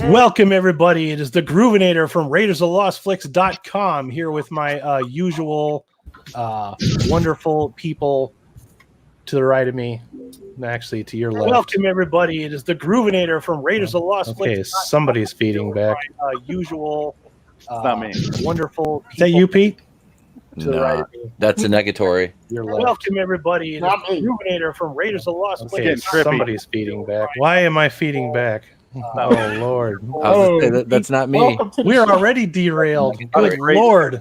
Welcome, everybody. It is the Groovinator from RaidersOfLostFlicks.com here with my usual wonderful people to the right of me. Actually, to your left. Welcome, everybody. It is the Groovinator from RaidersOfLostFlicks.com. Okay, somebody's feeding back. Usual not me. Wonderful people. Is that you, Pete? To the right of me. That's a negatory. Your left. Welcome, everybody. It is the Groovinator from RaidersOfLostFlicks.com. Okay, somebody's feeding back. Why am I feeding back? Oh Lord! That's not me. We are already derailed. Good Lord!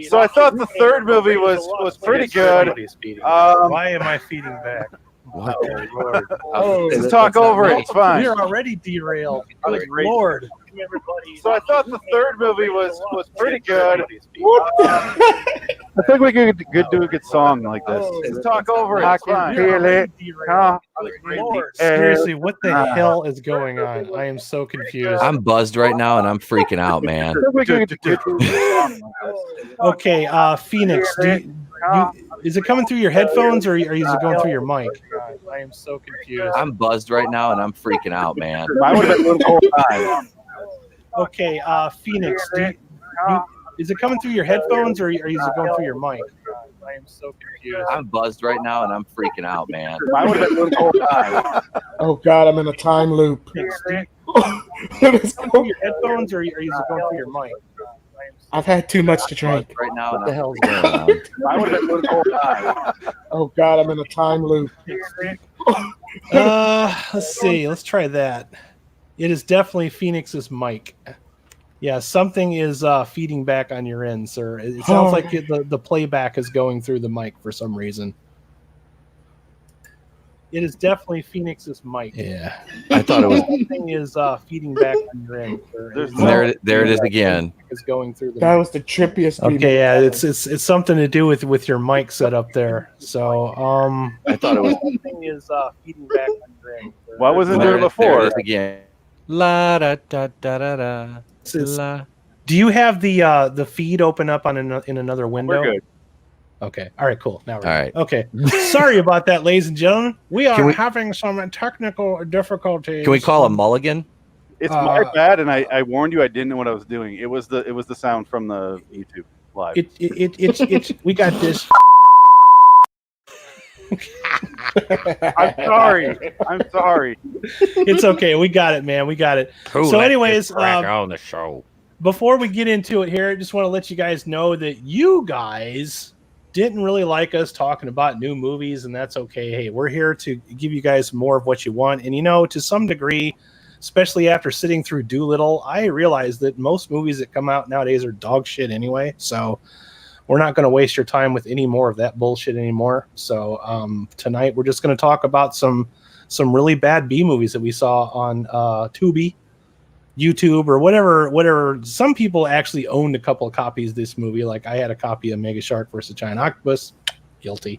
So I thought the third movie was pretty good. Why am I feeding back? What? Oh, Lord! Talk over it. It's fine. We are already derailed. Good Lord! So I thought the third movie was pretty good. I think we could do a good song like this. Talk over it. I can feel it. Seriously, what the hell is going on? I am so confused. I'm buzzed right now and I'm freaking out, man. Okay, Phoenix, is it coming through your headphones or is it going through your mic? I am so confused. I'm buzzed right now and I'm freaking out, man. I would have been a little cold time. Okay, Phoenix, is it coming through your headphones or is it going through your mic? I am so confused. I'm buzzed right now and I'm freaking out, man. I would have been a little cold time. Oh God, I'm in a time loop. Is it coming through your headphones or is it going through your mic? I've had too much to drink. Right now, what the hell's going on? I would have been a little cold time. Oh God, I'm in a time loop. Let's see. Let's try that. It is definitely Phoenix's mic. Yeah, something is feeding back on your end, sir. It sounds like the playback is going through the mic for some reason. It is definitely Phoenix's mic. Yeah, I thought it was. Something is feeding back on your end, sir. There it is again. It's going through the. That was the trippiest. Okay, yeah, it's something to do with your mic setup there. So I thought it was. Something is feeding back on your end. Sir. Why wasn't there before? There it is again. La da da da da da. Do you have the feed open up on in another window? We're good. Okay. All right. Cool. Now we're all right. Okay. Sorry about that, ladies and gentlemen. We are having some technical difficulties. Can we call a mulligan? It's my bad, and I warned you. I didn't know what I was doing. It was the sound from the YouTube live. It's we got this. I'm sorry. It's okay. We got it, man. We got it. So, anyways, on the show. Before we get into it here, I just want to let you guys know that you guys didn't really like us talking about new movies, and that's okay. Hey, we're here to give you guys more of what you want. And, to some degree, especially after sitting through Doolittle, I realize that most movies that come out nowadays are dog shit anyway. So we're not going to waste your time with any more of that bullshit anymore. So tonight we're just going to talk about some really bad B movies that we saw on Tubi, YouTube, or whatever. Some people actually owned a couple of copies of this movie. Like I had a copy of Shark Vs Giant Octopus. Guilty.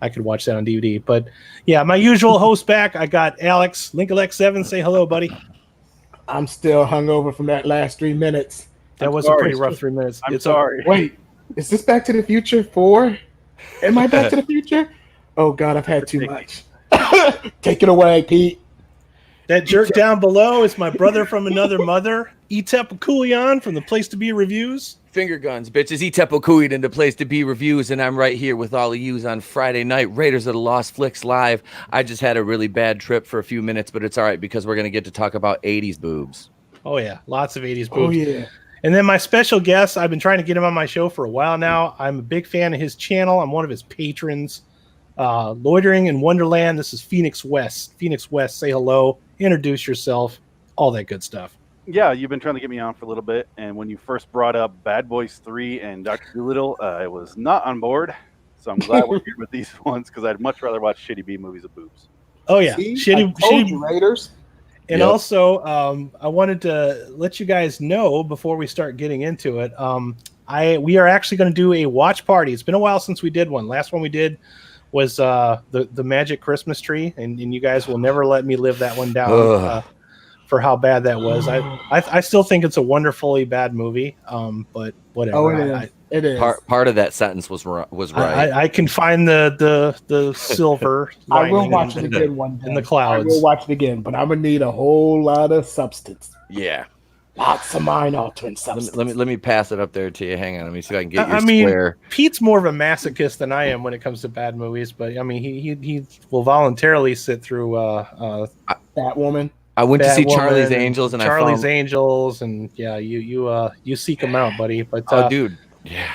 I could watch that on DVD. But yeah, my usual host back. I got Alex, Link7. Say hello, buddy. I'm still hungover from that last 3 minutes. That was a pretty rough 3 minutes. I'm sorry. Wait, is this Back to the Future 4? Am I Back to the Future? Oh God, I've had too much. Take it away, Pete. That jerk down below is my brother from another mother, Etep Kulian from the Place to Be Reviews. Finger guns, bitches. Etepo Kuid in the Place to Be Reviews, and I'm right here with all of yous on Friday night, Raiders of the Lost Flicks Live. I just had a really bad trip for a few minutes, but it's all right because we're going to get to talk about 80s boobs. Oh, yeah. Lots of 80s boobs. Oh, yeah. And then my special guest, I've been trying to get him on my show for a while now. I'm a big fan of his channel. I'm one of his patrons. Loitering in Wonderland. This is Phoenix West. Phoenix West, say hello. Introduce yourself. All that good stuff. Yeah, you've been trying to get me on for a little bit, and when you first brought up Bad Boys 3 and Dr. Doolittle, I was not on board, so I'm glad we're here with these ones, because I'd much rather watch shitty B movies of boobs. Oh, yeah. See? Shitty you, Raiders. And also, I wanted to let you guys know, before we start getting into it, we are actually going to do a watch party. It's been a while since we did one. Last one we did was the Magic Christmas Tree, and you guys will never let me live that one down. For how bad that was. I still think it's a wonderfully bad movie, but whatever. Oh, it is. It is. Part of that sentence was right. I can find the silver. I will lining watch it again one day. in the clouds. I will watch it again, but I'm gonna need a whole lot of substance. Yeah. Lots of mind-altering substance. Let me pass it up there to you. Hang on, let me see if I can get your I mean, square. Pete's more of a masochist than I am when it comes to bad movies, but I mean, he will voluntarily sit through That woman. I went to see Batwoman Charlie's Angels, and Charlie's I found... Angels, and yeah, you seek them out, buddy. But oh, dude, yeah.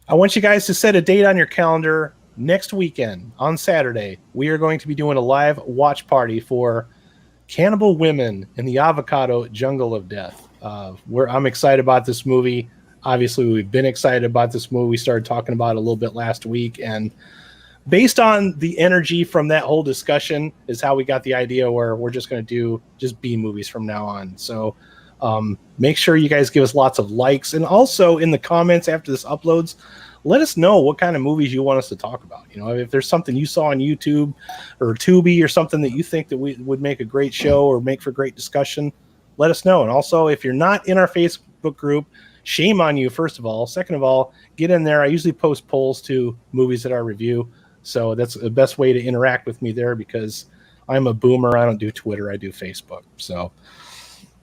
I want you guys to set a date on your calendar. Next weekend on Saturday, we are going to be doing a live watch party for Cannibal Women in the Avocado Jungle of Death. I'm excited about this movie. Obviously, we've been excited about this movie. We started talking about it a little bit last week, and based on the energy from that whole discussion is how we got the idea where we're just going to do just B movies from now on. So make sure you guys give us lots of likes, and also in the comments after this uploads, let us know what kind of movies you want us to talk about. You know, if there's something you saw on YouTube or Tubi or something that you think that we would make a great show or make for great discussion, let us know. And also, if you're not in our Facebook group, shame on you, first of all. Second of all, get in there. I usually post polls to movies that I review. So that's the best way to interact with me there, because I'm a boomer. I don't do Twitter. I do Facebook. So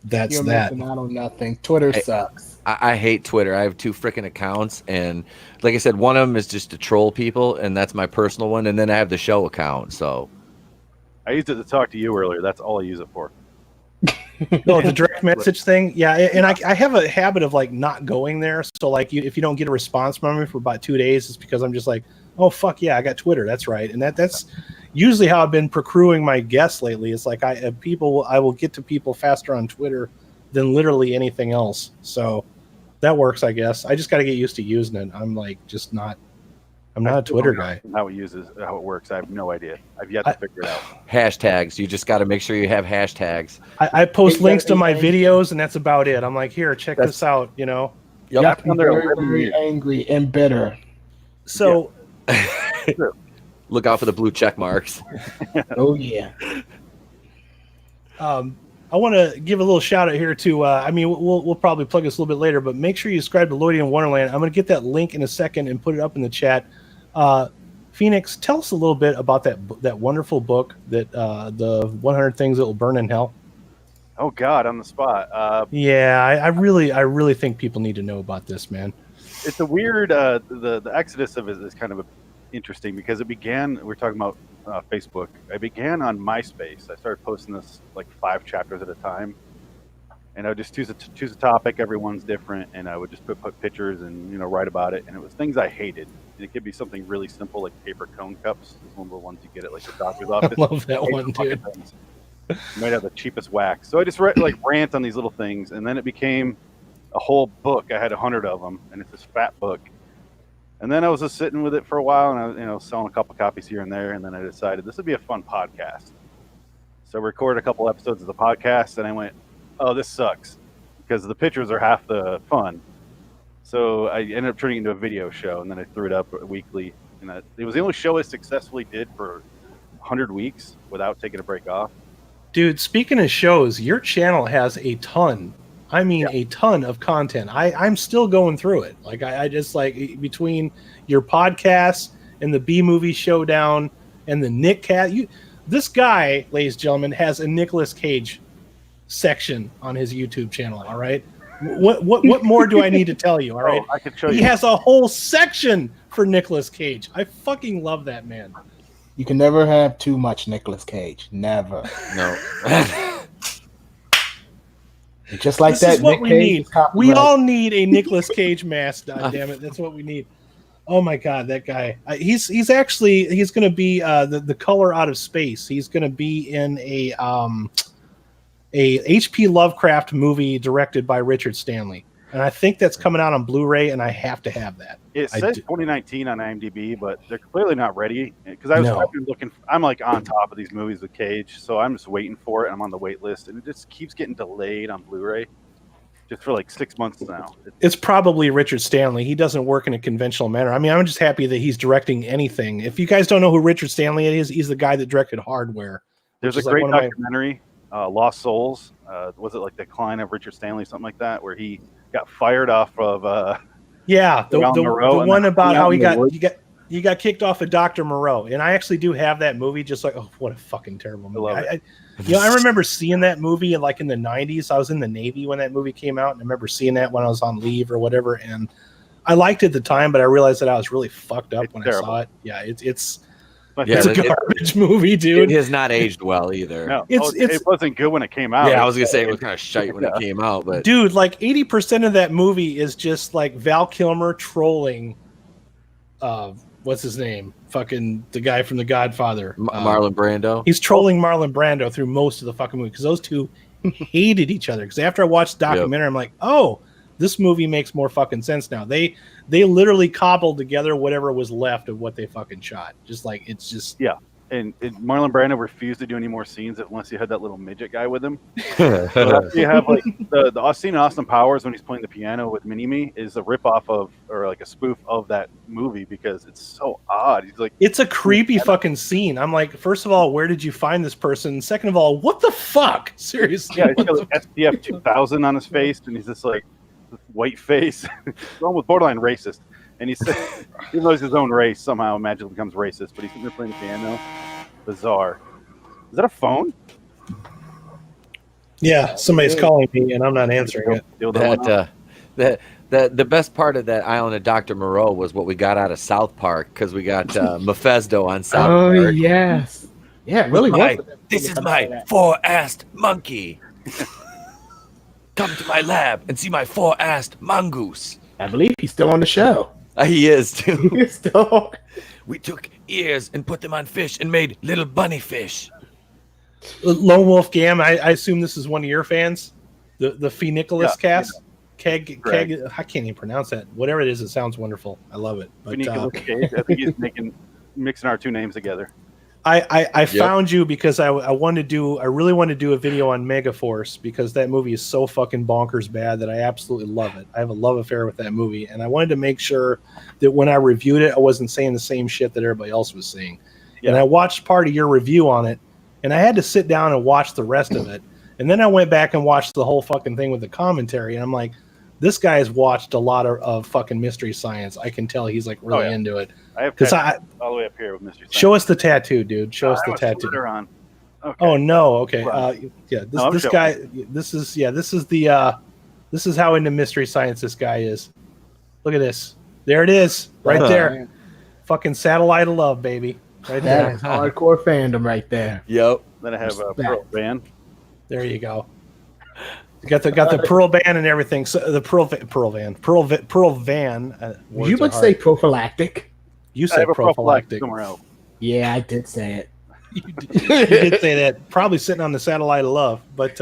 that's You're that. missing out on nothing. Twitter sucks. I hate Twitter. I have 2 freaking accounts, and like I said, one of them is just to troll people, and that's my personal one, and then I have the show account. So I used it to talk to you earlier. That's all I use it for. No, the direct message thing. Yeah. And I have a habit of like not going there. So like if you don't get a response from me for about 2 days, it's because I'm just like, oh, fuck yeah, I got Twitter. That's right. And that's usually how I've been procuring my guests lately. It's like I will get to people faster on Twitter than literally anything else. So that works, I guess. I just got to get used to using it. I'm like I'm not a Twitter guy. How it works, I have no idea. I've yet to figure it out. hashtags. You just got to make sure you have hashtags. I post links to my videos, and that's about it. I'm like, here, check this out. You know. Yep. You have to be very, very angry and bitter. So. Yeah. Look out for the blue check marks. Oh yeah. I want to give a little shout out here to. I mean, we'll probably plug this a little bit later, but make sure you subscribe to Loitering in Wonderland. I'm going to get that link in a second and put it up in the chat. Phoenix, tell us a little bit about that wonderful book, that the 100 Things That Will Burn in Hell. Oh God, on the spot. Yeah, I really think people need to know about this, man. It's a weird. The exodus of it is kind of interesting because it began. We're talking about Facebook. I began on MySpace. I started posting this like 5 chapters at a time, and I would just choose a topic. Everyone's different, and I would just put pictures and write about it. And it was things I hated. It could be something really simple like paper cone cups. It's one of the ones you get at like the doctor's office. I love that one, dude. You might have the cheapest wax. So I just rant on these little things, and then it became a whole book. I had 100 of them, and it's this fat book. And then I was just sitting with it for a while, and I was selling a couple copies here and there. And then I decided this would be a fun podcast. So I recorded a couple episodes of the podcast, and I went, "Oh, this sucks," because the pictures are half the fun. So I ended up turning it into a video show, and then I threw it up weekly. And it was the only show I successfully did for 100 weeks without taking a break off. Dude, speaking of shows, your channel has a ton. I mean, a ton of content. I'm still going through it. Like I just like between your podcasts and the B Movie Showdown and the Nick Cat. This guy, ladies and gentlemen, has a Nicolas Cage section on his YouTube channel. All right. What more do I need to tell you? All right. I could show you. He has a whole section for Nicolas Cage. I fucking love that man. You can never have too much Nicolas Cage. Never. No. Just like this that. Is what Nick we Cage need. We all need a Nicolas Cage mask. God damn it. That's what we need. Oh my God, that guy. He's going to be the color out of space. He's going to be in a H.P. Lovecraft movie directed by Richard Stanley. And I think that's coming out on Blu-ray, and I have to have that. It says 2019 on IMDb, but they're clearly not ready. Because I've been looking. I'm like on top of these movies with Cage, so I'm just waiting for it. I'm on the wait list, and it just keeps getting delayed on Blu-ray, just for like 6 months now. It's probably Richard Stanley. He doesn't work in a conventional manner. I mean, I'm just happy that he's directing anything. If you guys don't know who Richard Stanley is, he's the guy that directed Hardware. There's a great documentary, Lost Souls. Was it like The Decline of Richard Stanley, something like that, where he got fired off of Yeah, the one about how he got kicked off of Dr. Moreau, and I actually do have that movie. Just like, oh, what a fucking terrible movie! I remember seeing that movie in the '90s. I was in the Navy when that movie came out, and I remember seeing that when I was on leave or whatever. And I liked it at the time, but I realized that I was really fucked up when I saw it. Yeah, it's a garbage movie, dude. It has not aged well either. No, it wasn't good when it came out. Yeah, I was gonna say it was kind of shite when it came out, but dude, 80% of that movie is just Val Kilmer trolling. What's his name? Fucking the guy from The Godfather, Marlon Brando. He's trolling Marlon Brando through most of the fucking movie because those two hated each other. Because after I watched the documentary, I'm like, oh, this movie makes more fucking sense now. They literally cobbled together whatever was left of what they fucking shot. It's just And Marlon Brando refused to do any more scenes unless he had that little midget guy with him. So you have the scene in Austin Powers when he's playing the piano with Mini-Me is a ripoff of or a spoof of that movie because it's so odd. He's it's a creepy fucking scene. I'm like, first of all, where did you find this person? Second of all, what the fuck? Seriously? Yeah, he's got SPF 2000 on his face, and he's just white face, almost borderline racist. And he said, even though he's his own race, somehow magically becomes racist. But he's sitting there playing the piano. Bizarre. Is that a phone? Yeah, somebody's calling me, and I'm not answering it. The best part of that Island of Dr. Moreau was what we got out of South Park because we got Mephisto on South Park. Oh yes, yeah, it really was. This is my four-assed monkey. Come to my lab and see my four-assed mongoose. I believe he's still on the show. He is too. He's still. We took ears and put them on fish and made little bunny fish. Lone Wolf Gam, I assume this is one of your fans, the Fee Nicholas cast. Keg, I can't even pronounce that. Whatever it is, it sounds wonderful. I love it. But, I think he's mixing our two names together. I found you because I really wanted to do a video on Megaforce because that movie is so fucking bonkers bad that I absolutely love it. I have a love affair with that movie, and I wanted to make sure that when I reviewed it, I wasn't saying the same shit that everybody else was saying. Yeah. And I watched part of your review on it, and I had to sit down and watch the rest of it. And then I went back and watched the whole fucking thing with the commentary, and I'm like, this guy's watched a lot of fucking Mystery Science. I can tell he's really into it. I have all the way up here with Mystery Science. Show us the tattoo, dude. Show us the tattoo. On. Okay. Oh no. Okay. This guy. This is how into Mystery Science this guy is. Look at this. There it is, right there. Man. Fucking Satellite of Love, baby. Right there. That's hardcore fandom, right there. Yep. Then I have a Pearl Van. There you go. Got the Pearl Van and everything. So the Pearl Van. You would say prophylactic. You said prophylactic. Somewhere else. Yeah, I did say it. You did say that. Probably sitting on the Satellite of Love, but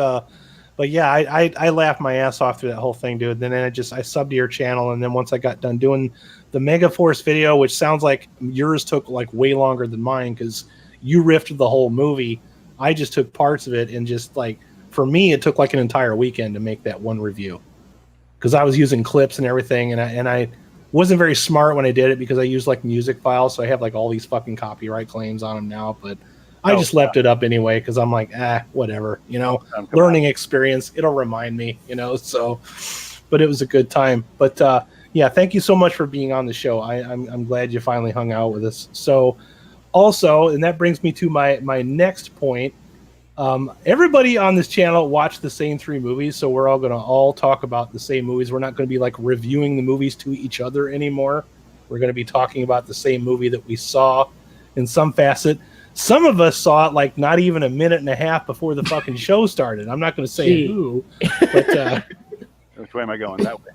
yeah, I laughed my ass off through that whole thing, dude. Then I subbed to your channel, and then once I got done doing the Megaforce video, which sounds like yours took way longer than mine because you riffed the whole movie. I just took parts of it and just for me, it took an entire weekend to make that one review because I was using clips and everything, and I wasn't very smart when I did it because I used music files, so I have all these fucking copyright claims on them now. But I just left it up anyway because I'm whatever, learning experience. It'll remind me, So, but it was a good time. But yeah, thank you so much for being on the show. I'm glad you finally hung out with us. So, also, and that brings me to my next point. Everybody on this channel watched the same 3 movies, so we're all going to talk about the same movies. We're not going to be reviewing the movies to each other anymore. We're going to be talking about the same movie that we saw in some facet. Some of us saw it not even a minute and a half before the fucking show started. I'm not going to say who, but which way am I going? That way.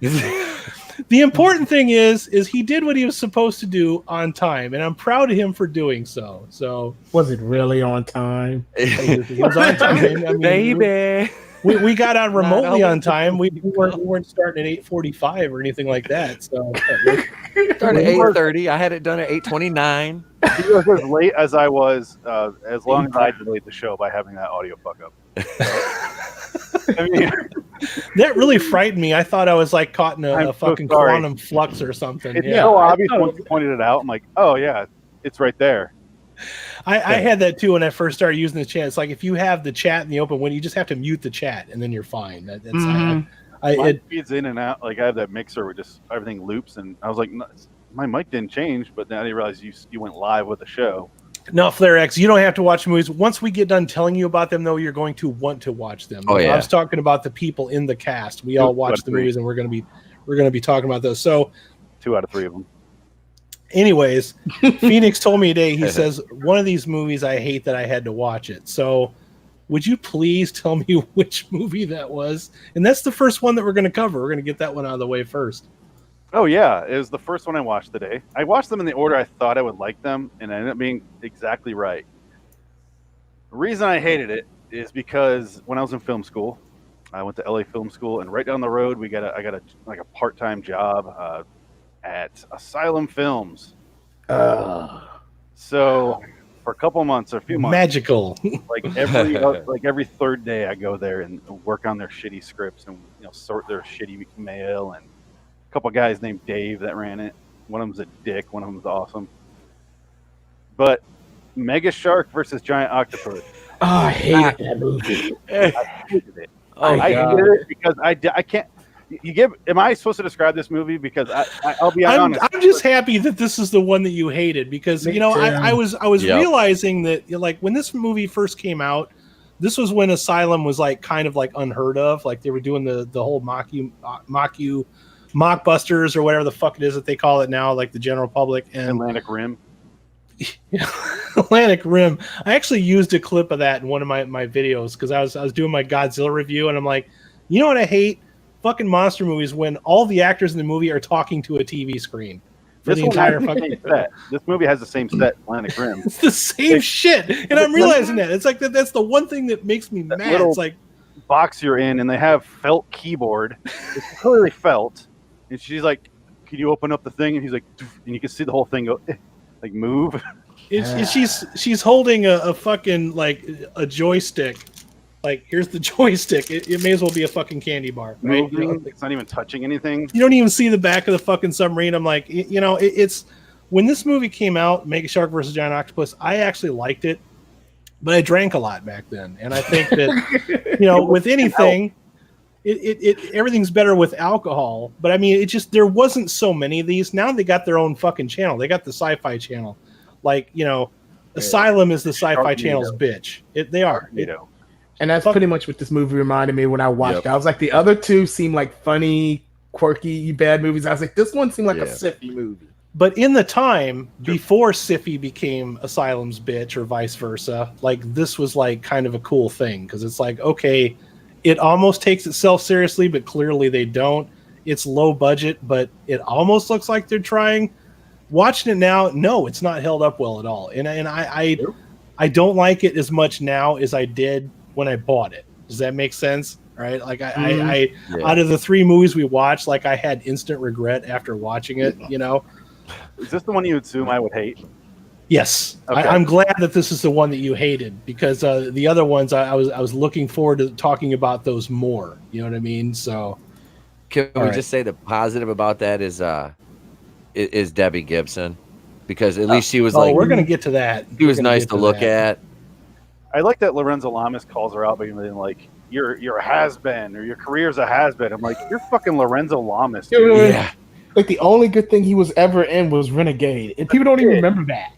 The important thing is he did what he was supposed to do on time, and I'm proud of him for doing so. So was it really on time? He was on time, baby. We got on remotely on time. We weren't starting at 8:45 or anything like that. So started at 8:30. I had it done at 8:29. He was as late as I was, as long as I delayed the show by having that audio fuck up. That really frightened me. I thought I was caught in a fucking quantum flux or something. It's so obvious once you pointed it out. I'm like, oh yeah, it's right there. I had that too when I first started using the chat. It's if you have the chat in the open window, you just have to mute the chat and then you're fine. Mine feeds in and out. Like I have that mixer where just everything loops, and I was like, no, my mic didn't change, but then I realized you went live with the show. No, Flare X, you don't have to watch movies. Once we get done telling you about them, though, you're going to want to watch them. Oh, yeah. I was talking about the people in the cast. We all watch the movies, and we're going to be talking about those. So 2 out of 3 of them. Anyways, Phoenix told me today, he says, one of these movies I hate that I had to watch it. So would you please tell me which movie that was? And that's the first one that we're going to cover. We're going to get that one out of the way first. Oh, yeah. It was the first one I watched today. I watched them in the order I thought I would like them, and I ended up being exactly right. The reason I hated it is because when I was in film school, I went to LA Film School, and right down the road, I got a part-time job at Asylum Films. So for a couple months or a few months, magical. like every third day, I go there and work on their shitty scripts and sort their shitty mail. And a couple guys named Dave that ran it. One of them's a dick. One of them's awesome. But Mega Shark versus Giant Octopus. Oh, I hated that movie. I hated it. I hated it because I can't. Am I supposed to describe this movie? Because I'll be honest. I'm just happy that this is the one that you hated because I was realizing that like when this movie first came out, this was when Asylum was like kind of like unheard of. Like they were doing the whole mockbusters or whatever the fuck it is that they call it now, like the general public and Atlantic Rim. Atlantic Rim. I actually used a clip of that in one of my videos because I was doing my Godzilla review and I'm like, you know what I hate? Fucking monster movies when all the actors in the movie are talking to a TV screen for the entire fucking set. This movie has the same set, Atlantic Rim. It's the same shit, and I'm realizing that it's like that's the one thing that makes me mad. It's like box you're in, and they have felt keyboard. It's clearly felt, and she's like, "Can you open up the thing?" And he's like, and you can see the whole thing go, like move. She's holding a fucking like a joystick. Like, here's the joystick. It may as well be a fucking candy bar, right? It's not even touching anything. You don't even see the back of the fucking submarine. I'm like, it's when this movie came out, Mega Shark versus Giant Octopus, I actually liked it, but I drank a lot back then. And I think that, with anything, everything's better with alcohol. But I mean, there wasn't so many of these. Now they got their own fucking channel. They got the Sci-Fi channel. Like, Asylum is the Sci-Fi channel's bitch. They are. And that's pretty much what this movie reminded me when I watched it. I was like, the other two seemed like funny, quirky, bad movies. I was like, this one seemed like a Siffy movie. But in the time before Siffy became Asylum's bitch or vice versa, like this was like kind of a cool thing because it's like, okay, it almost takes itself seriously, but clearly they don't. It's low budget, but it almost looks like they're trying. Watching it now, no, it's not held up well at all. And I don't like it as much now as I did when I bought it. Does that make sense? Right? Like I out of the 3 movies we watched, like I had instant regret after watching it, Is this the one you assume I would hate? Yes. Okay. I'm glad that this is the one that you hated because the other ones I was looking forward to talking about those more. You know what I mean? So can we just say the positive about that is Debbie Gibson because at least she was we're gonna get to that. She was nice to look at. I like that Lorenzo Lamas calls her out by being like, you're a has-been or your career's a has-been. I'm like, you're fucking Lorenzo Lamas. Dude. Yeah. Like the only good thing he was ever in was Renegade. And people don't even remember that.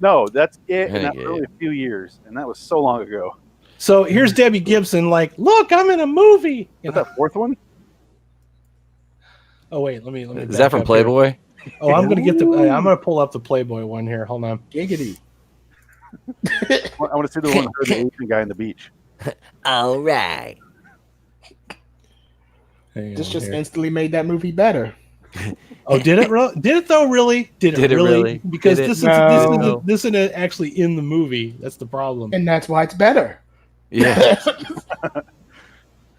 No, that's it. And that was only a few years. And that was so long ago. So here's Debbie Gibson like, look, I'm in a movie. Is that 4th one? Oh, wait, let me. Is that from Playboy? Here. Oh, I'm gonna pull up the Playboy one here. Hold on. Giggity. I want to see the one with the Asian guy on the beach. All right. This just instantly made that movie better. Oh, did it? Did it though? Really? Did it really? Because this isn't actually in the movie. That's the problem. And that's why it's better. Yeah.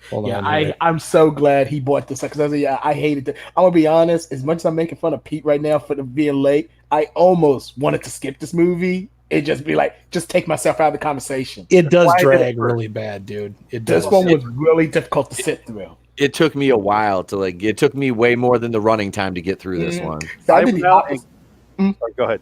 Hold on. I'm so glad he bought this because I hated it. I'm gonna be honest. As much as I'm making fun of Pete right now for being late, I almost wanted to skip this movie. It just be like, just take myself out of the conversation. It does drag really bad, dude. It does. This one was really difficult to sit through. It took me a while to it took me way more than the running time to get through this one. So I did the opposite. Sorry, go ahead.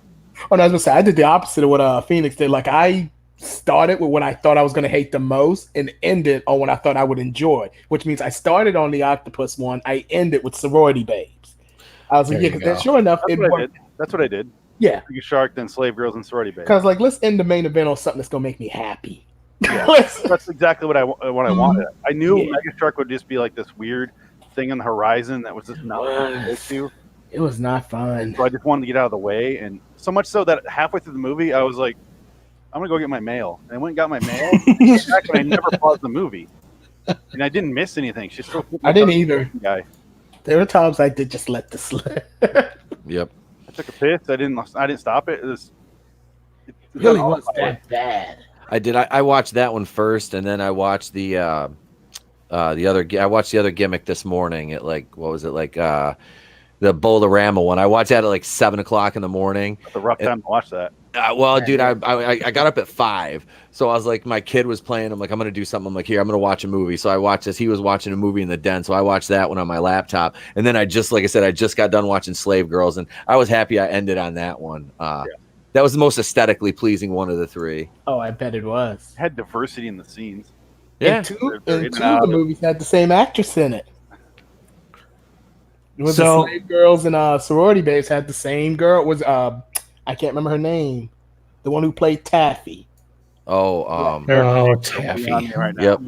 Oh, no, I was gonna say I did the opposite of what Phoenix did. Like I started with what I thought I was going to hate the most and ended on what I thought I would enjoy, which means I started on the octopus one. I ended with sorority babes. I was like, There yeah, you because go. sure enough, That's it what I worked. did. That's what I did. Yeah, Big Shark, then Slave Girls and Sorority Babes. because like let's end the main event on something that's going to make me happy. Yeah. Let's- That's exactly what I wanted. I knew Yeah. Mega Shark would just be like this weird thing on the horizon that was just not to. It was not fun. So I just wanted to get out of the way, and so much so that halfway through the movie, I was like, "I'm gonna go get my mail." And I went and got my mail. Back when I never paused the movie, and I didn't miss anything. She still. I didn't either. Guy. There were times I did just let this slip. Yep. I took a piss. I didn't stop it. It Really was that bad. I did. I watched that one first, and then I watched the other. I watched the other gimmick this morning at like, what was it, like the Bowl-O-Rama one. I watched that at like 7 o'clock in the morning. It's a rough time to watch that. Well, dude, I got up at 5, so I was like, my kid was playing. I'm like, I'm gonna do something. I'm like, here, I'm gonna watch a movie. So I watched this. He was watching a movie in the den, so I watched that one on my laptop. And then like I said, I just got done watching Slave Girls, and I was happy I ended on that one. That was the most aesthetically pleasing one of the three. Oh, I bet it was. It had diversity in the scenes. Yeah, And two They're of in and the out. movies had the same actress in it. It was So- the Slave Girls and Sorority Babes had the same girl. It was I can't remember her name. The one who played Taffy. Oh, Oh, Be Taffy. on me right now. yep.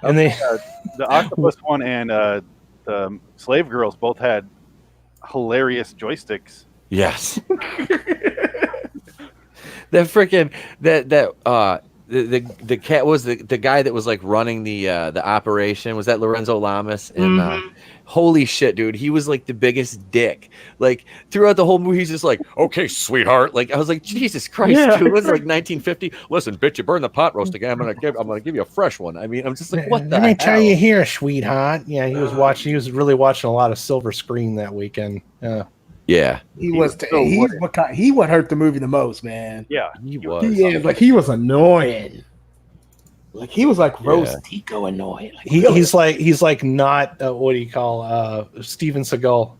And they The Octopus one and the Slave Girls both had hilarious joysticks. Yes. That freaking the cat was the guy that was like running the operation. Was that Lorenzo Lamas? And holy shit, dude, he was like the biggest dick. Like throughout the whole movie, he's just like, "Okay, sweetheart." Like I was like, Jesus Christ, Yeah. dude. It was like 1950. Listen, bitch, you burn the pot roast again. I'm gonna give you a fresh one. I mean, I'm just like, what the Let me tell hell? you here, sweetheart. Yeah, he was watching. He was really watching a lot of silver screen that weekend. Yeah. Yeah, He was what hurt the movie the most, man. Yeah. he was. He was annoying. Like he was like Rose Tico annoying. Like, He's like not what do you call Steven Seagal.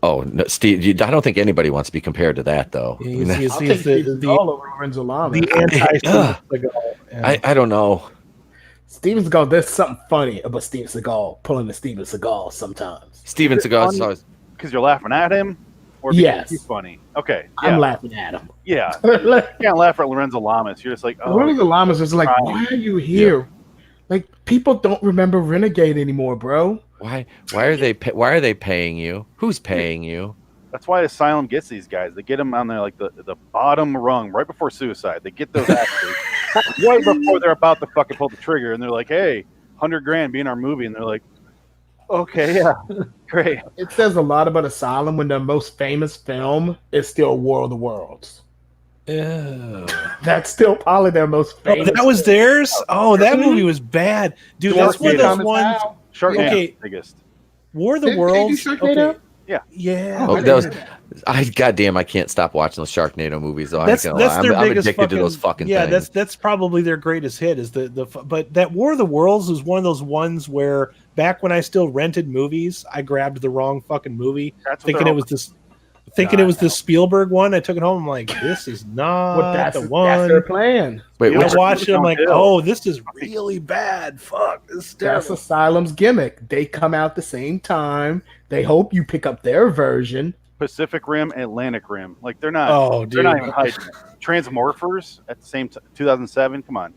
Oh, no, Steve, I don't think anybody wants to be compared to that, though. He's I'll take Steven the Seagal over Lorenzo Lamas. anti-Steven Seagal. Yeah. I don't know. Steven Seagal, there's something funny about Steven Seagal pulling the Steven Seagal sometimes. Steven Seagal. funny? Always, Because you're laughing at him? Or because Yes. he's funny? Okay. I'm Yeah. laughing at him. Yeah. You can't laugh at Lorenzo Lamas. You're just like, oh. Lorenzo Lamas was like, why are you here? Like people don't remember Renegade anymore, bro. why are they paying you? Who's paying you? That's why Asylum gets these guys. They get them on there like the bottom rung right before suicide. They get those actors right before they're about to fucking pull the trigger, and they're like, "Hey, $100,000 be in our movie," and they're like, "Okay, yeah, great." It says a lot about Asylum when their most famous film is still War of the Worlds. Ew. That's still probably their most Oh, famous. that was theirs. Oh, that movie was bad, dude. That's one of those ones. Sharknado's Okay. the biggest. War of the Didn't they do Worlds. Sharknado? Okay. Yeah. Yeah. Oh, I that was. didn't know Goddamn, I can't stop watching those Sharknado movies. Though. That's I'm their biggest addicted to those fucking yeah. things. That's probably their greatest hit. Is but that War of the Worlds was one of those ones where back when I still rented movies, I grabbed the wrong fucking movie, That's what thinking they're it was this. Thinking it was the Spielberg one, I took it home. I'm like, this is not Well, that's the That's their one. plan. Wait, Yeah, which, I watched it. I'm like, Downhill. oh, this is really bad. Fuck, this is That's terrible. Asylum's gimmick. They come out the same time. They hope you pick up their version. Pacific Rim, Atlantic Rim. Like they're not. Oh, They're dude. not even hiding it. Transmorphers at the same time. 2007. Come on.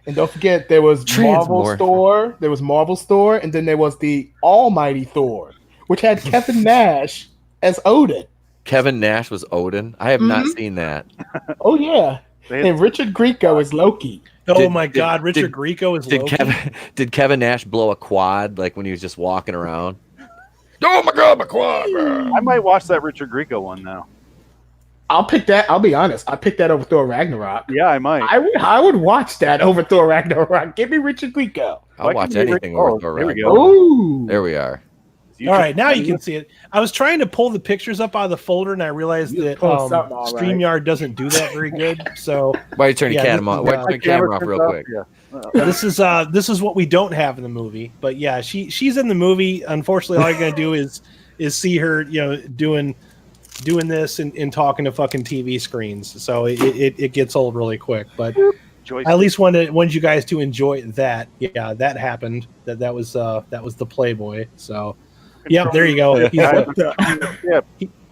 And don't forget, there was Marvel Transmorph. Store. There was Marvel Store, and then there was the Almighty Thor, which had Kevin Nash as Odin. Kevin Nash was Odin. I have not seen that. Oh yeah, They had- and Richard Grieco is Loki. Oh Did- my did- God, Richard did- Grieco is Did Loki. Kevin Nash blow a quad like when he was just walking around? Oh my God, my quad! I might watch that Richard Grieco one now. I'll pick that. I'll be honest. I picked that over Thor Ragnarok. Yeah, I might. I would watch that over Thor Ragnarok. Give me Richard Grieco. I'll Why watch can't we- anything oh, over Thor there we Ragnarok. go. Ooh. There we are. All right, now you can see it. I was trying to pull the pictures up out of the folder, and I realized You that pulled something all right. StreamYard doesn't do that very good. So Why are you turning Yeah, the camera this on? is, Why are you turning the camera off real quick? Yeah. this is what we don't have in the movie. But yeah, she's in the movie. Unfortunately, all you're gonna do is see her, doing doing this and talking to fucking TV screens. So it gets old really quick. But I at least wanted you guys to enjoy that. Yeah, that happened. That was the Playboy. So, yep, there you go.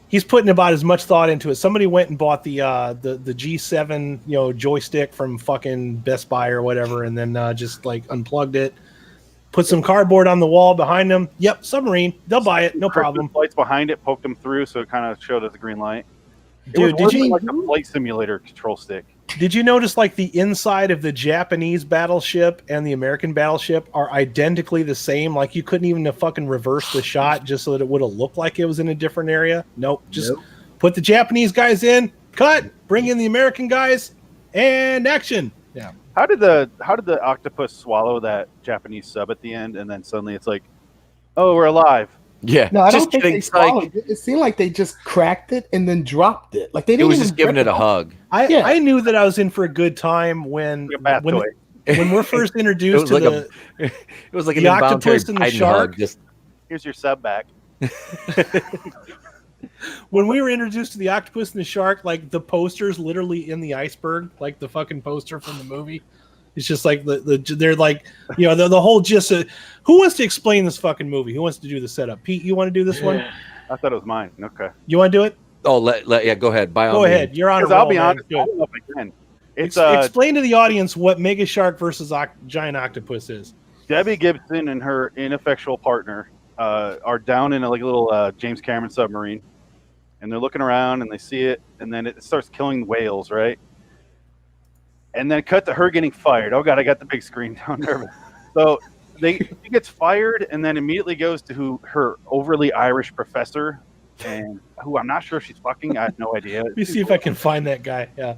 He's putting about as much thought into it. Somebody went and bought the G7 joystick from fucking Best Buy or whatever, and then just like unplugged it, put some cardboard on the wall behind them. Yep, submarine. They'll buy it, no problem. Lights behind it, poked them through, so it kind of showed as a green light. Dude, did you like a flight simulator control stick? Did you notice like the inside of the Japanese battleship and the American battleship are identically the same? Like you couldn't even fucking reverse the shot just so that it would have looked like it was in a different area. Nope. Just put the Japanese guys in, cut, bring in the American guys, and action. Yeah. How did the octopus swallow that Japanese sub at the end, and then suddenly it's like, oh, we're alive? Yeah. No, I don't think they swallowed it. It seemed like they just cracked it and then dropped it. Like they didn't. It was just giving it a hug. I knew that I was in for a good time when we're first introduced to it was like an the octopus and the shark. Here's your sub back. When we were introduced to the octopus and the shark, like the poster's literally in the iceberg, like the fucking poster from the movie. It's just like they're like, the whole gist of, who wants to explain this fucking movie? Who wants to do the setup? Pete, you want to do this one? I thought it was mine. Okay. You want to do it? Oh, yeah, go ahead. Go ahead. You're on. I'll be honest. I don't know if I can. Explain to the audience what Mega Shark versus Giant Octopus is. Debbie Gibson and her ineffectual partner are down in a little James Cameron submarine, and they're looking around and they see it, and then it starts killing whales, right? And then cut to her getting fired. Oh God, I got the big screen down there. So she gets fired, and then immediately goes to her overly Irish professor, and who I'm not sure if she's fucking. I have no idea. Let me see if I can find that guy. Yeah.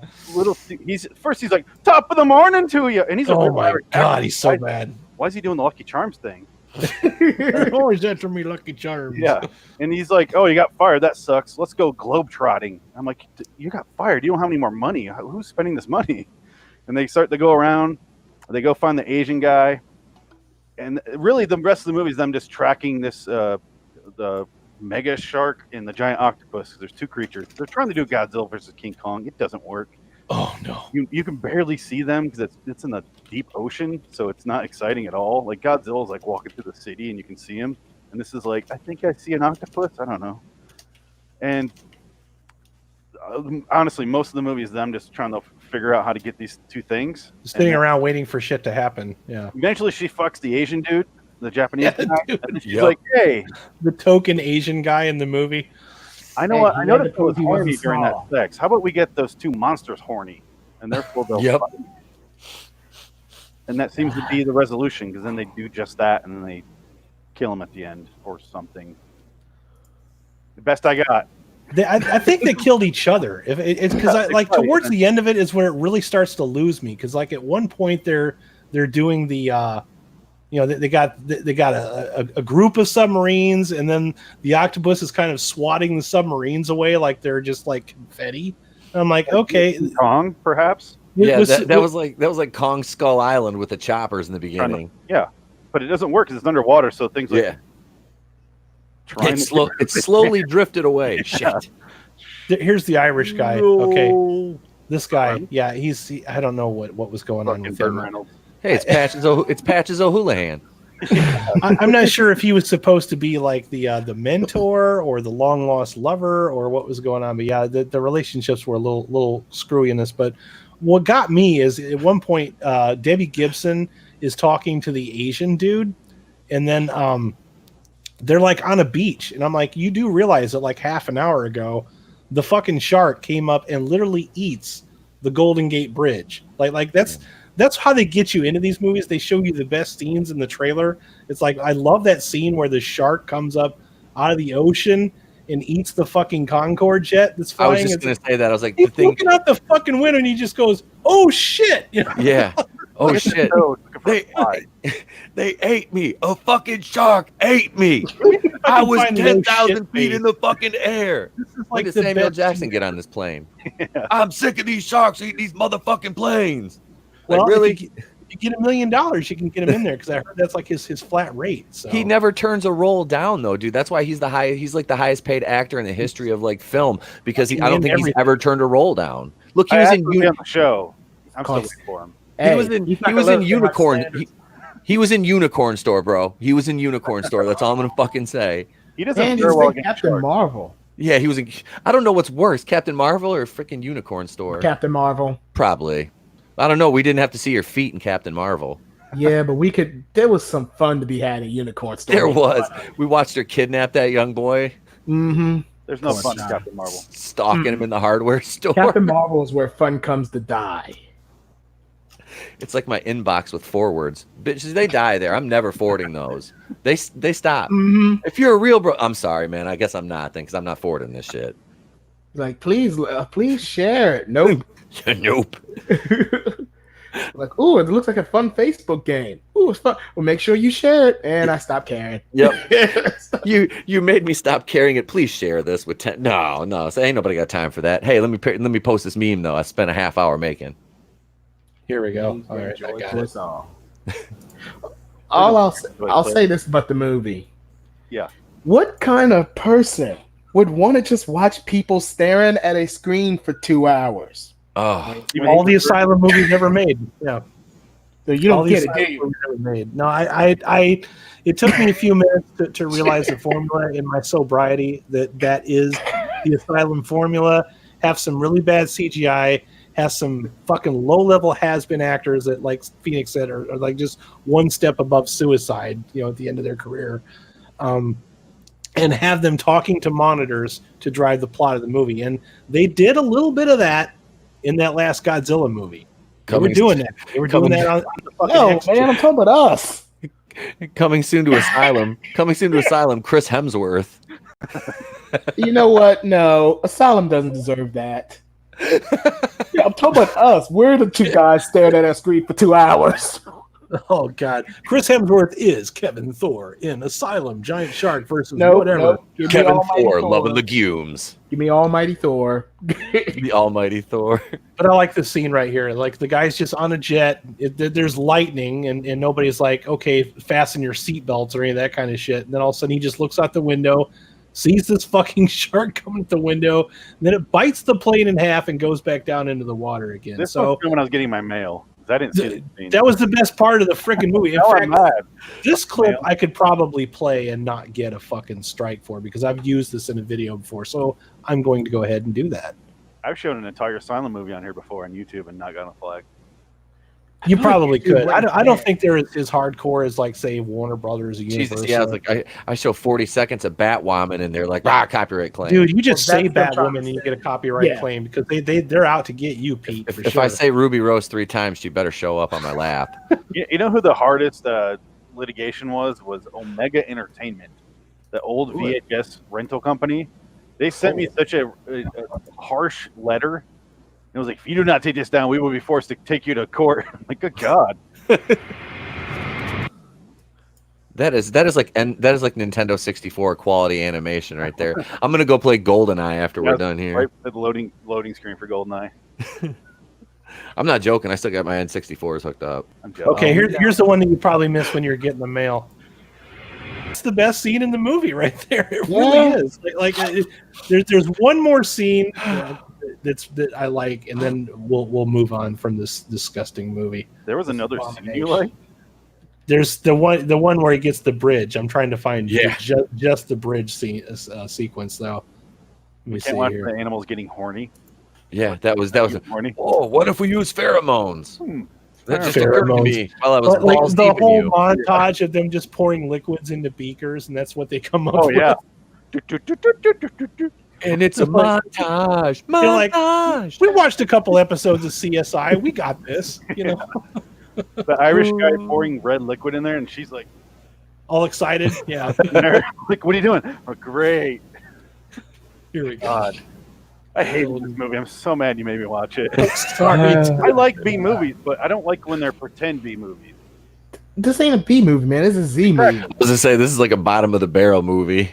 He's like, top of the morning to you, and he's oh my God, he's so bad. Why is he doing the Lucky Charms thing? Always after me, Lucky Charms. Yeah, and he's like, "Oh, you got fired. That sucks. Let's go globetrotting." I'm like, "You got fired. You don't have any more money. Who's spending this money?" And they start to go around. They go find the Asian guy, and really the rest of the movie is them just tracking this the mega shark and the giant octopus. There's two creatures. They're trying to do Godzilla versus King Kong. It doesn't work. Oh no! You can barely see them because it's in the deep ocean, so it's not exciting at all. Like Godzilla's like walking through the city and you can see him, and this is like, I think I see an octopus. I don't know. And honestly, most of the movie is them just trying to figure out how to get these two things. Sitting around waiting for shit to happen. Yeah. Eventually, she fucks the Asian dude, the Japanese guy, and she's like, "Hey, the token Asian guy in the movie." I know. I noticed he was horny during that sex. How about we get those two monsters horny, and therefore they'll fight. And that seems to be the resolution, because then they do just that, and then they kill him at the end or something. The best I got. I think they killed each other. If it's because towards the end of it is where it really starts to lose me. Because like at one point they're doing the they got a group of submarines, and then the octopus is kind of swatting the submarines away like they're just like confetti. And I'm like, okay, Kong perhaps. Yeah, that was like Kong Skull Island with the choppers in the beginning. Yeah, but it doesn't work because it's underwater. So things like It's slowly drifted away. Shit. Here's the Irish guy. No. Okay, this guy. Yeah, I don't know what was going on with him. Hey, it's Patches O'Houlihan. I'm not sure if he was supposed to be like the mentor or the long lost lover or what was going on. But yeah, the relationships were a little screwy in this. But what got me is at one point, Debbie Gibson is talking to the Asian dude, and then they're like on a beach, and I'm like, you do realize that like half an hour ago, the fucking shark came up and literally eats the Golden Gate Bridge. Like that's how they get you into these movies. They show you the best scenes in the trailer. It's like, I love that scene where the shark comes up out of the ocean and eats the fucking Concorde jet that's flying. I was just going to say that. I was like, he's looking out the fucking window and he just goes, "Oh shit!" Yeah. Oh shit! They ate me. A fucking shark ate me. I was 10,000 feet in the fucking air. This is like when did Samuel Jackson get on this plane? Yeah. I'm sick of these sharks eating these motherfucking planes. Like, well, really? you get $1 million, you can get him in there because I heard that's like his flat rate. So He never turns a role down though, dude. That's why he's like the highest paid actor in the history of like film because I don't think he's ever turned a role down. Look, he was in on the show. I'm still waiting for him. He was in Unicorn. He was in Unicorn Store, bro. He was in Unicorn Store. That's all I'm gonna fucking say. He doesn't And very he's well in against Captain Shark. Marvel. Yeah, he was in. I don't know what's worse, Captain Marvel or freaking Unicorn Store. Captain Marvel. Probably. I don't know. We didn't have to see your feet in Captain Marvel. Yeah, but we could. There was some fun to be had at Unicorn Store. There was. We watched her kidnap that young boy. Mm-hmm. There's no fun in Captain Marvel. Stalking him in the hardware store. Captain Marvel is where fun comes to die. It's like my inbox with forwards. Bitches, they die there. I'm never forwarding those. They stop. Mm-hmm. If you're a real bro, I'm sorry, man. I guess I'm not then because I'm not forwarding this shit. Like, please share it. Nope. Nope. Like, ooh, it looks like a fun Facebook game. Ooh, it's fun. Well, make sure you share it. And I stopped caring. Yep. You made me stop carrying it. Please share this with 10. No. So ain't nobody got time for that. Hey, let me post this meme though. I spent a half hour making. Here we go. All right, I got it. I'll say this about the movie. Yeah. What kind of person would want to just watch people staring at a screen for 2 hours? Oh, All the Asylum movies ever made. Yeah. So you All don't the get it, do Asylum you? movies ever made. No, I it took me a few minutes to realize the formula in my sobriety that is the Asylum formula. Have some really bad CGI, has some fucking low-level has-been actors that, like Phoenix said, are like just one step above suicide, at the end of their career. And have them talking to monitors to drive the plot of the movie. And they did a little bit of that in that last Godzilla movie. They were doing that. They were doing that on the fucking No, X-Chip. man, I'm talking about us. coming soon to Asylum. Coming soon to Asylum. Chris Hemsworth. You know what? No, Asylum doesn't deserve that. Yeah, I'm talking about us. We're the two guys staring at our screen for 2 hours. Oh God, Chris Hemsworth is Kevin Thor in Asylum, Giant Shark versus Nope, whatever. nope. Give me Kevin Almighty Thor, loving legumes. Give me Almighty Thor. The Almighty Thor. But I like the scene right here. Like the guy's just on a jet. There's lightning, and nobody's like, okay, fasten your seatbelts or any of that kind of shit. And then all of a sudden, he just looks out the window, sees this fucking shark coming at the window, and then it bites the plane in half and goes back down into the water again. This So was when I was getting my mail. I didn't see this scene. that was the best part of the freaking movie. In Now I'm fact, mad. this clip I could probably play and not get a fucking strike for because I've used this in a video before. So I'm going to go ahead and do that. I've shown an entire Asylum movie on here before on YouTube and not gotten a flag. You probably you could. went I don't there. think they're as hardcore as like say Warner Brothers or Jesus, Universal. yeah. It's like I show 40 seconds of Batwoman and they're like, copyright claim. Dude, you just Well, say that's what I'm Batwoman and you saying. get a copyright Yeah. claim because they're out to get you, Pete. if for if sure. I say Ruby Rose 3 times, she better show up on my lap. You know who the hardest litigation was Omega Entertainment, the old VHS rental company. They sent me such a harsh letter. It was like, if you do not take this down, we will be forced to take you to court. I'm like, good God. That is like Nintendo 64 quality animation right there. I'm gonna go play GoldenEye after we're done here. Right at the loading screen for GoldenEye. I'm not joking. I still got my N64s hooked up. I'm joking. Okay, here's the one that you probably missed when you're getting the mail. It's the best scene in the movie right there. It really is. There's one more scene that I like, and then we'll move on from this disgusting movie. There was another scene you like? There's the one where he gets the bridge. I'm trying to find Yeah. just the bridge sequence though. Let me see Can't watch here. the animals getting horny. Yeah, that was. Horny. Oh, what if we use pheromones? That just occurred to Pheromones. me while I was But, like balls the deep in whole you. montage of them just pouring liquids into beakers, and that's what they come up Oh with. yeah. And it's a montage. You're like, Montage. we watched a couple episodes of CSI. We got this, The Irish guy pouring red liquid in there, and she's like, all excited. Yeah, like, what are you doing? Oh, great. here we go. God. I hate this movie. I'm so mad you made me watch it. Sorry. I like B movies, but I don't like when they're pretend B movies. This ain't a B movie, man. This is a Z movie. I was gonna say this is like a bottom of the barrel movie.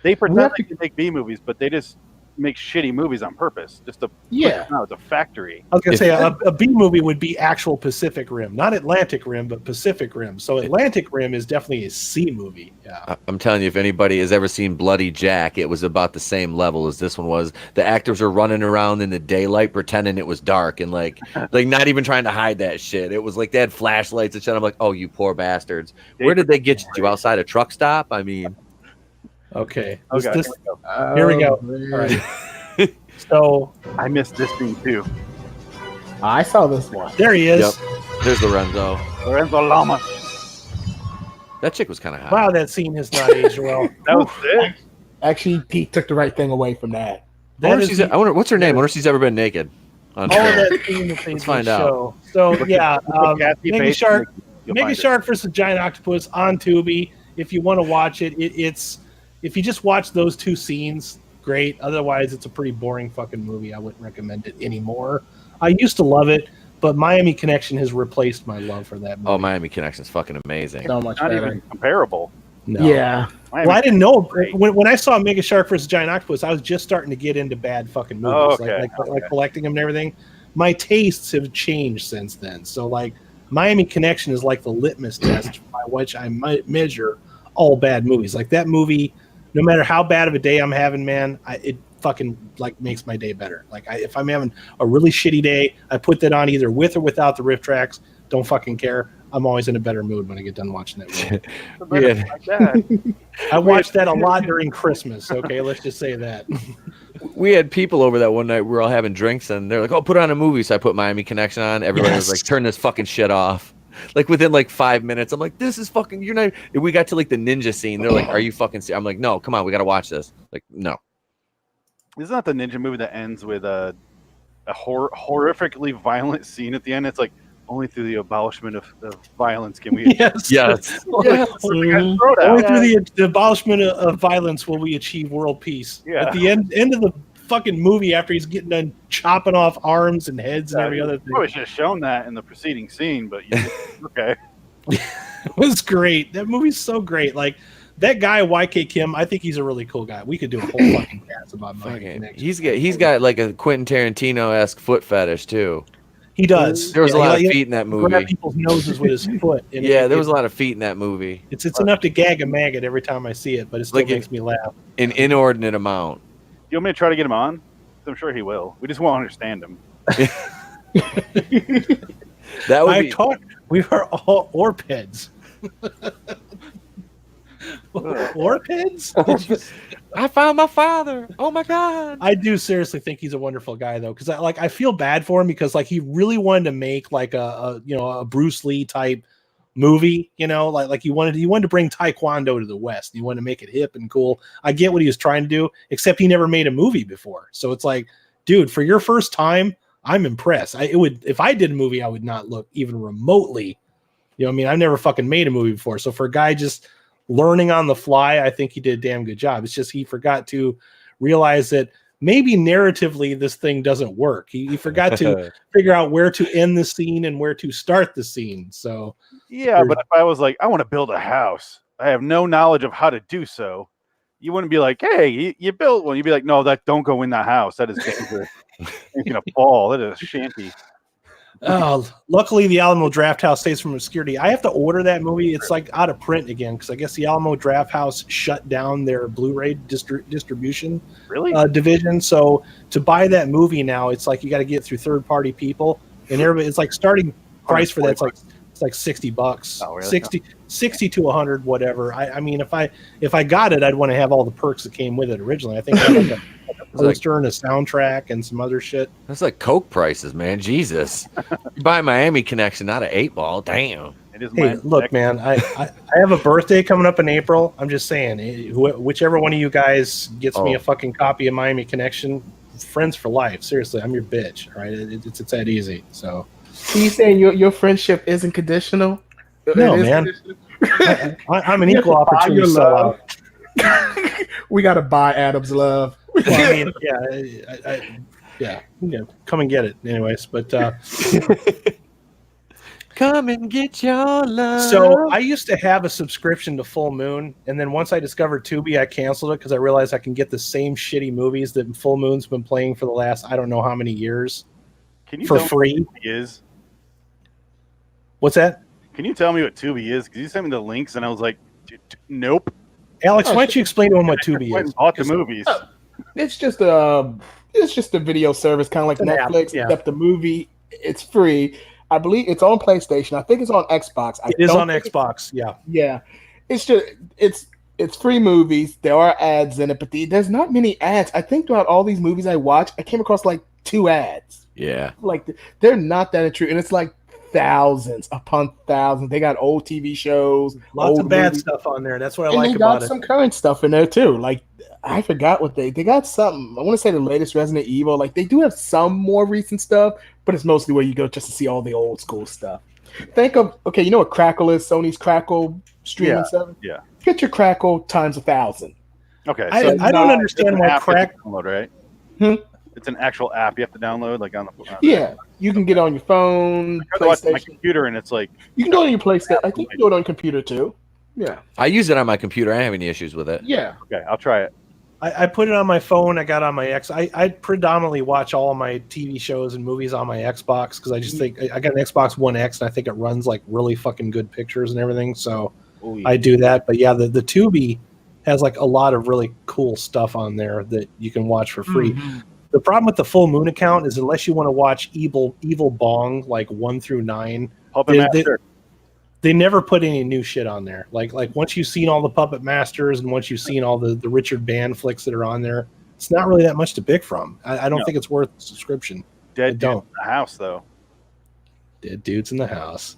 They pretend they can make B movies, but they just make shitty movies on purpose. Just to no, it's a factory. I was gonna say a B movie would be actual Pacific Rim, not Atlantic Rim, but Pacific Rim. So Atlantic Rim is definitely a C movie. Yeah, I'm telling you, if anybody has ever seen Bloody Jack, it was about the same level as this one was. The actors were running around in the daylight pretending it was dark and like not even trying to hide that shit. It was like they had flashlights and shit. I'm like, oh, you poor bastards. Where did they get you? Outside a truck stop? I mean. Okay. Here we go. All right. So I missed this scene too. I saw this one. There he is. Yep. There's Lorenzo. Lorenzo Lama. That chick was kind of hot. Wow, that scene has not aged well. That was it. Actually, Pete took the right thing away from that. I wonder what's her name. I wonder if she's ever been naked. That scene that they Let's find show. So yeah, Mega Shark vs Giant Octopus on Tubi. If you want to watch it, it's if you just watch those two scenes, great. Otherwise, it's a pretty boring fucking movie. I wouldn't recommend it anymore. I used to love it, but Miami Connection has replaced my love for that movie. Oh, Miami Connection is fucking amazing. So much Not better. even comparable. No. Yeah. Well, I didn't know when I saw Mega Shark vs Giant Octopus. I was just starting to get into bad fucking movies, like collecting them and everything. My tastes have changed since then. So like Miami Connection is like the litmus test by which I might measure all bad movies. Like that movie, no matter how bad of a day I'm having, man, it fucking like makes my day better. Like if I'm having a really shitty day, I put that on either with or without the riff tracks. Don't fucking care. I'm always in a better mood when I get done watching that movie. I watched that a lot during Christmas. Okay, let's just say that. We had people over that one night. We were all having drinks, and they're like, "Oh, put on a movie." So I put Miami Connection on. Everybody was like, "Turn this fucking shit off." Like within like 5 minutes, I'm like, "This is fucking." You're not. We got to like the ninja scene. They're like, "Are you fucking?" I'm like, "No, come on, we got to watch this." Like, no. Isn't that the ninja movie that ends with a horrifically violent scene at the end? It's like, only through the abolishment of violence can we. Yes. Only through the abolishment of violence will we achieve world peace. Yeah. At the end of the fucking movie, after he's getting done chopping off arms and heads and every other thing. Probably should have shown that in the preceding scene, but okay. It was great. That movie's so great. Like that guy YK Kim, I think he's a really cool guy. We could do a whole fucking cast about Miami Connection. He's got like a Quentin Tarantino-esque foot fetish too. He does. There was a lot of feet in that movie. Grab people's noses with his foot. There was a lot of feet in that movie. It's enough to gag a maggot every time I see it, but it still makes me laugh. An inordinate amount. You want me to try to get him on? I'm sure he will. We just won't understand him. That would be... We are all orpeds. Orpeds? I found my father. Oh my god! I do seriously think he's a wonderful guy though, because I feel bad for him because like he really wanted to make like a Bruce Lee type movie, like he wanted to bring Taekwondo to the West. He wanted to make it hip and cool. I get what he was trying to do, except he never made a movie before. So it's like, dude, for your first time, I'm impressed. If I did a movie, I would not look even remotely. I've never fucking made a movie before. So for a guy just learning on the fly, I think he did a damn good job. It's just he forgot to realize that maybe narratively this thing doesn't work. He forgot to figure out where to end the scene and where to start the scene. So yeah, but if I was like, I want to build a house, I have no knowledge of how to do so, you wouldn't be like, hey, you built one. You'd be like, no, don't go in that house. That is dangerous. It's gonna fall. That is a shanty. Oh, luckily the Alamo Draft House stays from obscurity. I have to order that movie. It's like out of print again because I guess the Alamo Draft House shut down their Blu-ray distribution division. So to buy that movie now, it's like you got to get through third-party people, and everybody. It's like starting price for that's like $60, oh, really? 60 to 100, whatever. I mean, if I got it, I'd want to have all the perks that came with it originally. I think I had like a poster and a soundtrack and some other shit. That's like Coke prices, man. Jesus, you buy Miami Connection, not an 8-ball. Damn. Hey, look, man, I have a birthday coming up in April. I'm just saying, whichever one of you guys gets me a fucking copy of Miami Connection, friends for life. Seriously, I'm your bitch. All right, it's that easy. So. So you saying your friendship isn't conditional? No, man. I'm an equal opportunity sellout. We gotta buy Adam's love. Well, I mean, yeah, come and get it, anyways. But Come and get your love. So I used to have a subscription to Full Moon, and then once I discovered Tubi, I canceled it because I realized I can get the same shitty movies that Full Moon's been playing for the last I don't know how many years Can you for tell free. me what Tubi is? What's that? Can you tell me what Tubi is? Because you sent me the links, and I was like, nope. Alex, why don't you explain to him what I Tubi went is? and bought the movies. It's just a video service, kind of like It's an app, Netflix, yeah. except the movie it's free. I believe it's on PlayStation. I think it's on Xbox. It is on Xbox, yeah. Yeah, it's just it's free movies. There are ads in it, but there's not many ads. I think throughout all these movies I watch, I came across like 2 ads. Yeah. Like they're not that intrusive, and it's like thousands upon thousands. They got old TV shows, Lots old of bad movies, stuff on there. That's what I and like they got about it. some current stuff in there too. Like I forgot what they got something. I want to say the latest Resident Evil. Like they do have some more recent stuff, but it's mostly where you go just to see all the old school stuff. Think of you know what Crackle is? Sony's Crackle streaming service. Yeah. Get your Crackle times 1,000. Okay. I So don't understand why app you have Crack. to download, right? Hmm? It's an actual app you have to download, like on the. Yeah, you can get it on your phone, I watch my PlayStation. computer, and it's like, You can do it on your PlayStation. I think you can do it on your computer too. Yeah. I use it on my computer. I don't have any issues with it. Yeah. okay, I'll try it. I put it on my phone. I got on my X. I predominantly watch all of my TV shows and movies on my Xbox because I just think I got an Xbox One X and I think it runs like really fucking good pictures and everything. So I do that. But yeah, the Tubi has like a lot of really cool stuff on there that you can watch for free. Mm-hmm. The problem with the Full Moon account is unless you want to watch Evil Bong like 1 through 9, Puppet Master. they never put any new shit on there. Like once you've seen all the Puppet Masters and once you've seen all the Richard Band flicks that are on there, it's not really that much to pick from. I don't think it's worth the subscription. Dead don't. Dude in the House, though. Dead dudes in the house.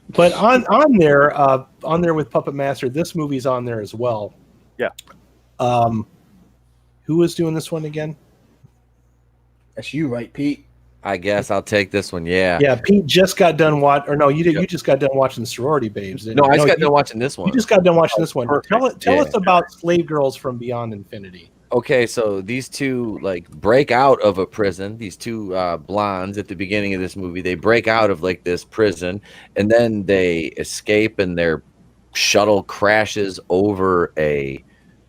But on there with Puppet Master, this movie's on there as well. Yeah. Who was doing this one again? That's you, right, Pete? I guess I'll take this one. Yeah. Yeah, Pete just got done you did. You just got done watching Sorority Babes. Didn't No, you? I just got you- done watching this one. You just got done watching this one. Perfect. Tell Yeah. us about Slave Girls from Beyond Infinity. Okay, so these two like break out of a prison. These two blondes at the beginning of this movie, they break out of like this prison, and then they escape, and their shuttle crashes over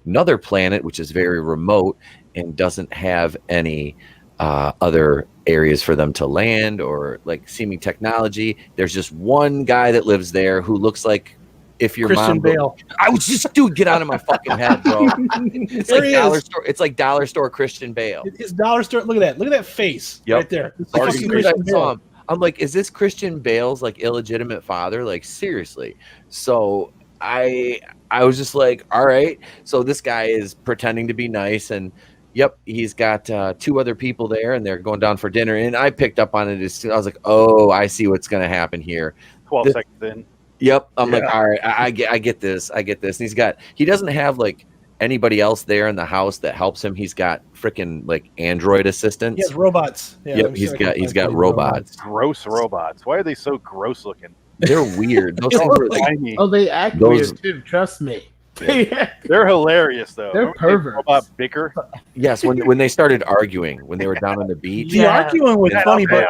another planet, which is very remote and doesn't have any other areas for them to land or like seeming technology. There's just one guy that lives there who looks like if your Christian mom. Bale. I was just, dude, get out of my fucking head, bro. It's There like he dollar is. store. It's like dollar store Christian Bale. His dollar store. Look at that. Look at that face Yep. right there. It's Like, like as fucking soon as I Christian saw Bale. him, I'm like, is this Christian Bale's like illegitimate father? Like seriously. So I was just like, all right. So this guy is pretending to be nice, and yep, he's got 2 other people there, and they're going down for dinner. And I picked up on it as soon. I was like, oh, I see what's gonna happen here. 12 The- seconds in. Yep. I'm like, all right, I get this. I get this. And he doesn't have like anybody else there in the house that helps him. He's got freaking like Android assistants. He has robots. Yeah, Yep, let me see he's if I can got find some robots. Gross robots. Why are they so gross looking? They're weird. Those They things look are like- Tiny. Oh, they act Those- weird too. Trust me. They're hilarious, though. They're Remember when they perverts. Robot bicker. yes, when they started arguing, when they were down on the beach. The Yeah. arguing was Yeah, funny, but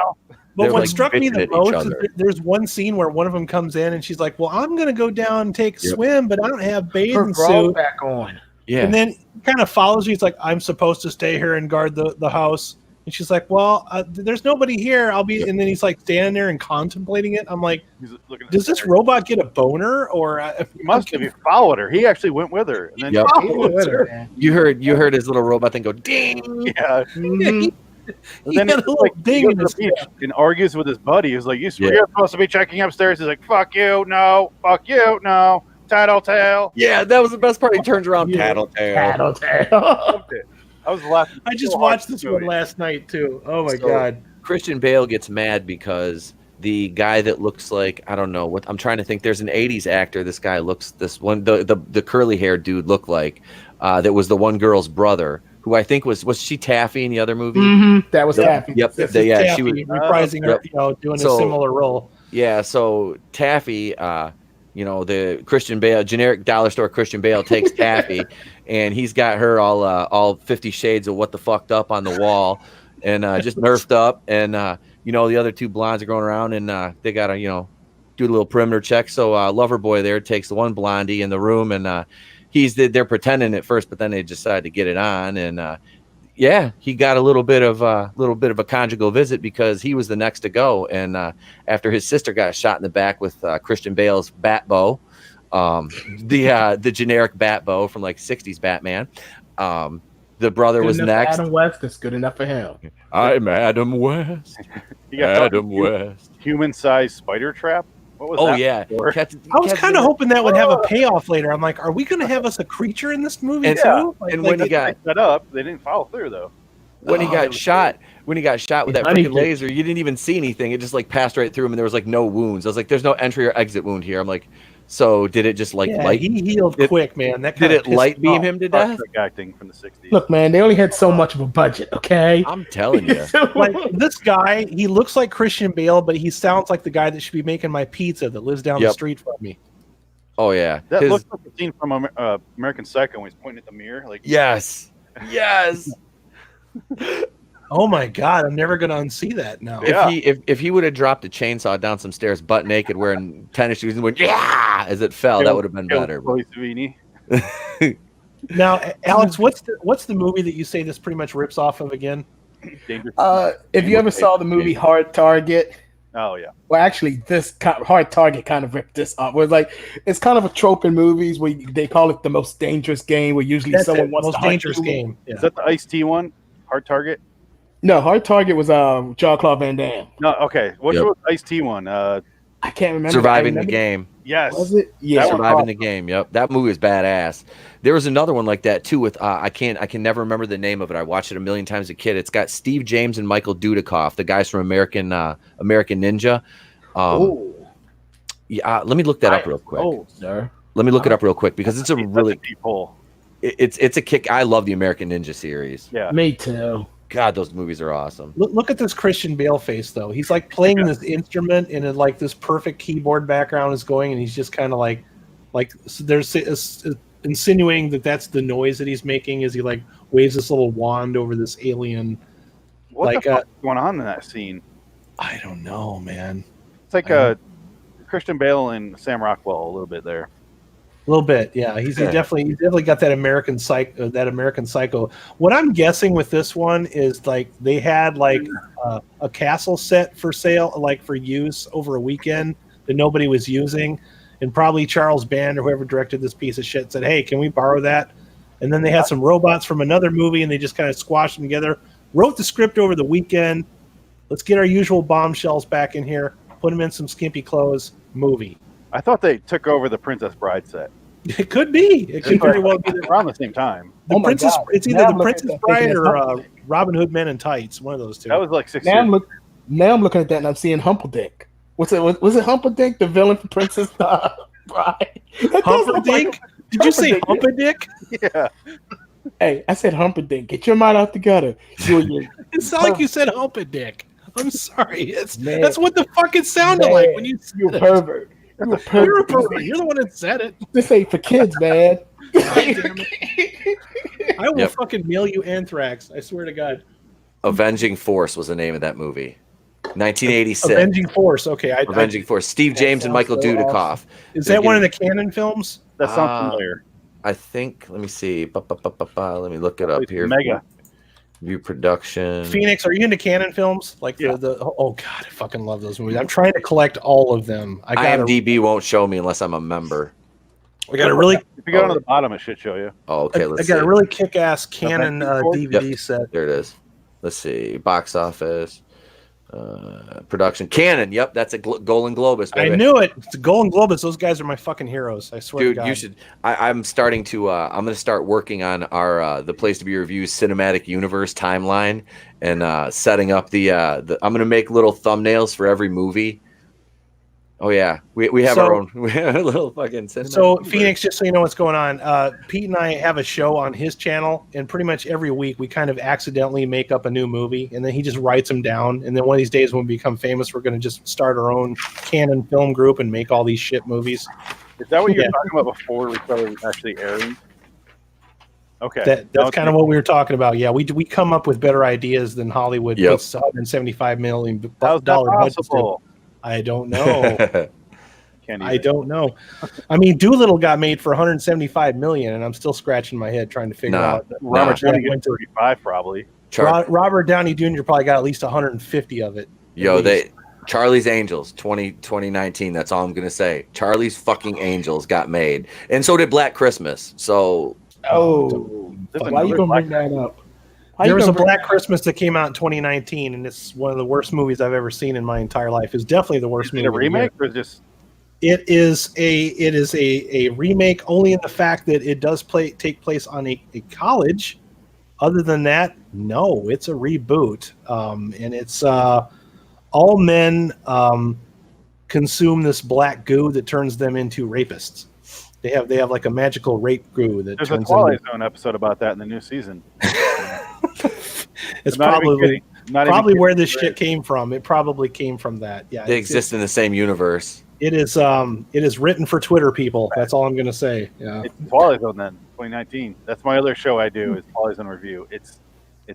They're, what like, struck me bitching the at each most is other. there's one scene where one of them comes in and she's like, "Well, I'm gonna go down and take a Yep. swim, but I don't have Her bathing bra suit." back on. Yeah. And then he kind of follows you. He's like, "I'm supposed to stay here and guard the house." And she's like, "Well, there's nobody here. I'll be." Yep. And then he's like standing there and contemplating it. I'm like, He's looking at "Does this robot get a boner or?" He must have. He followed her. He actually went with her. And then Yep. He was her, man. You heard his little robot thing go ding. yeah. Mhm. And He then had it's a little like, ding he goes in to his the beach and argues with his buddy. He's like, you're Yeah. supposed to be checking upstairs. He's like, fuck you, no. Fuck you, no. Tattletale. Yeah, that was the best part. He turns around, Yeah. tattletale. Tattletale. I was laughing. I just so watched hard this to one it. last night too. Oh my So- god! Christian Bale gets mad because the guy that looks like, I don't know what, I'm trying to think. There's an 80s actor. This guy looks, this one, the curly haired dude looked like, that was the one girl's brother, who I think was she Taffy in the other movie? Mhm. That was Yep. Taffy. Yep. This Yeah, is she was. Taffy reprising her, Yep. doing So- a similar role. Yeah, so Taffy, the Christian Bale, generic dollar store Christian Bale takes Taffy, and he's got her all 50 shades of what the fucked up on the wall, and just nerfed up, and the other 2 blondes are going around, and they got a do a little perimeter check. So Loverboy there takes the one blondie in the room, and they're pretending at first, but then they decide to get it on, and yeah, he got a little bit of a conjugal visit because he was the next to go, and after his sister got shot in the back with Christian Bale's bat bow, the generic bat bow from like 60s Batman. The brother was next. Adam West, that's good enough for him. I'm Adam West. Adam West. Human-sized spider trap. What was that? Yeah. I was kind of hoping that would have a payoff later. I'm like, are we going to have us a creature in this movie too? And when he got set up, they didn't follow through though. When he got shot with that freaking laser, you didn't even see anything. It just like passed right through him, and there was like no wounds. I was like, "There's no entry or exit wound here." I'm like, so did it just like light? He healed quick, man. That did it light beam him to death? Acting from the 60s. Look, man, they only had so much of a budget. Okay, I'm telling you. Like this guy, he looks like Christian Bale, but he sounds like the guy that should be making my pizza that lives down the street from me. Oh yeah, that looks like the scene from American Psycho when he's pointing at the mirror. Like yes. Oh my god, I'm never gonna unsee that now. If he would have dropped a chainsaw down some stairs butt naked wearing tennis shoes and went as it fell, that would have been better. Now, Alex, what's the movie that you say this pretty much rips off of again? If you ever saw the movie Hard Target. Oh yeah. Well, actually, Hard Target kind of ripped this up. Where it's kind of a trope in movies where they call it the most dangerous game, where usually someone wants most dangerous game. Yeah. Is that the Ice-T one? Hard Target? No, Hard Target was Jean-Claude Van Damme. No, okay. What's the Ice-T one? I can't remember. Surviving the Game. Yes. Was it? Yeah. Surviving the Game. Yep. That movie is badass. There was another one like that too with I can never remember the name of it. I watched it a million times as a kid. It's got Steve James and Michael Dudikoff, the guys from American Ninja. Yeah, let me look that up real quick. Oh, sir. Let me look it up real quick because it's a really deep hole. It's a kick. I love the American Ninja series. Yeah. Me too. God, those movies are awesome. Look at this Christian Bale face, though. He's like playing this instrument, and like this perfect keyboard background is going, and he's just kind of like so there's insinuating that that's the noise that he's making as he like waves this little wand over this alien. What the fuck is going on in that scene? I don't know, man. It's like Christian Bale and Sam Rockwell a little bit there. A little bit, yeah. He's definitely got that American Psycho. What I'm guessing with this one is like they had like a castle set for sale, like for use over a weekend that nobody was using, and probably Charles Band or whoever directed this piece of shit said, "Hey, can we borrow that?" And then they had some robots from another movie, and they just kind of squashed them together. Wrote the script over the weekend. Let's get our usual bombshells back in here. Put them in some skimpy clothes. Movie. I thought they took over the Princess Bride set. It could be. It could very well be around the same time. It's either the Princess Bride or Robin Hood Men in Tights. One of those two. That was like 6 years. Now I'm looking at that and I'm seeing Humperdinck. Was it Humperdinck, the villain from Princess Bride? Humperdinck? Did you say Humperdinck? Yeah. Hey, I said Humperdinck. Get your mind out together. It sounded like you said Humperdinck. I'm sorry. That's what the fuck it sounded like when you said you pervert. You're a pervert. You're the one that said it. This ain't for kids, man. I will fucking mail you anthrax. I swear to God. Avenging Force was the name of that movie. 1986. Avenging Force. Okay. Avenging Force. Steve James and Michael Dudikoff. Awesome. Is that one of the canon films? That sounds familiar. I think. Let me see. Let me look it up here. Mega. View production. Phoenix, are you into canon films? Like the oh god, I fucking love those movies. I'm trying to collect all of them. IMDb won't show me unless I'm a member. I got a really. If you go to the bottom, it should show you. Oh, okay. I got a really kick-ass canon DVD set. There it is. Let's see. Box office. Production. Canon. Yep, that's a Golden Globus. Baby. I knew it. It's a Golden Globus. Those guys are my fucking heroes. I swear. Dude, to God. you should. I'm starting to. I'm going to start working on our the Place to Be Reviews cinematic universe timeline and setting up the. I'm going to make little thumbnails for every movie. Oh yeah, we have our own. We have a little fucking. So Phoenix, just so you know what's going on, Pete and I have a show on his channel, and pretty much every week we kind of accidentally make up a new movie, and then he just writes them down. And then one of these days when we become famous, we're going to just start our own canon film group and make all these shit movies. Is that what you were talking about before we started actually airing? Okay, that's kind of what we were talking about. Yeah, we come up with better ideas than Hollywood puts $175 million budget. I don't know. I don't know. I mean, Doolittle got made for 175 million, and I'm still scratching my head trying to figure out. Robert Downey got 35 probably. Robert Downey Jr. probably got at least 150 of it. Charlie's Angels 2019. That's all I'm gonna say. Charlie's fucking Angels got made, and so did Black Christmas. So why you gonna bring that up? There was a Black Christmas that came out in 2019, and it's one of the worst movies I've ever seen in my entire life. It's definitely the worst movie. Is it a remake or just? It is a remake only in the fact that it does take place on a college. Other than that, no, it's a reboot, and it's all men consume this black goo that turns them into rapists. They have like a magical rape goo that There's a Twilight Zone episode about that in the new season. It's probably where this shit came from. It probably came from that. Yeah, they exist in the same universe. It is written for Twitter people. That's all I'm gonna say. Yeah, it's Twilight Zone then 2019. That's my other show I do is Twilight Zone review. It's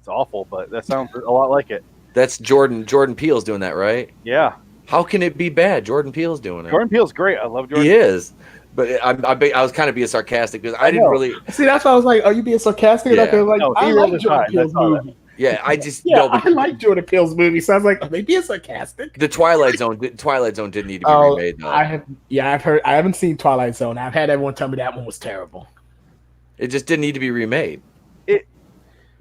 awful, but that sounds a lot like it. That's Jordan Peele's doing that, right? Yeah. How can it be bad? Jordan Peele's doing it. Jordan Peele's great. I love Jordan. He is. But I was kind of being sarcastic because I didn't really see. That's why I was like, "Are you being sarcastic?" Yeah. I like Jordan Peele's movie. Yeah, I just I like Jordan Peele's movie. So I was like, "Are they being sarcastic?" The Twilight Zone didn't need to be remade though. I've heard. I haven't seen Twilight Zone. I've had everyone tell me that one was terrible. It just didn't need to be remade.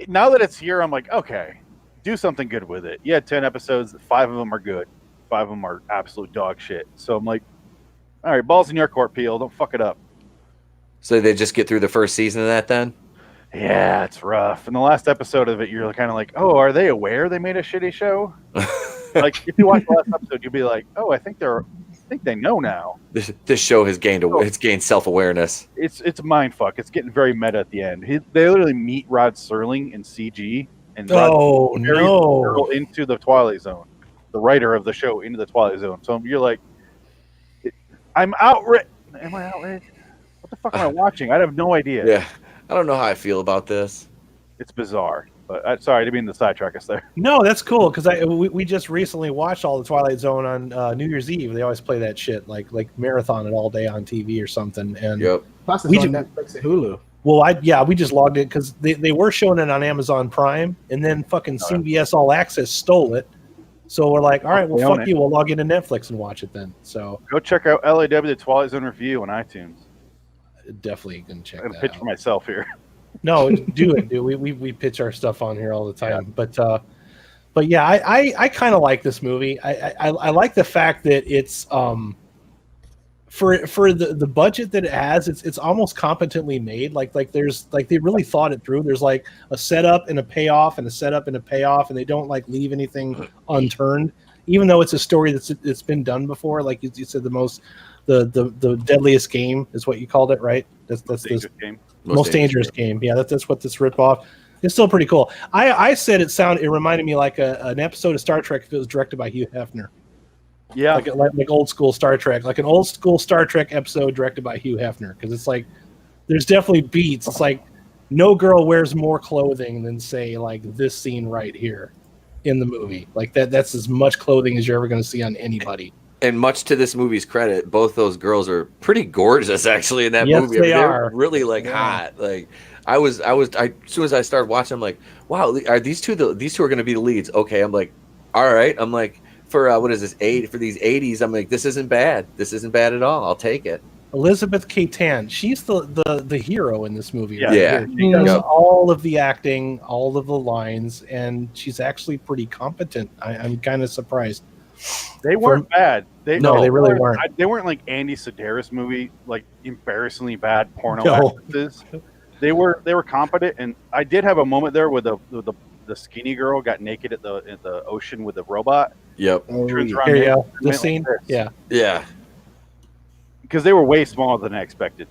Now that it's here, I'm like, okay, do something good with it. You had 10 episodes. 5 of them are good. 5 of them are absolute dog shit. So I'm like, all right, balls in your court, Peele. Don't fuck it up. So they just get through the first season of that then? Yeah, it's rough. In the last episode of it, you're kind of like, oh, are they aware they made a shitty show? Like, if you watch the last episode, you'll be like, oh, I think they know now. This show has gained self-awareness. It's mind fuck. It's getting very meta at the end. They literally meet Rod Serling in CG, and Rod Serling into the Twilight Zone, the writer of the show into the Twilight Zone. So you're like, I'm outraged. Am I outraged? What the fuck am I watching? I have no idea. Yeah, I don't know how I feel about this. It's bizarre. But sorry, I didn't mean to sidetrack us there. No, that's cool because we just recently watched all the Twilight Zone on New Year's Eve. They always play that shit like marathon it all day on TV or something. And plus it's on Netflix and Hulu. Well, we just logged it because they were showing it on Amazon Prime, and then fucking CBS All Access stole it. So we're like, all right, well, fuck you. We'll log into Netflix and watch it then. So go check out LAW the Twilight Zone review on iTunes. Definitely gonna check that out. Pitch for myself here. No, do it, dude. We pitch our stuff on here all the time. Yeah. But yeah, I kind of like this movie. I like the fact that it's for the budget that it has, it's almost competently made. Like there's like they really thought it through. There's like a setup and a payoff and a setup and a payoff, and they don't like leave anything unturned. Even though it's a story it's been done before, like you said, the deadliest game is what you called it, right? That's this game. Most dangerous game. Yeah, that's what this ripoff. It's still pretty cool. I said it reminded me like an episode of Star Trek if it was directed by Hugh Hefner. Yeah, like old school Star Trek, like an old school Star Trek episode directed by Hugh Hefner. Because it's like there's definitely beats. It's like no girl wears more clothing than say like this scene right here in the movie. Like that's as much clothing as you're ever going to see on anybody. And much to this movie's credit, both those girls are pretty gorgeous actually in that movie. They're really like hot. Like I as soon as I started watching, I'm like, wow, are these two are going to be the leads? Okay, I'm like, all right. I'm like, for what is this for these 80s? I'm like, this isn't bad. This isn't bad at all. I'll take it. Elizabeth Catan, she's the hero in this movie. Yeah. She does all of the acting, all of the lines, and she's actually pretty competent. I'm kind of surprised. They weren't bad. They really weren't. They weren't like Andy Sedaris movie, like embarrassingly bad porno actresses. They were competent, and I did have a moment there where the skinny girl got naked at the ocean with the robot. Yep. Turns around. The scene. Yeah. Because they were way smaller than I expected.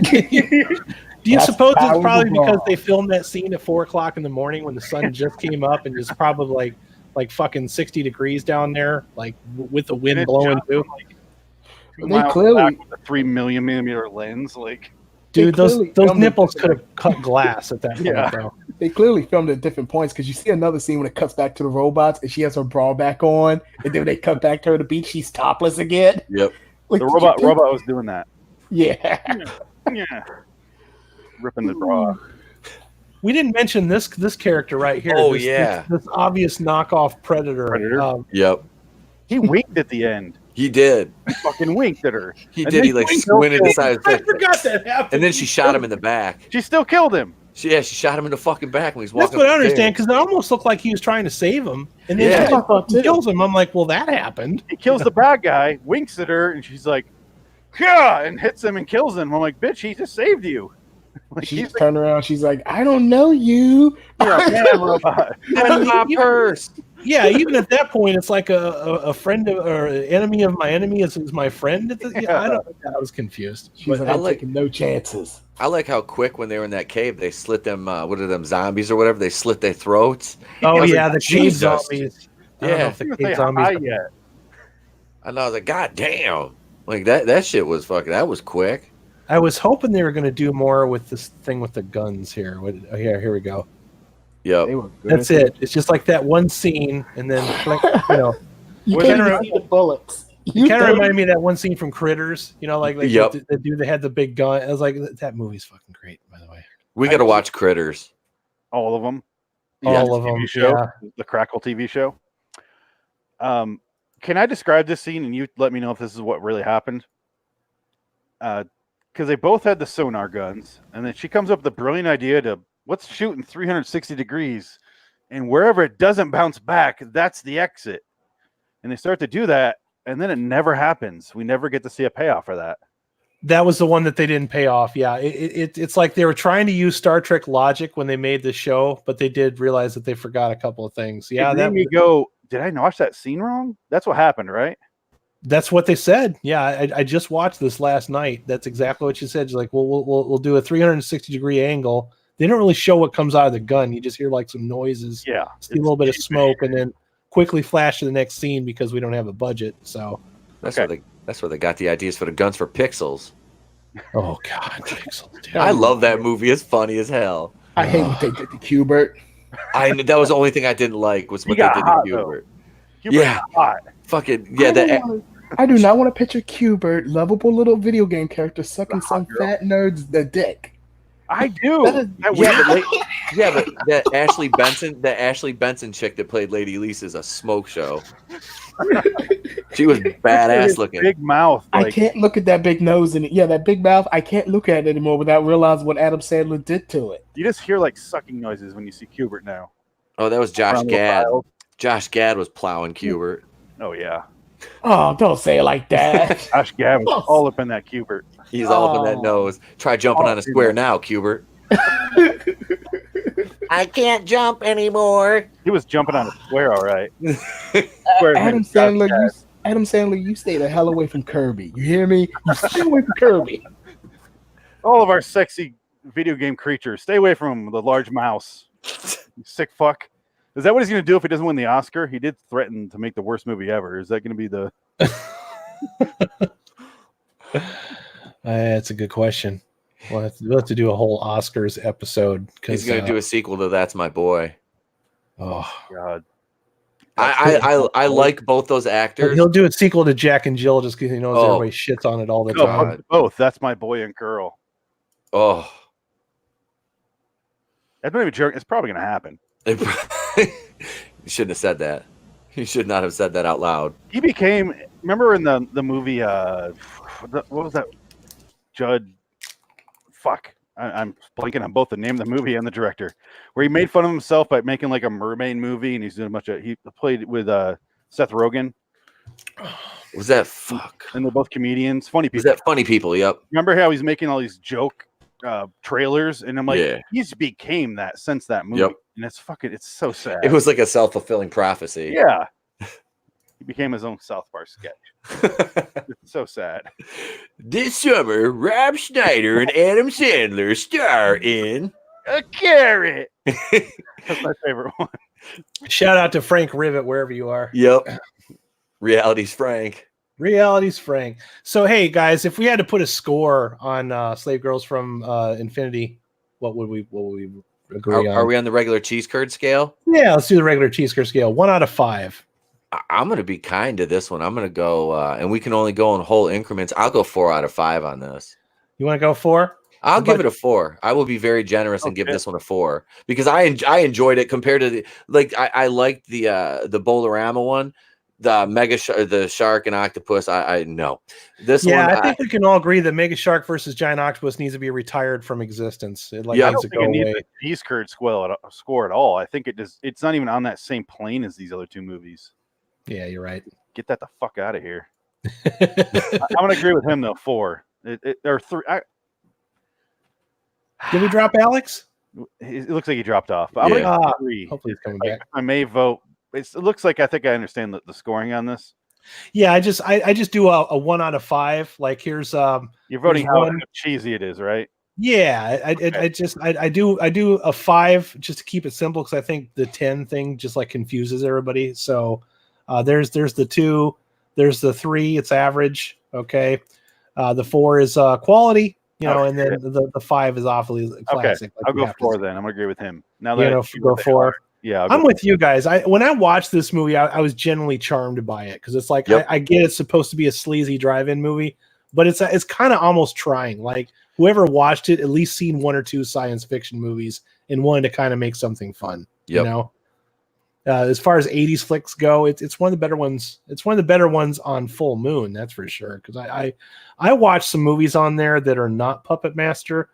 Do you suppose it's probably because they filmed that scene at 4:00 in the morning when the sun just came up and it's probably like fucking 60 degrees down there, like with the wind blowing too? They clearly with a 3 millimeter lens, like. Dude, those nipples could have cut glass at that point, though. They clearly filmed at different points because you see another scene when it cuts back to the robots and she has her bra back on, and then when they cut back to her at the beach, she's topless again. Yep. Like, The robot was doing that. Yeah. Yeah. Ripping the bra. We didn't mention this character right here. Oh, this obvious knockoff Predator. Yep. He winked at the end. He did. He fucking winked at her. He did. He like squinted the side of his I face. forgot that happened. And then she shot him in the back. She still killed him. She shot him in the fucking back when he's walking. That's what I understand, because it almost looked like he was trying to save him, and then he kills him. I'm like, well, that happened. He kills the bad guy, winks at her, and she's like, "Yeah," and hits him and kills him. I'm like, "Bitch, he just saved you." Like, She's turned around. She's like, "I don't know you." You're a man robot. That's my purse. Yeah, even at that point, it's like a friend of, or an enemy of my enemy is my friend. I was confused. She's like, I'm taking no chances. I like how quick when they were in that cave, they slit them. What are them zombies or whatever? They slit their throats. Oh yeah, the cave Jesus. zombies. I don't know if the cave zombies yet. And I was like, God damn! Like that shit was fucking. That was quick. I was hoping they were going to do more with this thing with the guns here. Here we go. Yep. That's it. It's just like that one scene, and then you can't even see the bullets. You kind of remind me of that one scene from Critters. Like Yep. the dude that had the big gun. I was like, that movie's fucking great, by the way. We got to watch Critters. All of them. All of them. TV show, yeah. The Crackle TV show. Can I describe this scene and you let me know if this is what really happened? Because they both had the sonar guns, and then she comes up with the brilliant idea to let's shoot in 360 degrees, and wherever it doesn't bounce back, that's the exit. And they start to do that, and then it never happens. We never get to see a payoff for that. That was the one that they didn't pay off. Yeah, it's like they were trying to use Star Trek logic when they made the show, but they did realize that they forgot a couple of things. Yeah, it made me go, did I watch that scene wrong? That's what happened, right? That's what they said. Yeah, I just watched this last night. That's exactly what she said. She's like, well, we'll do a 360 degree angle. They don't really show what comes out of the gun. You just hear like some noises. Yeah, see a little bit of smoke, and then quickly flash to the next scene because we don't have a budget. So that's where they got the ideas for the guns for Pixels. Oh God, Pixels! Dude. I love that movie. It's funny as hell. I hate what they did to Q*bert. That was the only thing I didn't like was what they did to Q*bert. Yeah, hot. Fucking yeah. I do not want to picture Q*bert, lovable little video game character, sucking some fat nerd's the dick. I do. But that Ashley Benson chick that played Lady Lisa is a smoke show. She was badass looking. Big mouth. I can't look at that big nose and that big mouth. I can't look at it anymore without realizing what Adam Sandler did to it. You just hear like sucking noises when you see Q*bert now. Oh, that was Josh Gad. Josh Gad was plowing Q*bert. Oh yeah. Oh, don't say it like that. Josh Gad was all up in that Q*bert. He's all up in that nose. Try jumping on a square now, Q*bert. I can't jump anymore. He was jumping on a square, all right. Adam Sandler, you stay the hell away from Kirby. You hear me? You stay away from Kirby. All of our sexy video game creatures, stay away from the large mouse. You sick fuck. Is that what he's going to do if he doesn't win the Oscar? He did threaten to make the worst movie ever. Is that going to be the... That's a good question. We'll have to do a whole Oscars episode. He's going to do a sequel to That's My Boy. Oh, God. I like both those actors. He'll do a sequel to Jack and Jill just because he knows everybody shits on it all the time. Both. That's My Boy and Girl. Oh. That's not even a joke. It's probably going to happen. You shouldn't have said that. You should not have said that out loud. He became... Remember in the movie... what was that? Judd... Fuck. I'm blanking on both the name of the movie and the director, where he made fun of himself by making like a mermaid movie, and he's doing a bunch of. He played with Seth Rogen. Was that fuck? And they're both comedians, funny people. Was that Funny People? Yep. Remember how he's making all these joke trailers, and I'm like, he's became that since that movie, and it's so sad. It was like a self-fulfilling prophecy. Yeah. He became his own South Park sketch. It's so sad. This summer, Rob Schneider and Adam Sandler star in A Carrot. That's my favorite one. Shout out to Frank Rivet wherever you are. Yep. Reality's Frank. Reality's Frank. So hey guys, if we had to put a score on Slave Girls from Infinity, what would we agree on? Are we on the regular cheese curd scale? Yeah, let's do the regular cheese curd scale. 1 out of 5. I'm going to be kind to this one. I'm going to go, and we can only go in whole increments. I'll go 4 out of 5 on this. You want to go 4? I'll give it a 4. I will be very generous and give this one a 4 because I enjoyed it compared to the I liked the Bowl-O-Rama one, the shark and octopus. I know this one. I think we can all agree that Mega Shark versus Giant Octopus needs to be retired from existence. It needs to go away. Needs a T-skirt score at all. I think it's not even on that same plane as these other 2 movies. Yeah, you're right. Get that the fuck out of here. I'm gonna agree with him though. 4. There are 3. Did we drop Alex? It looks like he dropped off. But I'm going to 3. Hopefully he's coming back. I may vote. It looks like I think I understand the scoring on this. Yeah, I just do a 1 out of 5. Like here's you're voting how cheesy it is, right? Yeah, I do a 5 just to keep it simple because I think the 10 thing just like confuses everybody. So there's the 2, there's the 3. It's average. Okay, the 4 is quality. And then the 5 is awfully classic. Okay, I'll go 4 then. I'm gonna agree with him. Now that go 4. Yeah, I'm with you guys. When I watched this movie, I was genuinely charmed by it because it's like I get it's supposed to be a sleazy drive-in movie, but it's kind of almost trying. Like whoever watched it at least seen 1 or 2 science fiction movies and wanted to kind of make something fun. As far as 80s flicks go, it's one of the better ones. It's one of the better ones on Full Moon, that's for sure. Because I watched some movies on there that are not Puppet Master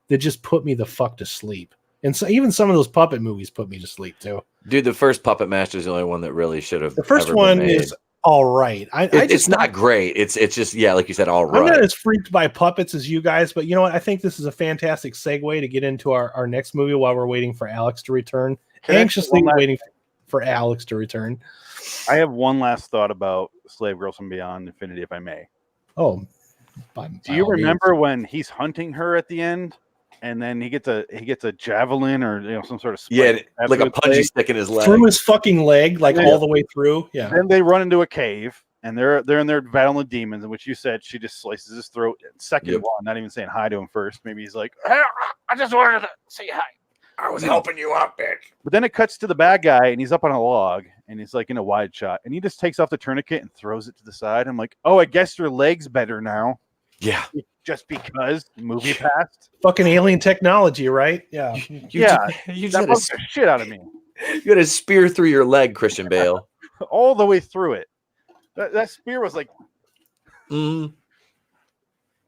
that just put me the fuck to sleep. And so even some of those puppet movies put me to sleep too. Dude, the first Puppet Master is the only one that really should have. The first one is all right. It's not great. It's just like you said, all right. I'm not as freaked by puppets as you guys, but you know what? I think this is a fantastic segue to get into our next movie while we're waiting for Alex to return. Anxiously waiting for Alex to return. I have one last thought about Slave Girls from Beyond Infinity, if I may. Oh, do you remember when he's hunting her at the end, and then he gets a javelin or some sort of spike like a punchy stick in his leg through his fucking leg, all the way through. Yeah. Then they run into a cave, and they're in there battling the demons, in which you said she just slices his throat. Second one, not even saying hi to him first. Maybe he's like, hey, I just wanted to say hi. I was helping you out, bitch. But then it cuts to the bad guy, and he's up on a log, and he's like in a wide shot, and he just takes off the tourniquet and throws it to the side. I'm like, oh, I guess your leg's better now. Yeah. Just because the movie passed. Fucking alien technology, right? Yeah. You that bugged the shit out of me. You got a spear through your leg, Christian Bale. All the way through it. That spear was like...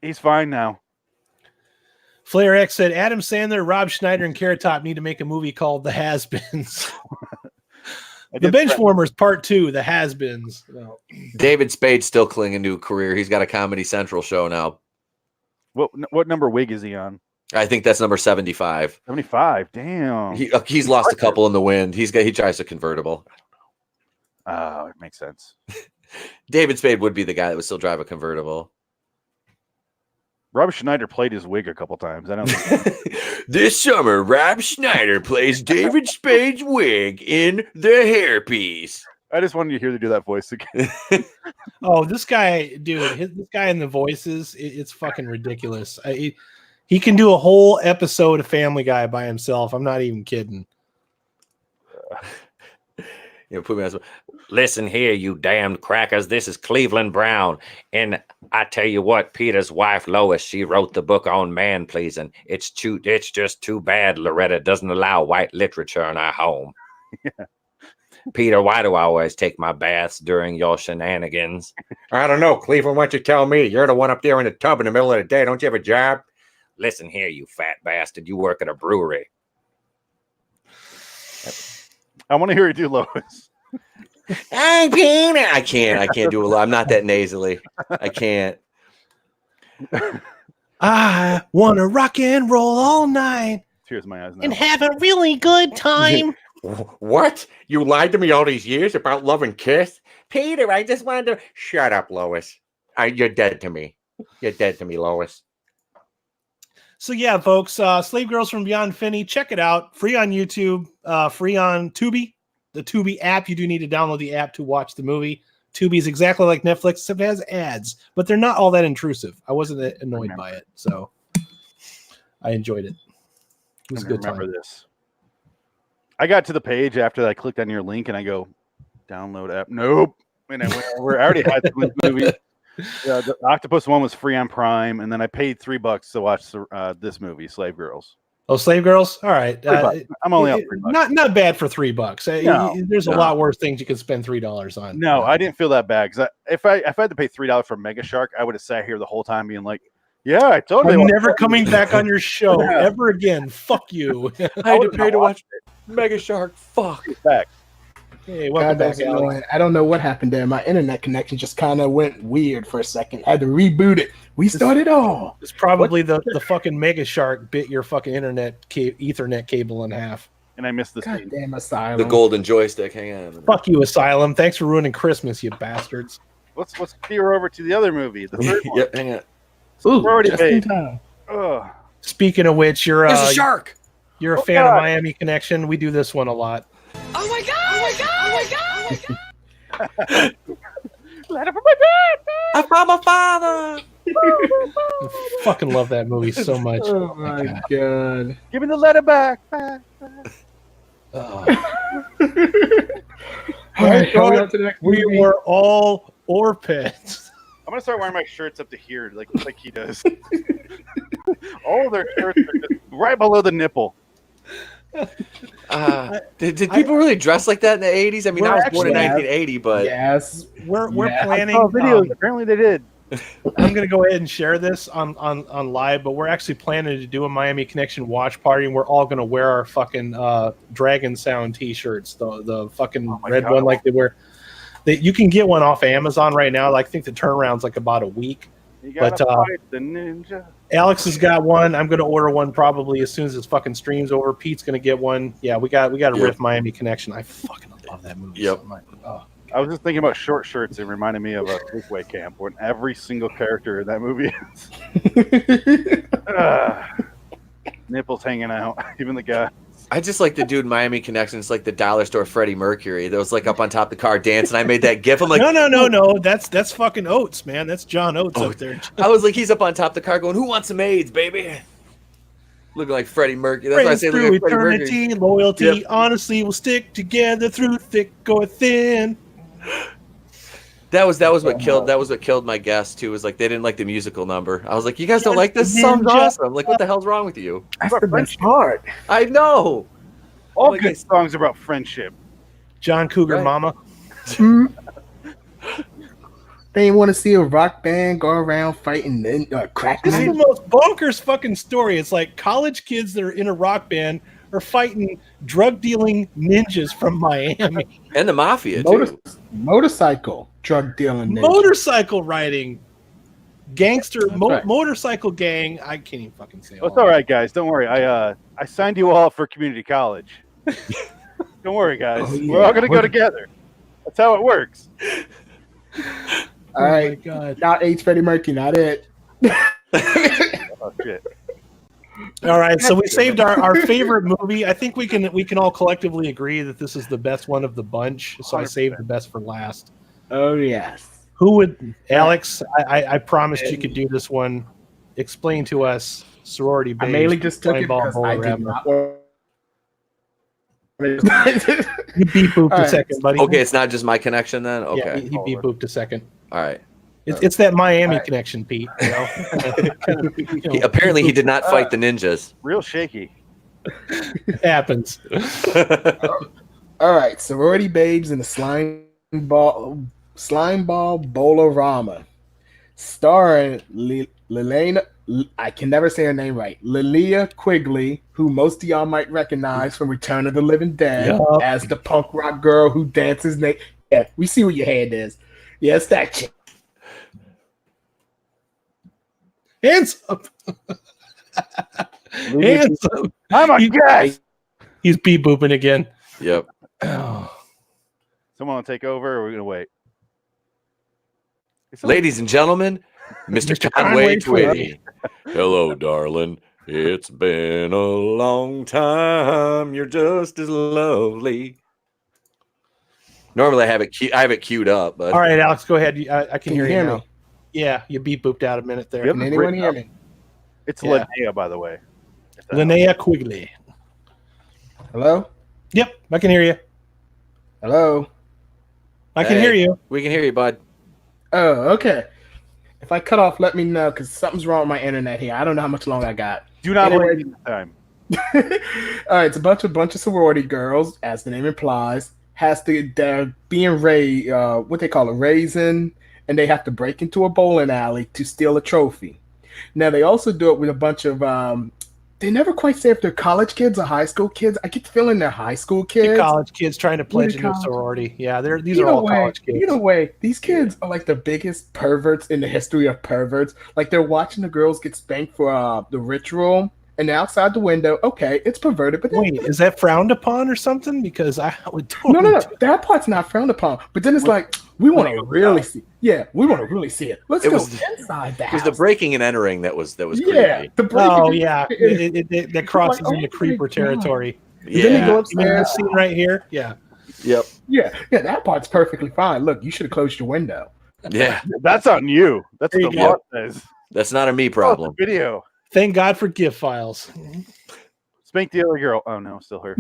He's fine now. Flair X said, Adam Sandler, Rob Schneider, and Carrot Top need to make a movie called The Has-Beens. The Benchwarmers Part 2, The Has-Beens. No. David Spade's still clinging to a career. He's got a Comedy Central show now. What number wig is he on? I think that's number 75. 75, damn. He's lost a couple in the wind. He drives a convertible. Oh, it makes sense. David Spade would be the guy that would still drive a convertible. Rob Schneider played his wig a couple times. I don't think This summer, Rob Schneider plays David Spade's wig in The Hairpiece. I just wanted you here to do that voice again. Oh, this guy, dude, this guy in the voices, it's fucking ridiculous. He can do a whole episode of Family Guy by himself. I'm not even kidding. Put me on. Listen here, you damned crackers. This is Cleveland Brown. And I tell you what, Peter's wife, Lois, she wrote the book on man-pleasing. It's just too bad Loretta doesn't allow white literature in our home. Yeah. Peter, why do I always take my baths during your shenanigans? I don't know, Cleveland. Why don't you tell me? You're the one up there in the tub in the middle of the day. Don't you have a job? Listen here, you fat bastard. You work at a brewery. I want to hear you do Lois. I can't do a lot. I'm not that nasally. I can't. I want to rock and roll all night. Tears in my eyes now. And have a really good time. What? You lied to me all these years about Love and Kiss? Peter, I just wanted to... Shut up, Lois. You're dead to me. You're dead to me, Lois. So yeah, folks, Slave Girls from Beyond Finney, check it out. Free on YouTube, free on Tubi, the Tubi app. You do need to download the app to watch the movie. Tubi is exactly like Netflix, except it has ads, but they're not all that intrusive. I wasn't annoyed by it, so I enjoyed it. It was a good time. This. I got to the page after I clicked on your link, and I go, download app. Nope. And I went over. I already had some movies. Yeah, the octopus one was free on Prime, and then I paid $3 to watch this movie, Slave Girls. Oh, Slave Girls. All right. I'm only up $3. Not bad for $3. No, There's a lot worse things you could spend $3 on. No, I didn't feel that bad because if I had to pay $3 for Mega Shark, I would have sat here the whole time being like, "Yeah, I told you." I'm never coming back on your show ever again. Fuck you. I had to pay to watch Mega Shark. Fuck. Back. Hey, welcome back, Alex. I don't know what happened there. My internet connection just kind of went weird for a second. I had to reboot it. We started all. It's probably the fucking Mega Shark bit your fucking Ethernet cable in half. And I missed this. Goddamn Asylum. The golden joystick. Hang on. Fuck you, Asylum. Thanks for ruining Christmas, you bastards. Let's steer over to the other movie. The third one. Yep. Hang on. Sorority just in Babe. time. Ugh. Speaking of which, you're There's a shark. You're a fan of Miami Connection. We do this one a lot. Oh my god! Oh my god! Oh my god! Oh my god! Letter from my dad. I found my father. I fucking love that movie so much. Oh my god. Give me the letter back. All right, going on to the next We movie. were all Orpets. I'm gonna start wearing my shirts up to here, like he does. All of their shirts are just right below the nipple. Did people really dress like that in the 80s? I mean, I was born in 1980, but Yes. We're planning. Oh, videos. Apparently they did. I'm gonna go ahead and share this on live, but we're actually planning to do a Miami Connection watch party, and we're all gonna wear our fucking Dragon Sound T-shirts, the fucking red one like they wear. You can get one off Amazon right now. I think the turnaround's like about a week. You gotta But, fight the ninja. Alex has got one. I'm gonna order one probably as soon as this fucking stream's over. Pete's gonna get one. Yeah, we got a riff Miami Connection. I fucking love that movie. Yep. So much. Oh. I was just thinking about short shirts. It reminded me of a sleepaway camp when every single character in that movie is nipples hanging out. Even the guy. I just like the dude in Miami Connection. It's like the dollar store Freddie Mercury that was like up on top of the car dancing. I made that gif. I'm like, no. That's fucking Oates, man. That's John Oates up there. I was like, he's up on top of the car going, "Who wants some AIDS, baby?" Looking like Freddie Mercury. That's why I say through look like Freddie eternity, Mercury. loyalty, Yep. honesty will stick together through thick or thin. That was what killed my guess too. Was like they didn't like the musical number. I was like, you guys don't like this? Song's awesome. Like, what the hell's wrong with you? That's the best part. I know. All Like, good songs about friendship. John Cougar Right. Mama. They didn't want to see a rock band go around fighting crack. This is the most bonkers fucking story. It's like college kids that are in a rock band are fighting drug dealing ninjas from Miami. And the mafia too. Motorcycle drug dealing. ninja. Motorcycle riding. Gangster right. motorcycle gang. I can't even fucking say Well, it's all right, guys. Don't worry. I signed you all up for community college. Don't worry, guys. Oh, yeah. We're all gonna go together. That's how it works. All right, my God. not AIDS Freddie Mercury, not it. Oh shit. All right, so we saved our favorite movie. I think we can all collectively agree that this is the best one of the bunch. So I 100%. saved the best for last. Oh yes. Who would Alex? I promised you could do this one. Explain to us, Sorority I Babes. mainly just took it Slime because Ball, I did Bowl-O-Rama. not want. He beat booped All a right. second, buddy. Okay, it's not just my connection then. Okay, Yeah, he beat booped a second. all right. It's that Miami All right. connection, Pete. You know? Apparently, he did not fight the ninjas. Real shaky. It happens. All right, Sorority Babes and the Slime Ball Bowl-O-Rama, starring Lilena. I can never say her name right. Lilia Quigley, who most of y'all might recognize from Return of the Living Dead Yup. as the punk rock girl who dances naked. Yeah, we see what your head is. Yeah, it's that chick. Hands up. Hands up. I'm a guy. He's beat booping again. Yep. Oh. Someone want to take over, or we're gonna wait? Ladies and gentlemen, Mr. Mr. Conway Conway Twitty. Hello, darling. It's been a long time. You're just as lovely. Normally, I have it queued up, but All right, Alex, go ahead. I can Can you hear you hear now. me? Yeah, you beat booped out a minute there. Yep. Can anyone hear me? It's Yeah. Linnea, by the way. Linnea Quigley. Hello? Yep, I can hear you. Hello? I can hear you. We can hear you, bud. Oh, okay. If I cut off, let me know because something's wrong with my internet here. I don't know how much longer I got. Do not Anyway. wait this time. All right, it's a bunch of sorority girls, as the name implies. They're being what they call a raisin, and they have to break into a bowling alley to steal a trophy. Now they also do it with a bunch of they never quite say if they're college kids or high school kids. I get the feeling they're high school kids. College kids trying to pledge into a sorority. Yeah, these are all college kids. Either way, these kids are like the biggest perverts in the history of perverts. Like they're watching the girls get spanked for the ritual, and outside the window, okay, it's perverted. But wait, is that frowned upon or something? Because I would totally no, that part's not frowned upon. But then it's like we want to really see. Yeah, we want to really see it. Let's go inside the house. It was the breaking and entering that was creepy. Yeah, that crosses into creeper territory. Yeah, then they go upstairs. This scene right here. Yeah. Yep. Yeah, that part's perfectly fine. Look, you should have closed your window. Yeah, That's on you. That's what the law says. that's not a me problem. Video. Thank God for GIF files. Spank the other girl. Oh no, still her.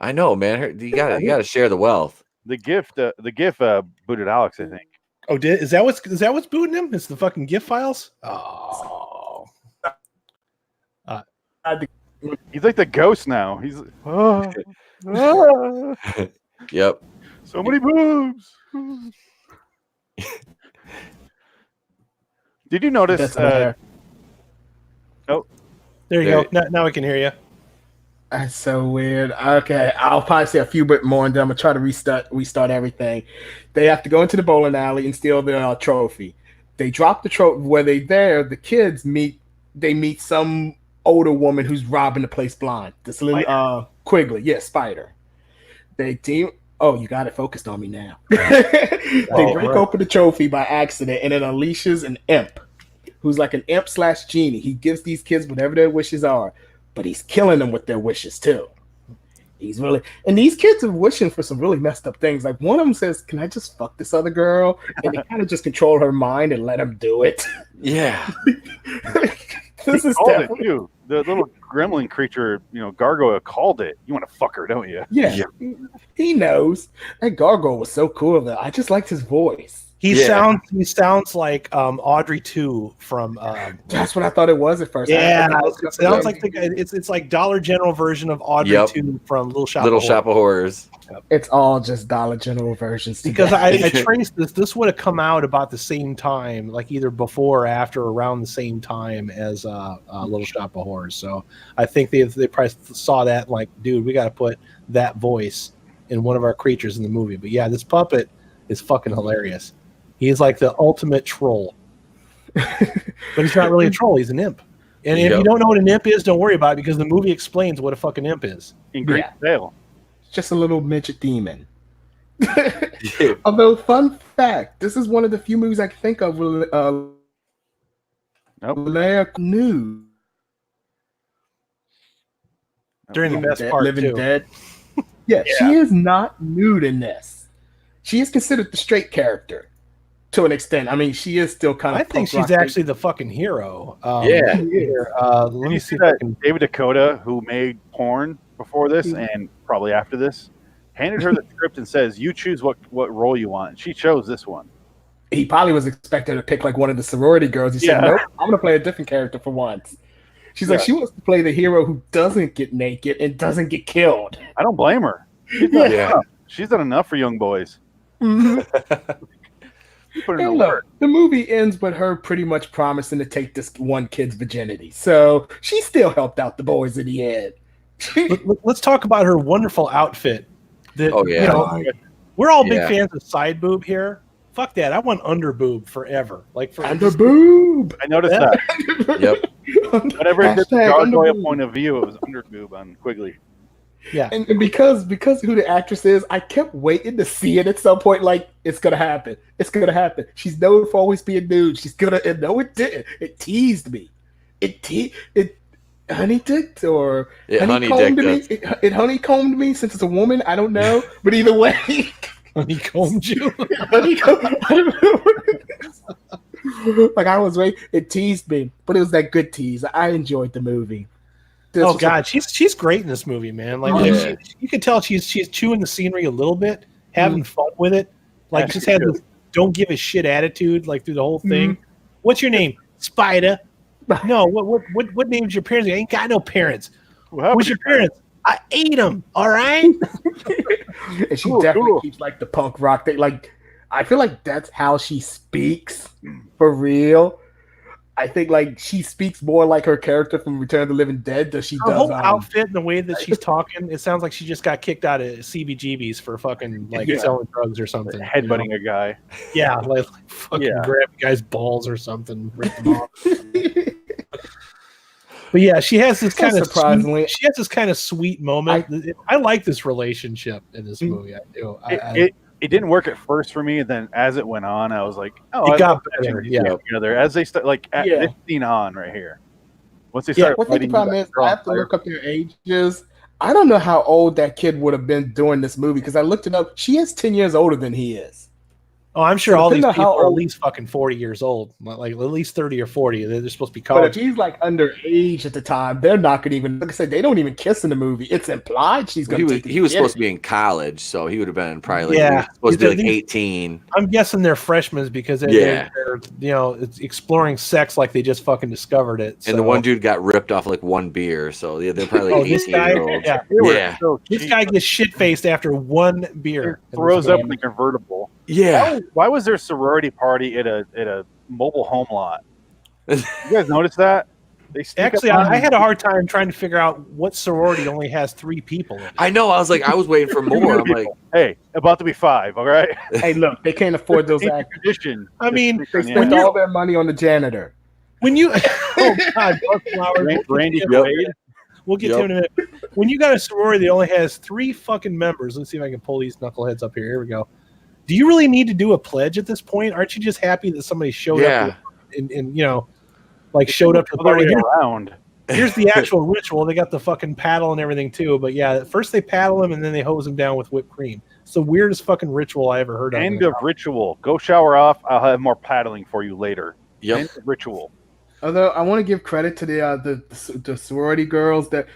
I know, man. You got to share the wealth. The GIF booted Alex, I think. Oh, is that what's booting him? It's the fucking GIF files. Oh. He's like the ghost now. He's Yep. so many boobs. Did you notice? There you go. Now I can hear you. That's so weird. Okay, I'll probably say a few bit more, and then I'm gonna try to restart everything. They have to go into the bowling alley and steal the trophy. They drop the trophy. Where they there, the kids meet some older woman who's robbing the place blind. This little Quigley, Spider. They team. Oh, you got it focused on me now. They break open the trophy by accident, and it unleashes an imp, who's like an imp/genie. He gives these kids whatever their wishes are, but he's killing them with their wishes too. And these kids are wishing for some really messed up things. Like one of them says, "Can I just fuck this other girl?" And they kind of just control her mind and let him do it. Yeah. This is it too. The little gremlin creature, gargoyle called it. You want to fuck her, don't you? Yeah. He knows. That gargoyle was so cool though. I just liked his voice. He sounds like Audrey 2 from. That's what I thought it was at first. Yeah, it sounds like it's like Dollar General version of Audrey 2 from Little Shop of Horrors. It's all just Dollar General versions. Because I traced this. This would have come out about the same time, like either before or after, around the same time as Little Shop of Horrors. So I think they probably saw that and like, dude, we got to put that voice in one of our creatures in the movie. But yeah, this puppet is fucking hilarious. He's like the ultimate troll. But he's not really a troll. He's an imp. And if you don't know what an imp is, don't worry about it because the movie explains what a fucking imp is. In great detail. It's just a little midget demon. Although, fun fact, this is one of the few movies I can think of with Leia nude. During the best part, Living too. Dead. Yeah, she is not nude in this. She is considered the straight character. To an extent, I mean, she is still kind of. I think she's actually the fucking hero. Yeah. Let me see. David Dakota, who made porn before this and probably after this, handed her the script and says, "You choose what role you want." And she chose this one. He probably was expecting to pick like one of the sorority girls. He said, "Nope, I'm going to play a different character for once." She's like, she wants to play the hero who doesn't get naked and doesn't get killed. I don't blame her. She's done enough for young boys. And look, the movie ends with her pretty much promising to take this one kid's virginity. So she still helped out the boys in the end. Let's talk about her wonderful outfit. We're all big fans of side boob here. Fuck that. I want under boob forever. Like for under boob. I noticed that. Yep. Whenever it gets the gargoyle point of view, it was under boob on Quigley. Yeah, and because who the actress is, I kept waiting to see it at some point. Like it's gonna happen. It's gonna happen. She's known for always being nude. She's gonna. And no, it didn't. It teased me. It honeydicked or honeycombed me. It honeycombed me since it's a woman. I don't know, but either way, honeycombed you. Like I was waiting. It teased me, but it was that good tease. I enjoyed the movie. God, she's great in this movie, man. Like you can tell she's chewing the scenery a little bit, having fun with it. Like just had this don't give a shit attitude like through the whole thing. What's your name? Spider. No, what name's your parents? I ain't got no parents. Who's your parents? I ate them. All right. And she definitely keeps like the punk rock thing. Like, I feel like that's how she speaks for real. I think like she speaks more like her character from Return of the Living Dead than she her does. Whole outfit and the way that she's talking, it sounds like she just got kicked out of CBGB's for fucking like selling drugs or something. Headbutting a guy. Yeah, like fucking grab a guy's balls or something, rip them off. But yeah, she has this kind of surprisingly. She has this kind of sweet moment. I like this relationship in this movie. I do. It didn't work at first for me, and then as it went on, I was like, "Oh, it got better." Yeah, together as they start, like at this scene on right here. Once they start, what the problem is, I have to look up their ages. I don't know how old that kid would have been during this movie because I looked it up. She is 10 years older than he is. Oh, I'm sure all these people are at least fucking 40 years old, like at least 30 or 40. They're supposed to be college. But if he's like underage at the time, they're not going to even, like I said, they don't even kiss in the movie. It's implied she's going to. He was supposed to be in college, so he would have been probably supposed to be like 18. I'm guessing they're freshmen because they're it's exploring sex like they just fucking discovered it. So. And the one dude got ripped off like one beer, so they're probably like 18-year-olds. Yeah. This guy gets shit faced after one beer. Throws up in the convertible. Yeah. Why was there a sorority party at a mobile home lot? You guys notice that? Actually, I had a hard time trying to figure out what sorority only has 3 people in it. I know. I was waiting for more. I'm like, hey, about to be 5. All right. Hey, look, they can't afford those actors. I mean, they spent all their money on the janitor. When you, oh God, Randy Quaid. We'll get to him in a minute. When you got a sorority that only has 3 fucking members, let's see if I can pull these knuckleheads up here. Here we go. Do you really need to do a pledge at this point? Aren't you just happy that somebody showed up and showed up to the party? Here's the actual ritual. They got the fucking paddle and everything too. But yeah, first they paddle him and then they hose him down with whipped cream. It's the weirdest fucking ritual I ever heard of. End of ritual. Go shower off. I'll have more paddling for you later. Yep. End of ritual. Although I want to give credit to the sorority girls that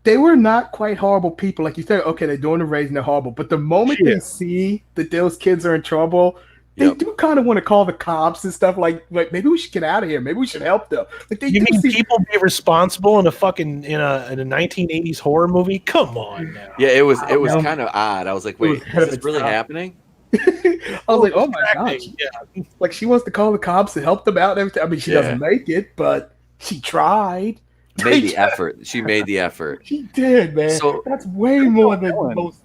they were not quite horrible people. Like you said, okay, they're doing the raising, they're horrible. But the moment they see that those kids are in trouble, they do kind of want to call the cops and stuff. Like maybe we should get out of here. Maybe we should help them. Like you mean people be responsible in a fucking in a 1980s horror movie? Come on now. Yeah, it was kind of odd. I was like, wait, is this really happening? I was like, oh my god. Yeah. Like she wants to call the cops to help them out and everything. I mean, she doesn't make it, but she tried. Made the effort. She made the effort. She did, man. So that's way more than most.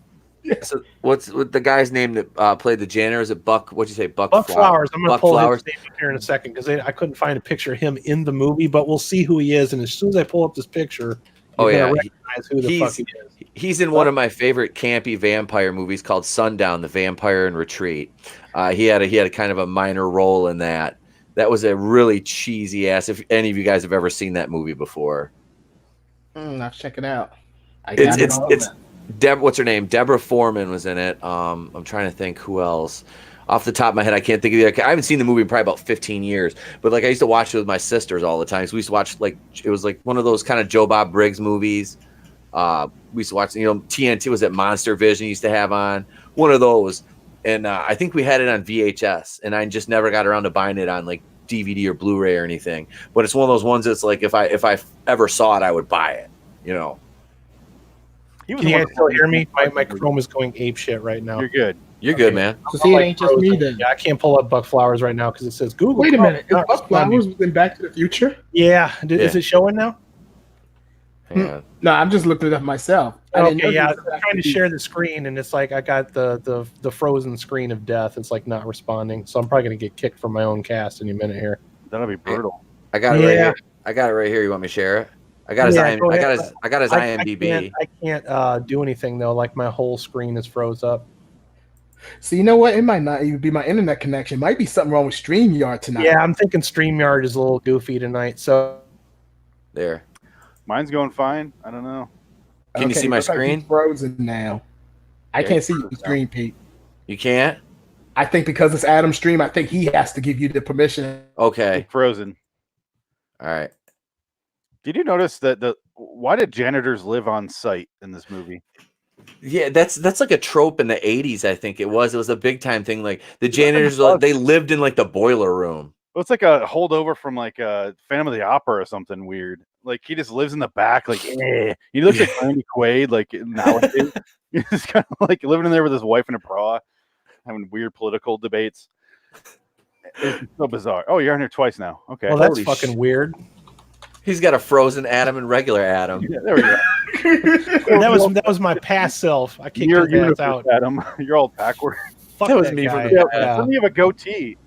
So what's the guy's name that played the janitor? Is it Buck? What'd you say? Buck Flowers. I'm going to pull his name up here in a second because I couldn't find a picture of him in the movie, but we'll see who he is. And as soon as I pull up this picture, recognize who the fuck he is. He's in one of my favorite campy vampire movies called Sundown: The Vampire in Retreat. He had a kind of a minor role in that. That was a really cheesy ass. If any of you guys have ever seen that movie before, I'll check it out. It's what's her name? Deborah Foreman was in it. I'm trying to think who else. Off the top of my head, I can't think of it. I haven't seen the movie in probably about 15 years. But like I used to watch it with my sisters all the time. So we used to watch it was like one of those kind of Joe Bob Briggs movies. We used to watch TNT was at Monster Vision used to have on one of those. And I think we had it on VHS, and I just never got around to buying it on like DVD or Blu-ray or anything. But it's one of those ones that's like if I ever saw it, I would buy it. Can you guys still hear me? My Chrome is going ape shit right now. You're good. You're good, man. So see, it ain't just me then. Yeah, I can't pull up Buck Flowers right now because it says Google. Wait a minute. Is Buck Flowers in Back to the Future? Yeah. Is it showing now? Yeah. No, I'm just looking it up myself. Okay, yeah. I'm trying to share the screen, and it's like I got the frozen screen of death. It's like not responding, so I'm probably gonna get kicked from my own cast any minute here. That'll be brutal. I got it right here. I got it right here. You want me to share it? I got his IMDb. I can't do anything though. Like my whole screen is froze up. So you know what? It might not even be my internet connection. It might be something wrong with StreamYard tonight. Yeah, I'm thinking StreamYard is a little goofy tonight. So there. Mine's going fine. I don't know. Can you see my screen? Like frozen now. I can't see your screen, Pete. You can't? I think because it's Adam's stream, I think he has to give you the permission. Okay. Frozen. All right. Did you notice that why did janitors live on site in this movie? Yeah, that's like a trope in the 80s, I think it was. It was a big time thing. Like the janitors, they lived in like the boiler room. Well, it's like a holdover from like Phantom of the Opera or something weird. Like he just lives in the back, like he looks like Randy Quaid, like nowadays. He's just kind of like living in there with his wife in a bra, having weird political debates. It's so bizarre. Oh, you're on here twice now. Okay. Well, that's fucking weird. He's got a frozen Adam and regular Adam. Yeah, there we go. that was my past self. I kicked your ass out. Adam, you're all backward. Fuck that was that me guy. from the Yeah. You have a goatee.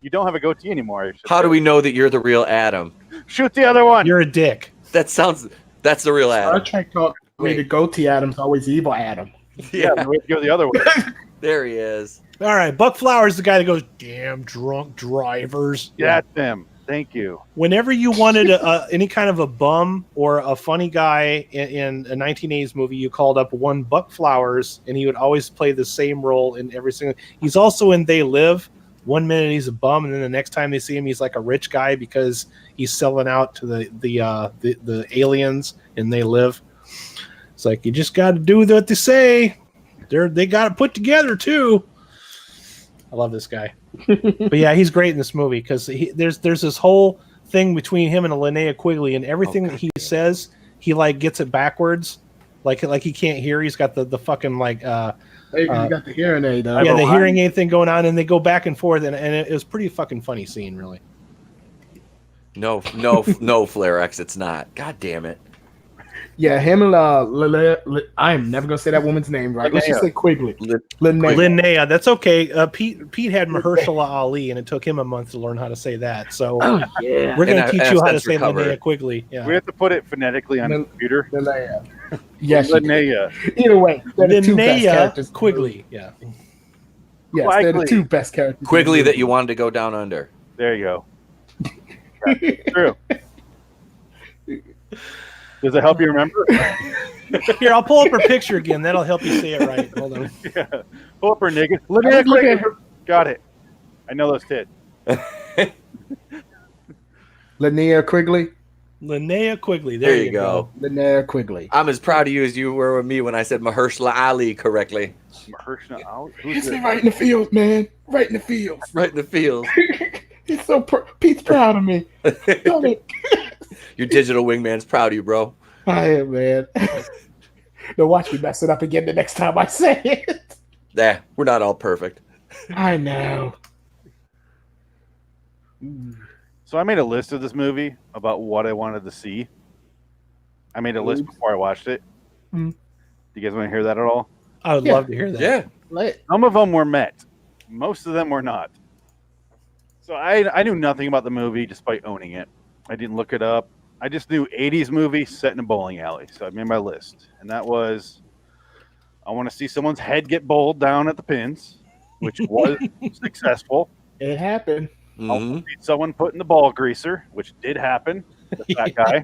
You don't have a goatee anymore. How do we know that you're the real Adam? Shoot the other one. You're a dick. That's the real Adam. Star Trek taught me the goatee Adam's always evil Adam. Yeah, we have to go the other way. There he is. All right, Buck Flowers is the guy that goes, damn drunk drivers. Yeah, that's him. Thank you. Whenever you wanted any kind of a bum or a funny guy in a 1980s movie, you called up one Buck Flowers, and he would always play the same role in every single. He's also in They Live. 1 minute he's a bum, and then the next time they see him, he's like a rich guy because he's selling out to the aliens, and They Live. It's like you just got to do what they say. They got it put together too. I love this guy. But yeah, he's great in this movie because there's this whole thing between him and Linnea Quigley, and everything that he says, he like gets it backwards, like he can't hear. He's got the fucking like you got the hearing aid. Yeah, the hearing aid thing going on, and they go back and forth, and it was pretty fucking funny scene, really. No, Flare X, it's not. God damn it. Yeah, him and I am never gonna say that woman's name right. Let's just say Quigley. Linnea. That's okay. Pete had Mahershala Ali, and it took him a month to learn how to say that. So we're gonna teach you how to say Linnea Quigley. Yeah. We have to put it phonetically on the computer. Linnea. Yes. Linnea. Either way, they're the two best characters. Quigley. Yeah. Yes, they're the two best characters. Quigley that you wanted to go down under. There you go. True. Does it help you remember? Here, I'll pull up her picture again. That'll help you say it right. Hold on. Yeah. Pull up her nigga. Look at her. Got it. I know those tits. Linnea Quigley. Linnea Quigley. There you go. Linnea Quigley. I'm as proud of you as you were with me when I said Mahershala Ali correctly. Mahershala Ali? It's right in the field, man. Right in the field. Right in the field. He's so Pete's proud of me. Damn it. Your digital wingman's proud of you, bro. I am, man. Now watch me mess it up again the next time I say it. Yeah, we're not all perfect. I know. So I made a list of this movie about what I wanted to see. I made a list before I watched it. Do you guys want to hear that at all? I would love to hear that. Yeah. Some of them were met. Most of them were not. So I knew nothing about the movie despite owning it. I didn't look it up. I just knew 80s movie set in a bowling alley. So I made my list. And that was, I want to see someone's head get bowled down at the pins, which was successful. It happened. I want to see someone put in the ball greaser, which did happen. That guy.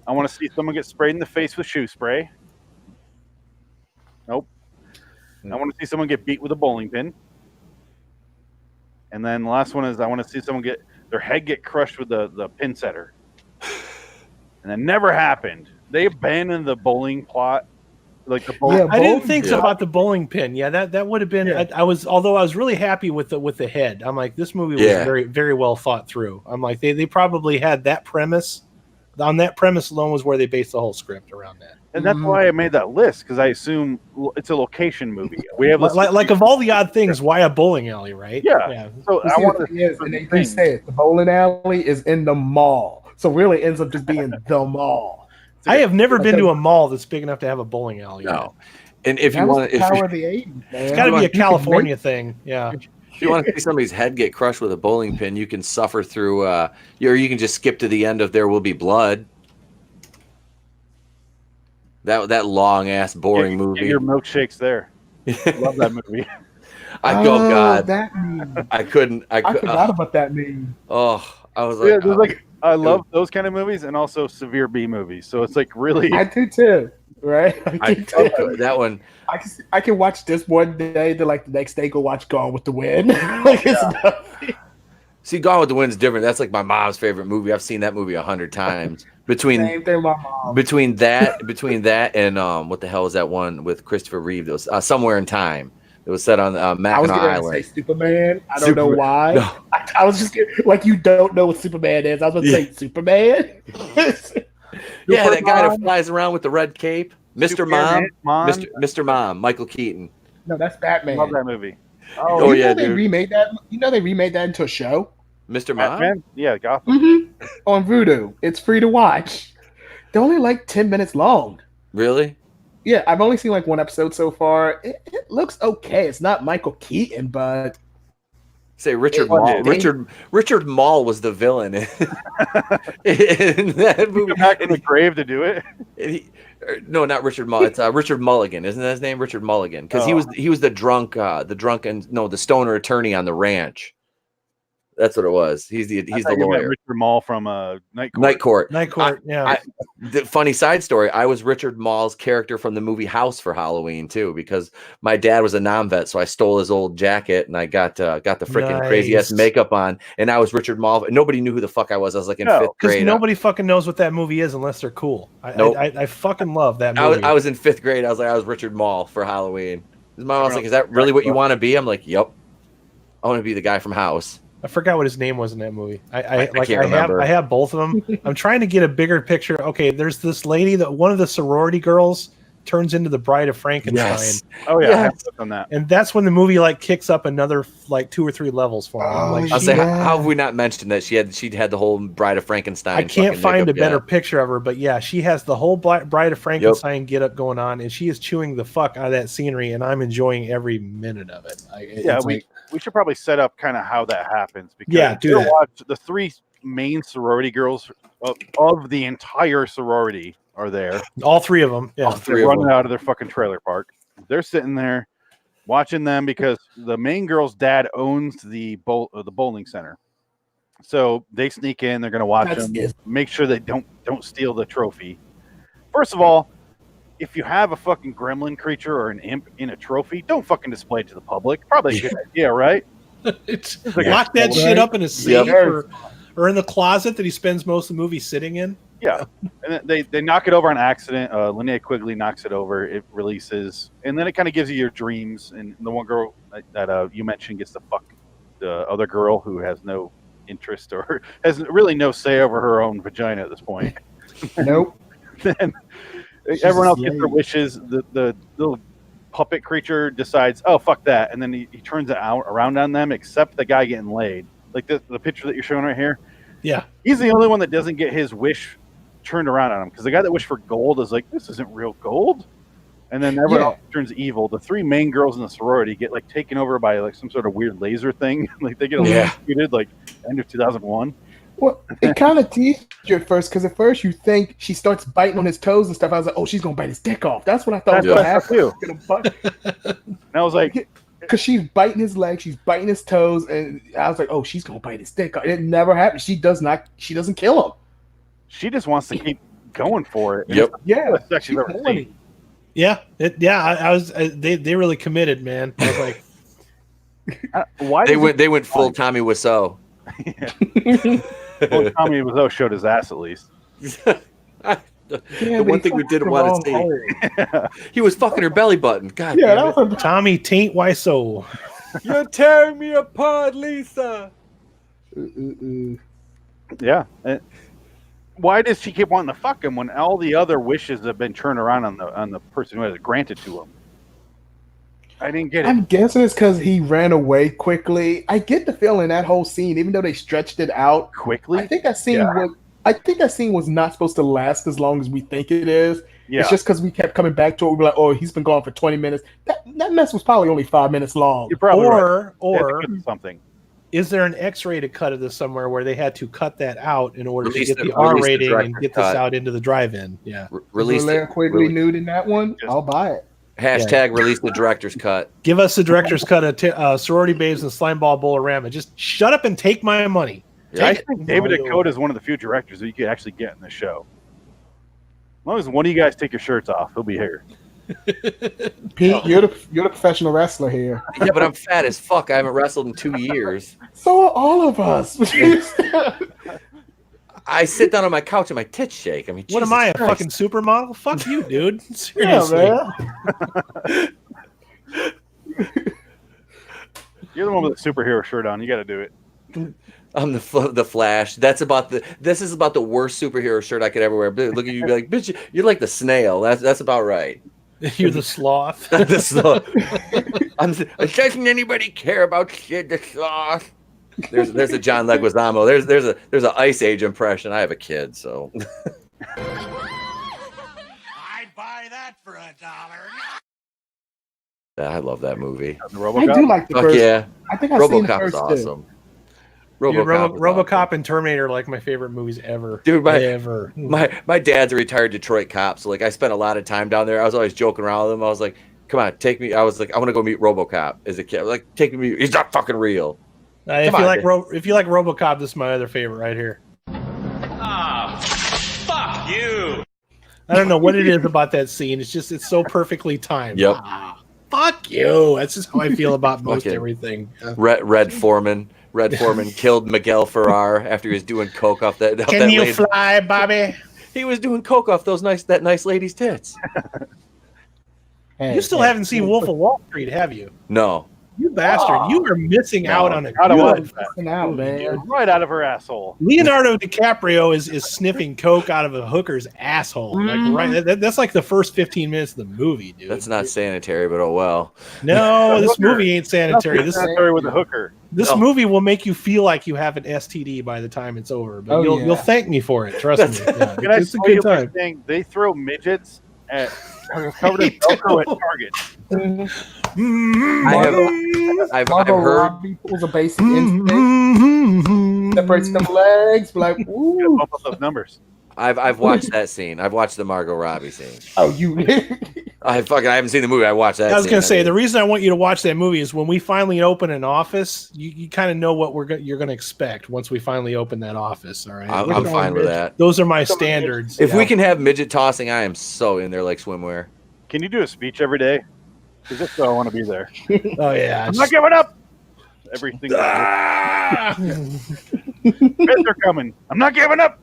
I want to see someone get sprayed in the face with shoe spray. Nope. I want to see someone get beat with a bowling pin. And then the last one is I want to see someone get their head get crushed with the pin setter. And that never happened. They abandoned the bowling plot. Like the bowling. I didn't think about the bowling pin. Yeah, that would have been. Yeah. I was really happy with the head. I'm like, this movie was very, very well thought through. I'm like, they probably had that premise. On that premise alone was where they based the whole script around that. And that's why I made that list, because I assume it's a location movie. We have like of all the odd things, why a bowling alley, right? Yeah. So I want to. And they say it, the bowling alley is in the mall, so really ends up just being the mall. I have never been to a mall that's big enough to have a bowling alley. No. And if you want, power of the 80s, man. It's got to be a California thing. Yeah. If you want to see somebody's head get crushed with a bowling pin, you can suffer through, or you can just skip to the end of There Will Be Blood. That long ass boring movie. Get your milkshakes there. Love that movie. God. That meme. I couldn't. I forgot about that meme. Oh, I was like, I love those kind of movies and also severe B movies. So it's like really. I do too. Right. That one. I can watch this one day, then like the next day go watch Gone with the Wind. See, Gone with the Wind's different. That's like my mom's favorite movie. I've seen that movie 100 times. Between Same thing with my mom. between that and what the hell is that one with Christopher Reeve? It was Somewhere in Time. It was set on I was Mackinac going to Island. say Superman. I don't know why. No. I was just like, you don't know what Superman is. I was going to say Superman. Yeah, that guy that flies around with the red cape, Mr. Mom, Mr. Mr. Mom, Michael Keaton. No, that's Batman. Love that movie. Oh, you yeah, know they dude. remade that. You know they remade that into a show Mr. Mom. Batman? Yeah, Gotham. on Vudu. It's free to watch. They're only like 10 minutes long. Really? Yeah, I've only seen like one episode so far. It looks okay. It's not Michael Keaton, but Say Richard It- Mall. they- Richard Mall was the villain in that movie. Come back from the grave to do it. No, not Richard Mall. It's Richard Mulligan, isn't that his name? Richard Mulligan, because he was the the stoner attorney on the ranch. That's what it was. He's the lawyer. Richard Mall from Night Court. Night Court. Night Court. Yeah. The funny side story, I was Richard Mall's character from the movie House for Halloween too, because my dad was a non-vet, so I stole his old jacket and I got the freaking crazy ass Nice. makeup on, and I was Richard Mall. Nobody knew who the fuck I was. I was like in No, fifth Because grade. nobody fucking knows what that movie is unless they're cool. Nope. I fucking love that I movie. was in fifth grade. I was like, I was Richard Mall for Halloween. My mom was like, "Is that really what you want to be?" I'm like, "Yep, I want to be the guy from House." I forgot what his name was in that movie. I can't remember. I have both of them. I'm trying to get a bigger picture. Okay, there's this lady that one of the sorority girls turns into the Bride of Frankenstein. Yes. Oh yeah, Yes. I have looked on that. And that's when the movie like kicks up another like 2 or 3 levels for me. I'm like, I'll she- say, Yeah. how have we not mentioned that she'd had the whole Bride of Frankenstein? I can't fucking find a makeup better yet. picture of her, but yeah, she has the whole Bride of Frankenstein get up going on, and she is chewing the fuck out of that scenery, and I'm enjoying every minute of it. Yeah, It's we should probably set up kind of how that happens. Because Yeah, if do you that. watch the 3 main sorority girls of the entire sorority are there. all 3 of them. Yeah, All 3 They're of running them. out of their fucking trailer park. They're sitting there watching them because the main girl's dad owns the bowling center. So they sneak in. They're going to watch That's them, it. make sure they don't steal the trophy. First of all, if you have a fucking gremlin creature or an imp in a trophy, don't fucking display it to the public. Probably a good idea, right? It's like a lock that troll, shit right? up in a safe Yep. or in the closet that he spends most of the movie sitting in. Yeah, and then they knock it over on accident. Linnea Quigley knocks it over. It releases, and then it kind of gives you your dreams. And the one girl that you mentioned gets to fuck the other girl who has no interest or has really no say over her own vagina at this point. Nope. Then everyone else a gets their slave. wishes. The little puppet creature decides, oh fuck that, and then he turns it out around on them, except the guy getting laid. Like the picture that you're showing right here. Yeah, He's the only one that doesn't get his wish turned around on him, because the guy that wished for gold is like, this isn't real gold, and then everyone else turns evil. The 3 main girls in the sorority get like taken over by like some sort of weird laser thing. Like they get electrocuted like end of 2001. Well, it kind of teased you at first, because at first you think she starts biting on his toes and stuff. I was like, oh, she's gonna bite his dick off. That's what I thought That's was what gonna I thought happen. too. And I was like, Because she's biting his leg, she's biting his toes, and I was like, oh, she's gonna bite his dick off. It never happened. She doesn't kill him. she just wants to keep going for it. Yep. Yeah, That's actually she's ever horny. seen. yeah, I was. They really committed, man. I was like, Why They does went full Tommy Wiseau. well, Tommy Wiseau showed his ass at least. The Yeah, one but thing we he didn't fucked the want wrong to see. hole. He was fucking her belly button. God Yeah, damn it. that was Tommy Taint Wiseau. You're tearing me apart, Lisa. Yeah. Why does she keep wanting to fuck him when all the other wishes have been turned around on the person who has it granted to him? I didn't get it. I'm guessing it's because he ran away quickly. I get the feeling that whole scene, even though they stretched it out, Quickly? I think that scene was not supposed to last as long as we think it is. Yeah. It's just because we kept coming back to it. We were like, oh, he's been gone for 20 minutes. That mess was probably only 5 minutes long. You're probably right. Or They had to cut something. is there an X-rated cut of this somewhere where they had to cut that out in order Release to get the- the R release the rating and director's get this cut. out into the drive-in? Yeah. Release Larry Quigley release- nude in that one. Just- I'll buy it. Hashtag release the director's cut. Give us the director's cut of Sorority Babes and Slimeball Bowl-O-Rama. Just shut up and take my money. I Take it. think David Dakota is one of the few directors that you could actually get in the show. As long as one of you guys take your shirts off, he'll be here. Pete, you're the professional wrestler here. Yeah, but I'm fat as fuck. I haven't wrestled in 2 years. So are all of us. I sit down on my couch and my tits shake. I mean, What Jesus am I, a Christ. fucking supermodel? Fuck you, dude. Seriously. Yeah, man. You're the one with the superhero shirt on. You got to do it. I'm the Flash. This is about the worst superhero shirt I could ever wear. Look at you, be like, bitch, you're like the snail. That's about right. You're the sloth. The sloth. Doesn't anybody care about Sid the Sloth? There's a John Leguizamo. There's an Ice Age impression. I have a kid, so. I'd buy that for $1. I love that movie. The I RoboCop. do like the Fuck first. yeah. I think I've seen the RoboCop's first two. awesome. Dude, RoboCop, is RoboCop awesome. and Terminator are like my favorite movies ever. Dude, ever. My dad's a retired Detroit cop, so like I spent a lot of time down there. I was always joking around with him. I was like, "Come on, take me." I was like, "I want to go meet RoboCop as a kid." Like, take me. He's not fucking real. If Come you on, like if you like RoboCop, this is my other favorite right here. Ah, fuck you. I don't know what it is about that scene. It's so perfectly timed. Yep. Ah, fuck you. That's just how I feel about most Okay. everything. Red Foreman killed Miguel Ferrar after he was doing coke off that. off Can that you lady. fly, Bobby? He was doing coke off that nice lady's tits. You still haven't seen Wolf of Wall Street, have you? No. You bastard. You are missing out on a Gotta good watch that. Missing out, man. Right out of her asshole. Leonardo DiCaprio is sniffing coke out of a hooker's asshole. Like that's like the first 15 minutes of the movie, dude. That's not sanitary, but oh well. No, this Hooker. movie ain't sanitary. This Story with the hooker. this No. movie will make you feel like you have an STD by the time it's over. But Oh, you'll yeah. you'll thank me for it. Trust me. Yeah, Can I it's a tell you good one time. thing? They throw midgets at covered in Velcro at Target. I've Margot heard. Robbie pulls a basic instinct, separates them legs, be like, You gotta ooh. bump up those numbers. I've watched that scene. I've watched the Margot Robbie scene. Oh, you. I haven't seen the movie. I watched that. I was scene. going to say the reason I want you to watch that movie is when we finally open an office, you kind of know what you're going to expect once we finally open that office. All right, I'm fine with that. Those are my standards. If Yeah. we can have midget tossing, I am so in there like swimwear. Can you do a speech every day? Because if so, I want to be there. Oh yeah, I'm not giving up. Everything. Ah! Feds are coming. I'm not giving up.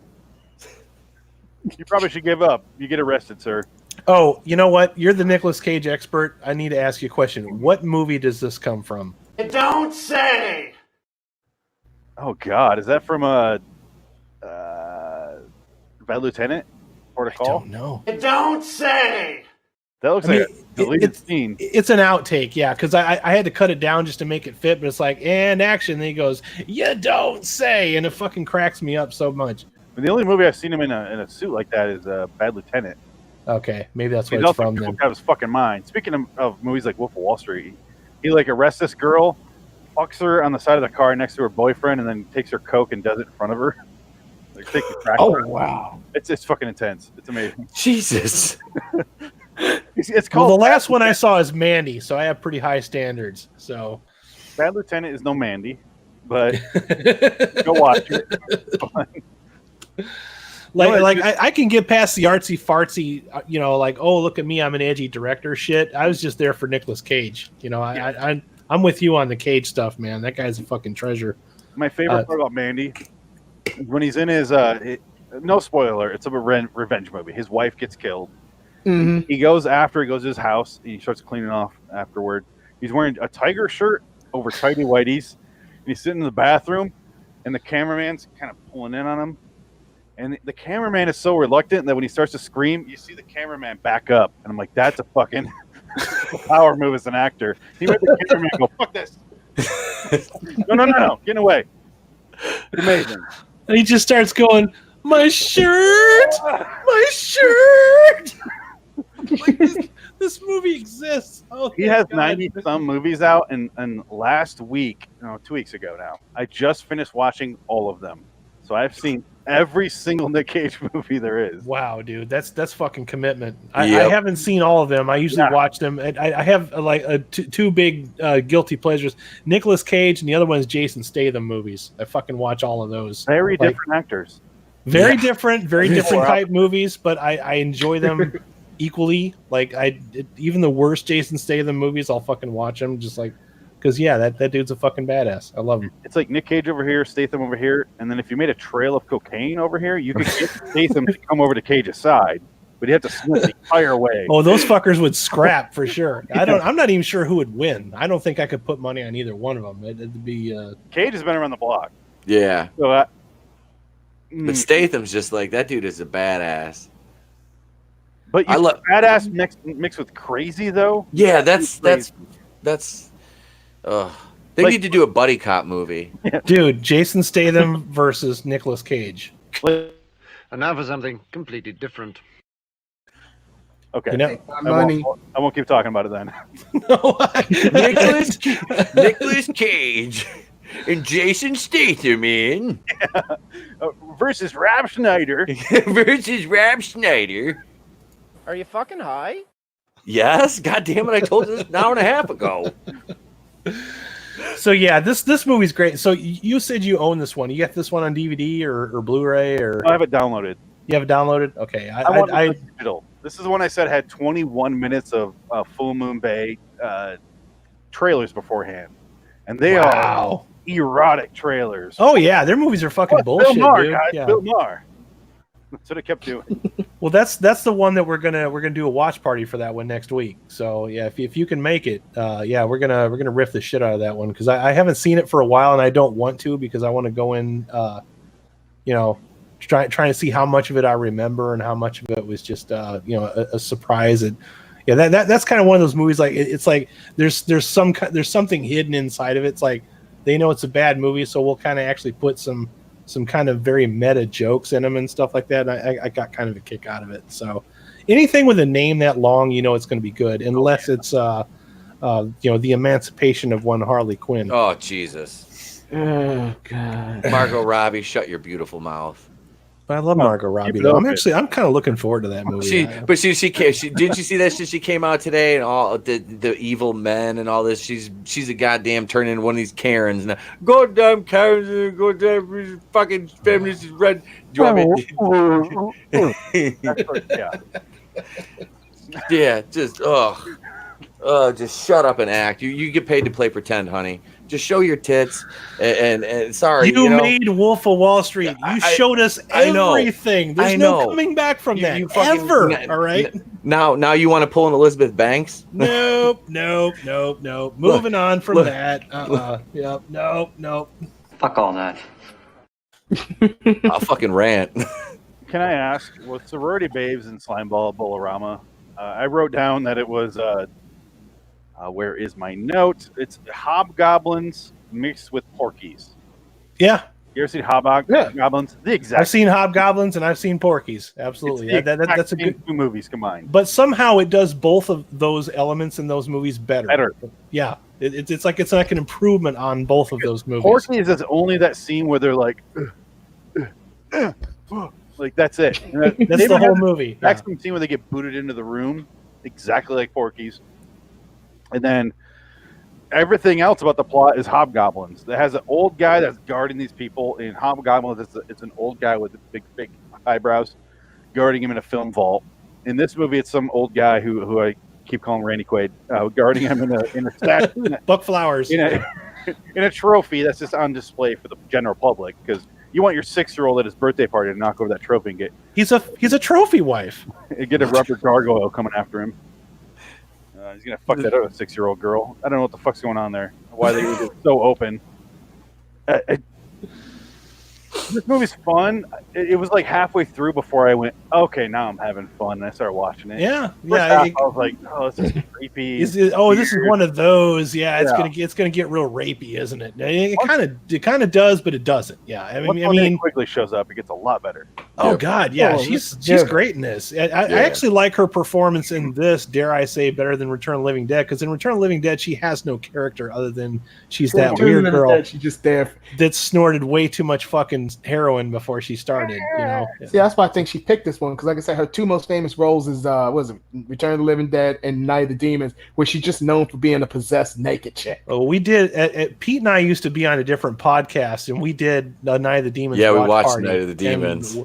You probably should give up. You get arrested, sir. Oh, you know what? You're the Nicolas Cage expert. I need to ask you a question. What movie does this come from? Don't say. Oh God, is that from Bad Lieutenant? Port of I Call? don't know. Don't say. That looks I mean, like a deleted it's- scene. It's an outtake, yeah, because I had to cut it down just to make it fit, but it's like, and action. Then he goes, "You don't say," and it fucking cracks me up so much. The only movie I've seen him in a suit like that is Bad Lieutenant. Okay, maybe that's what He's it's also from then. out of his fucking mind. Speaking of movies like Wolf of Wall Street, he like arrests this girl, fucks her on the side of the car next to her boyfriend, and then takes her coke and does it in front of her. Like take the crack. Oh, wow. It's fucking intense. It's amazing. Jesus. It's Well, called the last one I saw is Mandy, so I have pretty high standards. So, Bad Lieutenant is no Mandy, but go watch it. It's fun. I can get past the artsy fartsy, like, oh, look at me, I'm an edgy director shit. I was just there for Nicolas Cage. I'm with you on the Cage stuff, man. That guy's a fucking treasure. My favorite part about Mandy is when he's in his no spoiler, it's a revenge movie. His wife gets killed. Mm-hmm. He goes to his house and he starts cleaning off afterward. He's wearing a tiger shirt over tighty whities, and he's sitting in the bathroom, and the cameraman's kind of pulling in on him. And the cameraman is so reluctant that when he starts to scream, you see the cameraman back up. And I'm like, that's a fucking power move as an actor. He made the cameraman go, fuck this. No. Get away. It's amazing. And he just starts going, my shirt, my shirt. Like, this movie exists. Oh, He has 90-some movies out, and last week, 2 weeks ago now, I just finished watching all of them. So I've seen every single Nick Cage movie there is. Wow, dude, that's fucking commitment. I Yep. haven't seen all of them. I usually watch them. I have two big guilty pleasures: Nicolas Cage, and the other one is Jason Statham movies. I fucking watch all of those. Very Like, different actors. very different type movies, but I enjoy them equally. Like even the worst Jason Statham movies, I'll fucking watch them just like because that dude's a fucking badass. I love him. It's like Nick Cage over here, Statham over here, and then if you made a trail of cocaine over here, you could get Statham to come over to Cage's side, but you have to snip the entire way. Oh, those fuckers would scrap for sure. I'm not even sure who would win. I don't think I could put money on either one of them. It'd be Cage has been around the block. Yeah. So but Statham's just like, that dude is a badass. But you badass mixed with crazy though. Yeah, that's. They need to do a buddy cop movie. Yeah. Dude, Jason Statham versus Nicolas Cage. And now for something completely different. Okay, you know, I won't keep talking about it then. No, Nicolas Cage and Jason Statham versus Rob Schneider. Versus Rob Schneider. Are you fucking high? Yes, God damn it! I told you this an hour and a half ago. So yeah, this movie's great. So you said you own this one. You got this one on DVD or Blu-ray or? I have it downloaded. You have it downloaded? Okay. I digital. This is the one I said had 21 minutes of Full Moon Bay trailers beforehand, and they are erotic trailers. Oh yeah, their movies are fucking bullshit, Bill Maher, dude. guys, Yeah. Bill Maher. That's what I kept doing. Well, that's the one that we're gonna do a watch party for that one next week. So yeah, if you can make it, we're gonna riff the shit out of that one because I haven't seen it for a while and I don't want to because I want to go in, trying to see how much of it I remember and how much of it was just a surprise. And yeah, that's kind of one of those movies like it's like there's something hidden inside of it. It's like they know it's a bad movie, so we'll kind of actually put some kind of very meta jokes in them and stuff like that. And I got kind of a kick out of it. So anything with a name that long, it's going to be good, unless it's the Emancipation of One Harley Quinn. Oh Jesus! Oh God! Margot Robbie, shut your beautiful mouth. But I love Margot Robbie though. I'm kind of looking forward to that movie. She didn't you see that shit? She came out today and all the evil men and all this. She's a goddamn turning into one of these Karens now. Goddamn Karens, goddamn fucking feminists red. Do you want me? Yeah, just just shut up and act. You get paid to play pretend, honey. Just show your tits and sorry. You made Wolf of Wall Street. You showed us everything. There's no coming back from that ever. All right. Now you want to pull an Elizabeth Banks? Nope. Moving on from that. Yep. Nope. Fuck all that. I'll fucking rant. Can I ask, with Sorority Babes and Slimeball Bowl-O-Rama, I wrote down that it was where is my note? It's hobgoblins mixed with porkies. Yeah. You ever seen hobgoblins? The exact. I've seen hobgoblins and I've seen porkies. Absolutely. That's a good two movies combined. But somehow it does both of those elements in those movies better. Yeah. It's like an improvement on both of those movies. Porkies is only that scene where they're like, like that's it. That's the whole movie. Next scene where they get booted into the room, exactly like Porky's. And then everything else about the plot is hobgoblins. It has an old guy that's guarding these people. In hobgoblins, it's an old guy with big eyebrows guarding him in a film vault. In this movie, it's some old guy who I keep calling Randy Quaid, guarding him in a statue. Buck Flowers. In a trophy that's just on display for the general public because you want your 6-year-old at his birthday party to knock over that trophy and get. He's a trophy wife. Get a rubber gargoyle coming after him. He's gonna fuck that other 6-year-old girl. I don't know what the fuck's going on there. Why they were so open. This movie's fun. It was like halfway through before I went, okay, now I'm having fun, and I started watching it. Yeah. I was like, oh, this is creepy. This is one of those. Yeah, it's gonna get real rapey, isn't it? It kind of does, but it doesn't. Yeah, I mean, Quigley shows up, it gets a lot better. Oh God, yeah, she's great in this. I actually like her performance in this. Dare I say, better than Return of the Living Dead? Because in Return of the Living Dead, she has no character other than she's that weird girl. She's just there that snorted way too much fucking heroin before she started. See, that's why I think she picked this one because, like I said, her two most famous roles is Return of the Living Dead and Night of the Demons, where she's just known for being a possessed naked chick. Oh, we did. Pete and I used to be on a different podcast, and we did Night of the Demons. Yeah, we watched Night of the Demons.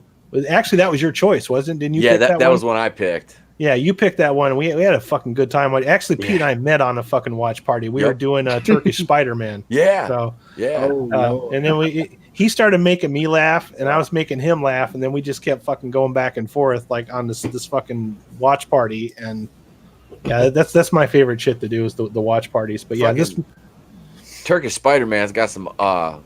Actually, that was your choice, wasn't it? Didn't you? Yeah, that was one I picked. Yeah, you picked that one. We had a fucking good time. Actually, Pete and I met on a fucking watch party. We were doing a Turkish Spider-Man. Yeah. So yeah. And then he started making me laugh, and I was making him laugh, and then we just kept fucking going back and forth like on this fucking watch party. And yeah, that's my favorite shit to do is the watch parties. But yeah, this Turkish Spider-Man's got some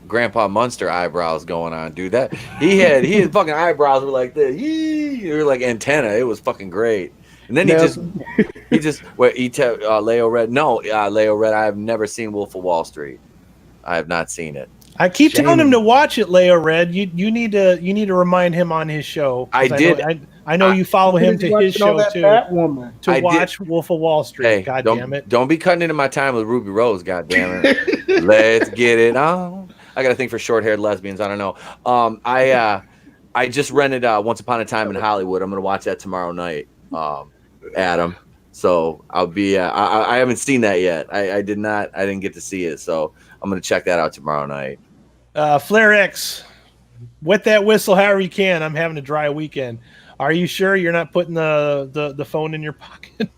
Grandpa Munster eyebrows going on, dude. That he had fucking eyebrows were like this. They were like antenna. It was fucking great. And then Leo Red. No, Leo Red. I have never seen Wolf of Wall Street. I have not seen it. I keep telling him to watch it, Leo Red. You need to remind him on his show. I did. I know you follow him to his show too. To watch Wolf of Wall Street. Hey, God damn it! Don't be cutting into my time with Ruby Rose. God damn it! Let's get it on. I got a thing for short-haired lesbians. I don't know. I just rented Once Upon a Time in Hollywood. I'm gonna watch that tomorrow night. Adam. So I'll be. I haven't seen that yet. I didn't get to see it. So I'm gonna check that out tomorrow night. Flare X, wet that whistle however you can. I'm having a dry weekend. Are you sure you're not putting the phone in your pocket?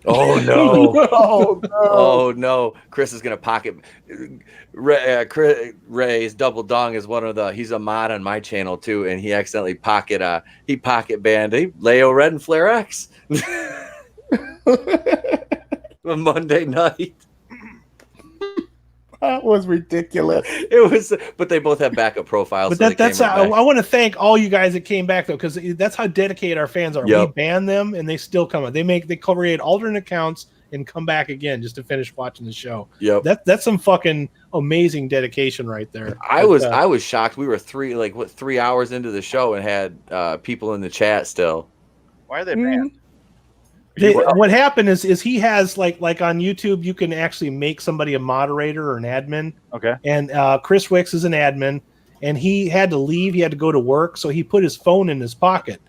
Oh no! Oh no! Oh no! Chris is gonna pocket. Ray's Double Dong is one of the. He's a mod on my channel too, and he accidentally pocket banned Leo Red and Flare X. Monday night. That was ridiculous. It was, but they both have backup profiles. But that's how I want to thank all you guys that came back though, because that's how dedicated our fans are. Yep. We ban them and they still come up. They create alternate accounts and come back again just to finish watching the show. Yep. That's some fucking amazing dedication right there. I was shocked. We were 3 hours into the show and had people in the chat still. Why are they banned? What happened is he has like on YouTube, you can actually make somebody a moderator or an admin. Okay. And Chris Wicks is an admin, and he had to leave. He had to go to work, so he put his phone in his pocket,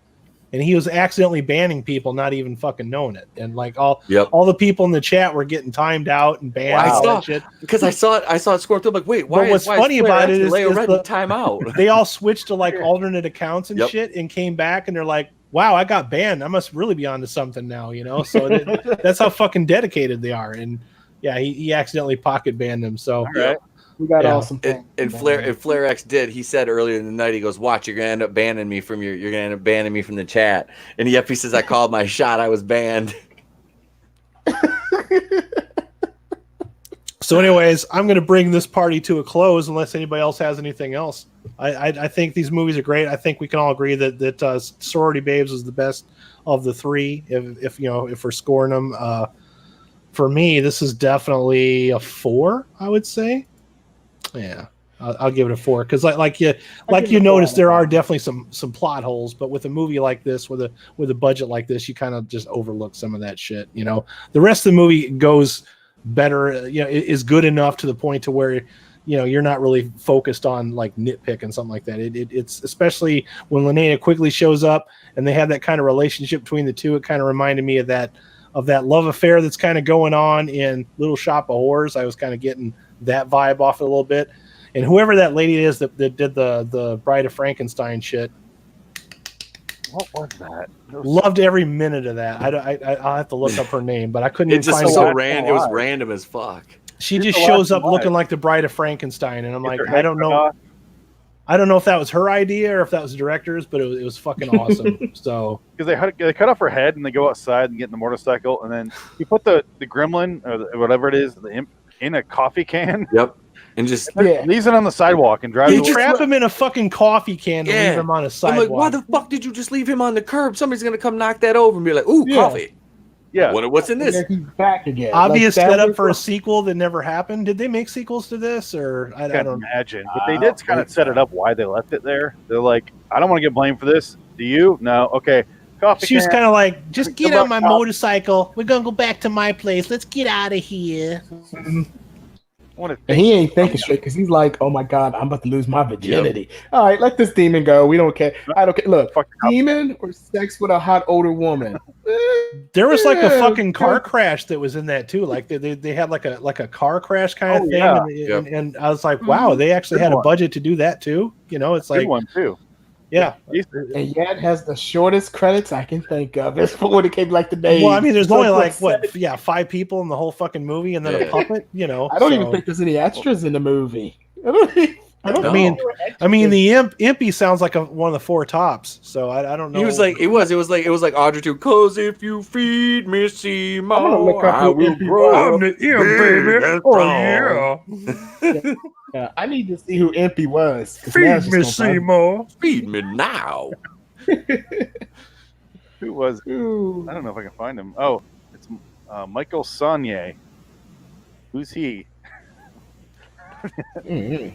and he was accidentally banning people, not even fucking knowing it. And like all the people in the chat were getting timed out and banned. Wow. That shit. Because I saw it score through. I'm like, wait, why? What's funny about it is the timeout. They all switched to like alternate accounts and shit, and came back, and they're like, wow, I got banned. I must really be onto something now, you know? So that's how fucking dedicated they are. And yeah, he accidentally pocket banned them. So we got awesome. And Flare X did. He said earlier in the night, he goes, "Watch, you're gonna end up banning me from the chat." And he says, "I called my shot. I was banned." So, anyways, I'm going to bring this party to a close unless anybody else has anything else. I think these movies are great. I think we can all agree that Sorority Babes is the best of the three. If we're scoring them, for me, this is definitely a 4. I would say, yeah, I'll give it a 4 because like you notice there are definitely some plot holes, but with a movie like this, with a budget like this, you kind of just overlook some of that shit. You know, the rest of the movie goes better, is good enough to the point to where you're not really focused on like nitpick and something like that. It's especially when Linnea Quigley shows up and they have that kind of relationship between the two. It kind of reminded me of that love affair that's kind of going on in Little Shop of Horrors. I was kind of getting that vibe off it a little bit. And whoever that lady is that did the Bride of Frankenstein shit, what was that? Loved every minute of that. I'll have to look up her name, but I couldn't even find so random. It was random as fuck. She just shows up looking like the Bride of Frankenstein, and I'm like, I don't know if that was her idea or if that was the director's, but it was fucking awesome. So because they cut off her head and they go outside and get in the motorcycle, and then you put the gremlin or whatever it is, the imp, in a coffee can. Yep. And just leaves it on the sidewalk and drives. You trap him in a fucking coffee can and leave him on a sidewalk. I'm like, why the fuck did you just leave him on the curb? Somebody's gonna come knock that over and be like, "Ooh, coffee." Yeah. What's in this? He's back again. Obvious setup for a sequel that never happened. Did they make sequels to this, or I don't imagine? But they did kind of set it up why they left it there. They're like, I don't want to get blamed for this. Do you? No. Okay. Coffee. She was kind of like, just get on my motorcycle. We're gonna go back to my place. Let's get out of here. And he ain't thinking straight because he's like, "Oh my god, I'm about to lose my virginity." Yep. All right, let this demon go. We don't care. I don't care. Look, demon or sex with a hot older woman. There was like a fucking car crash that was in that too. Like they had like a car crash kind of thing, and I was like, wow, they actually had a budget to do that too. It's like one too. Yeah. And yet has the shortest credits I can think of. It's when it came like the name. Well, I mean, there's It's only what, like 5 people in the whole fucking movie, and then a puppet. You know, I don't even think there's any extras in the movie. I don't I mean, the Impy sounds like one of the 4 tops. So I don't know. He was like, it was like Audrey too. 'Cause if you feed me Seymour, I'm gonna look up I who will Impy grow was. up baby. big Oh and yeah. Yeah, I need to see who Impy was. 'Cause now Feed it's just me gonna bug Seymour. Feed me now. Who was? me. Ooh. I don't know if I can find him. Oh, it's Michael Saunier. Who's he? Mhm.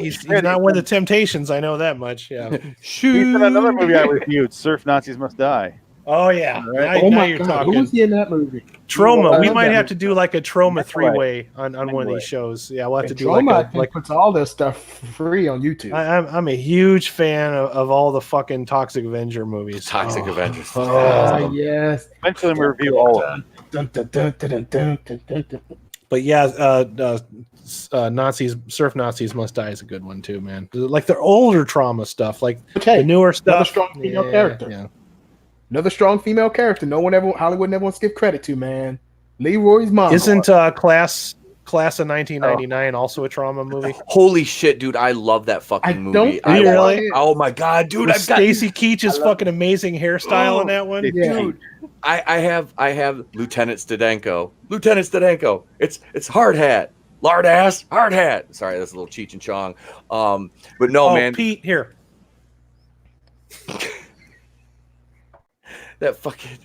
He's not one of the Temptations. I know that much. Yeah. He's in another movie I reviewed, Surf Nazis Must Die. Oh yeah. Right. Oh Now my you're God, talking. who was he in that movie? Trauma. I We love might that have movie. to do like a Trauma Anyway. 3-way on one of Anyway. these shows. Yeah, we'll have to And do Trauma, I like think, puts all their stuff free on YouTube. I'm a huge fan of all the fucking Toxic Avenger movies. Toxic Avengers. Yes. Eventually, we review all of them. Dun, dun, dun, dun, dun, dun, dun, dun. But yeah, Surf Nazis Must Die is a good one too, man. Like the older Trauma stuff, like Okay, the newer stuff. another strong female character. Yeah. Another strong female character. Hollywood never wants to give credit to, man. Leroy's mom. Isn't Class of 1999 also a Trauma movie? Holy shit, dude! I love that fucking I movie. don't Do you love really? it. Oh my god, dude! With I've got Stacy Keach's fucking amazing hairstyle in that one. Yeah. dude. I have Lieutenant Stadenko. Lieutenant Stadenko. It's hard hat. Lard ass, hard hat. Sorry, that's a little Cheech and Chong. But no, man. Pete, here. That fucking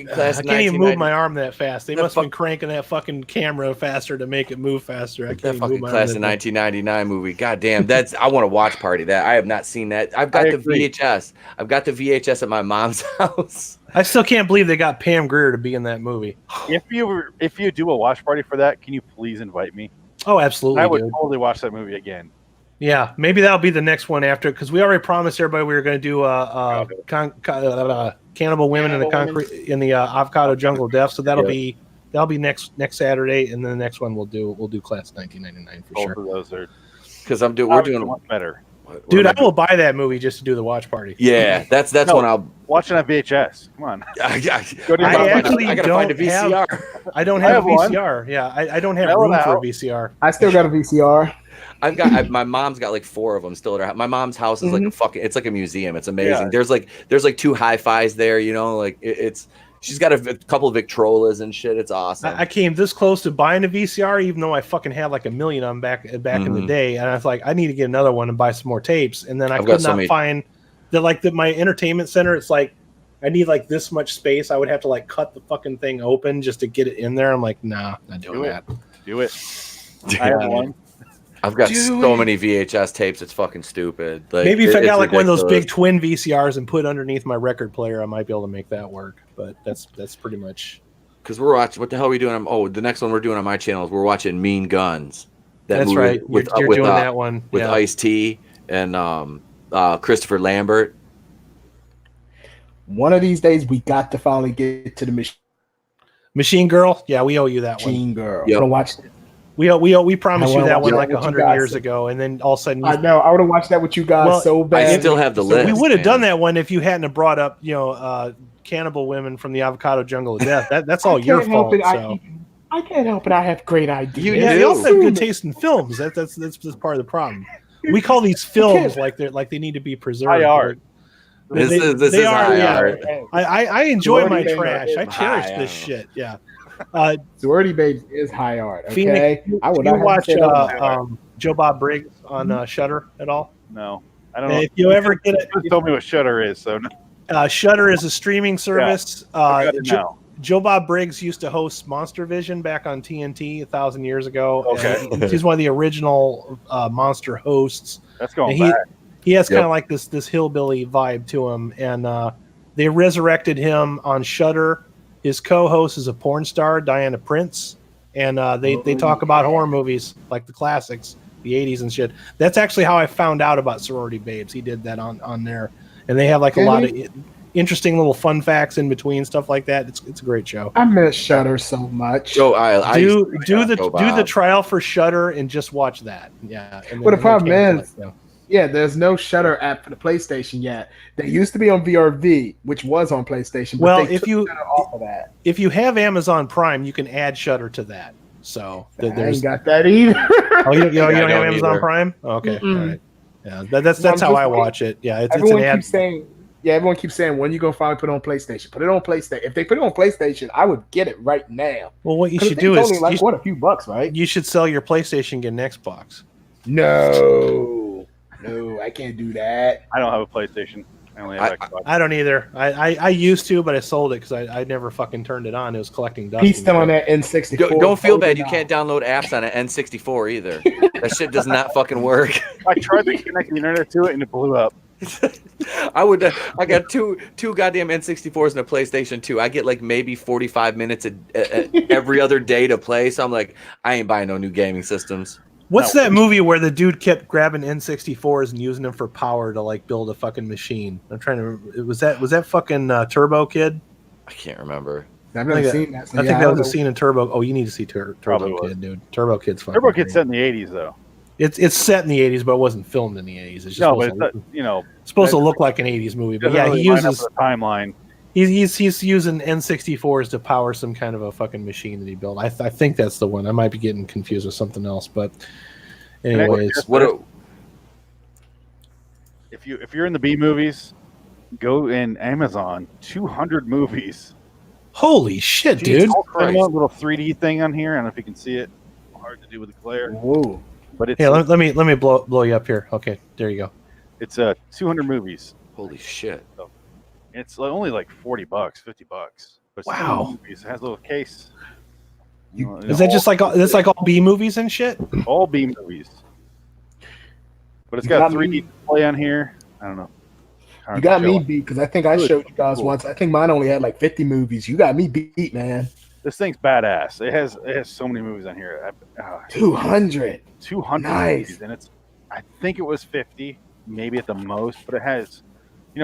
class. I can't even 1990 move my arm that fast. They That must have been cranking that fucking camera faster to make it move faster. I can't That even fucking move my class arm of that fast. 1999 movie. God damn, I want to watch party that. I have not seen that. I've got I the agree. VHS. I've got the VHS at my mom's house. I still can't believe they got Pam Grier to be in that movie. If you do a watch party for that, can you please invite me? Oh, absolutely, I would dude. totally watch that movie again. Yeah, maybe that'll be the next one after, because we already promised everybody we were going to do Cannibal Women in the Concrete in the Avocado Jungle Death. So that'll be next Saturday, and then the next one we'll do Class 1999 for Both sure. of those are Because we're doing much better. Dude, I will buy that movie just to do the watch party. Yeah, that's No. when I'll. Watching on VHS. Come on. I Go to your I mom. actually gotta find a don't have- VCR. I don't I have a have one. VCR. Yeah, I don't have Mail it room for a out. VCR. I still got a VCR. My mom's got like 4 of them still at her house. My mom's house is like it's like a museum. It's amazing. Yeah. There's like 2 hi-fis there, you know, like she's got a couple of Victrolas and shit. It's awesome. I came this close to buying a VCR, even though I fucking had like 1 million on back in the day, and I was like, I need to get another one and buy some more tapes, and then I I've got could so not many- find my entertainment center. It's like I need like this much space. I would have to like cut the fucking thing open just to get it in there. I'm like, nah, not doing Do it. that. Do it. I have one. I've got so many VHS tapes. It's fucking stupid. Like, Maybe if I it's got like one of those ridiculous. big twin VCRs and put underneath my record player, I might be able to make that work. But that's pretty much. Because we're watching. What the hell are we doing? The next one we're doing on my channel is we're watching Mean Guns. That's movie right. You're doing that one with yeah. Ice-T and Christopher Lambert. One of these days, we got to finally get to the Machine Girl. Yeah, we owe you that one. Machine Girl. Yep. I don't watch it. We promised I you wanna that watch one it like with you 100 guys. years ago, and then all of a sudden I know. I would have watched that with you guys Well, so bad. I still have the list. we would have man. done that one if you hadn't have brought up, Cannibal Women from the Avocado Jungle of Death. That's all your fault. So. I can't help it. I have great ideas. You also have good taste in films. That's just part of the problem. We call these films like they need to be preserved. High art. This They is are, high yeah. art. I enjoy my Sorority trash. Baby I is cherish high this art. shit. Yeah. Sorority Babes is high art. Okay, Phoenix, I would you not watch have said that. Joe Bob Briggs on Shudder at all? No. I don't know. If you ever get it, You told me what Shudder is, so no. Shudder is a streaming service. I got it now. Joe Bob Briggs used to host Monster Vision back on TNT 1,000 years ago. Okay. And he's one of the original Monster hosts. That's going And back. he has kind Yep. of like this hillbilly vibe to him, and they resurrected him on Shudder. His co-host is a porn star, Diana Prince, and they talk about horror movies like the classics, the 80s and shit. That's actually how I found out about Sorority Babes. He did that on there, and they have like a lot of interesting little fun facts in between, stuff like that. It's a great show. I miss Shudder so much. Joe, I do used to the Joe Bob. trial for Shudder and just watch that. Yeah. And Well, the then problem change is, it, Yeah, there's no Shutter app for the PlayStation yet. They used to be on VRV, which was on PlayStation. But Well, they if took you Shudder off of that, if you have Amazon Prime, you can add Shutter to that. So I there's ain't got that either. oh you don't I have don't Amazon either. Prime? Okay, Mm-mm. all right. Yeah, that's I'm how just I waiting. watch it. Yeah, it's an Everyone ad. keeps saying, everyone keeps saying, when you gonna finally put it on PlayStation? Put it on PlayStation. If they put it on PlayStation, I would get it right now. Well, what you 'Cause should the do thing's is only like a few bucks, right? you should sell your PlayStation and get an Xbox. No, I can't do that. I don't have a PlayStation. I only have Xbox. I don't either. I used to, but I sold it because I never fucking turned it on. It was collecting dust. He's still on that N64. Don't feel bad. You can't download apps on an N64 either. That shit does not fucking work. I tried to connect the internet to it and it blew up. I got two goddamn N64s and a PlayStation 2. I get like maybe 45 minutes every other day to play. So I'm like, I ain't buying no new gaming systems. What's that movie where the dude kept grabbing N64s and using them for power to like build a fucking machine? I'm trying to. Was that fucking Turbo Kid? I can't remember. I've never seen that. So I think that was a scene in Turbo. Oh, you need to see Turbo Probably Kid, dude. Turbo Kid's fucking. Turbo Kid's great. set in the 80s, though. It's set in the 80s, but it wasn't filmed in the 80s. It's just No, but supposed, it's supposed to look like an 80s movie. But yeah, he uses the timeline. he's using N64s to power some kind of a fucking machine that he built. I think that's the one. I might be getting confused with something else, but anyways, If you're in the B movies, go in Amazon. 200 movies. holy shit, Jesus dude! Christ. Little 3D thing on here. I don't know if you can see it. Hard to do with the glare. Whoa. But it's Yeah, let me blow you up here. Okay, there you go. it's 200 movies. Holy shit. It's only like $40, $50. But it's Wow. 200 movies. It has a little case. Is that just like that's like all B movies and shit? all B movies? But it's You got got 3D me. display on here. I don't know. You got me Show. beat because I think I Really showed you guys cool. once. I think mine only had like 50 movies. You got me beat, man. This thing's badass. It has so many movies on here. 200. 200 Nice. movies, and I think it was 50, maybe at the most, but it has,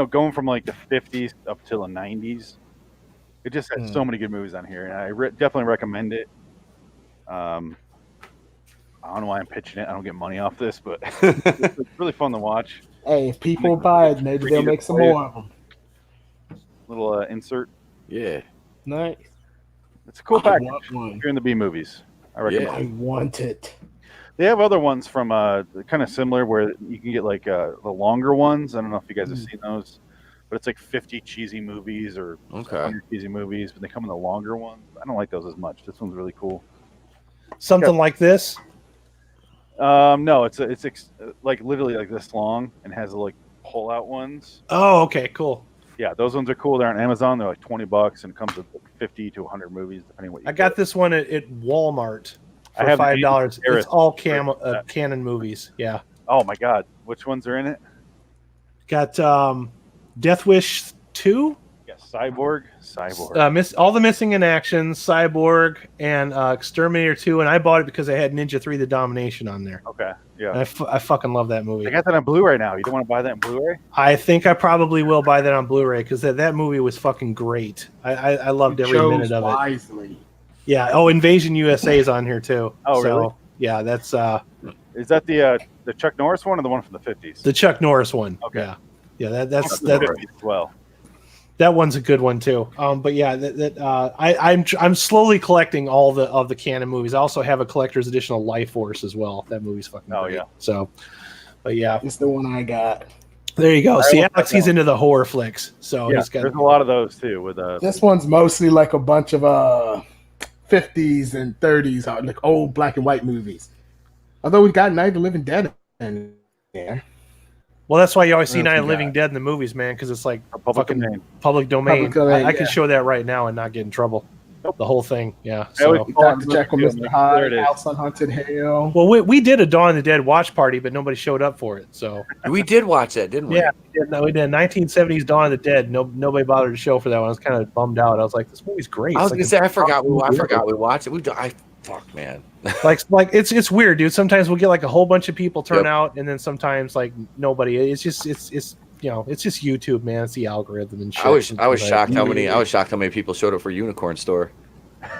going from like the 50s up to the 90s. It just has so many good movies on here, and I definitely recommend it. I don't know why I'm pitching it. I don't get money off this, but it's really fun to watch. Hey, if people buy it, maybe they'll make some more of them. Little insert. Yeah. Nice. It's a cool I package. want one. If you're in the B movies, I recommend Yeah. it. I want it. They have other ones from kind of similar where you can get like the longer ones. I don't know if you guys have seen those, but it's like 50 cheesy movies or 100 cheesy movies, but they come in the longer ones. I don't like those as much. This one's really cool. Something like this. No, it's like literally like this long and has like pull out ones. Oh, okay, cool. Yeah, those ones are cool. They're on Amazon. They're like $20 and it comes with like 50 to 100 movies depending what you I got get. this one at Walmart I for have $5. Paris. It's all Canon movies. Yeah, Oh my god, which ones are in it? got Death Wish 2. Yeah, Cyborg. All the Missing in Action, Cyborg, and Exterminator 2, and I bought it because I had Ninja 3: The Domination on there. Okay, yeah. And I fucking love that movie. I got that on Blu-ray now. You don't want to buy that in Blu-ray? I think I probably will buy that on Blu-ray because that movie was fucking great. I loved every minute of it. Wisely. Yeah. Oh, Invasion USA is on here too. Oh, really? Yeah, that's Is that the Chuck Norris one or the one from the 50s? the Chuck Norris one. Okay. Yeah. That's the that. 50s as well. That one's a good one too. But yeah, I'm slowly collecting all of the canon movies. I also have a collector's edition of Life Force as well. That movie's fucking great. Yeah. So, but yeah, It's the one I got. there you go. I See, will Alex, check he's that into the horror flicks. So Yeah, he's got. there's a lot of those too. With This one's mostly like a bunch of 50s and 30s, like old black and white movies. Although we got Night of the Living Dead in there. Well, that's why you always see What else Night of we the Living got? Dead in the movies, man, because it's like public fucking domain. public domain. Public domain, I can yeah. show that right now and not get in trouble. The whole thing, yeah. I always So. call it Dr. Jekyll, movie, Mr. there Hyde, it is. House on Haunted Hill. Well, we did a Dawn of the Dead watch party, but nobody showed up for it. So We did watch that, didn't we? yeah, we did 1970s Dawn of the Dead. Nobody bothered to show for that one. I was kind of bummed out. I was like, this movie's great. I was It's gonna like say I forgot we watched it. Fuck man. like it's weird, dude. Sometimes we'll get like a whole bunch of people turn Yep. out, and then sometimes like nobody. It's just it's it's just YouTube, man. It's the algorithm and shit. I was Like, shocked how many people showed up for Unicorn Store.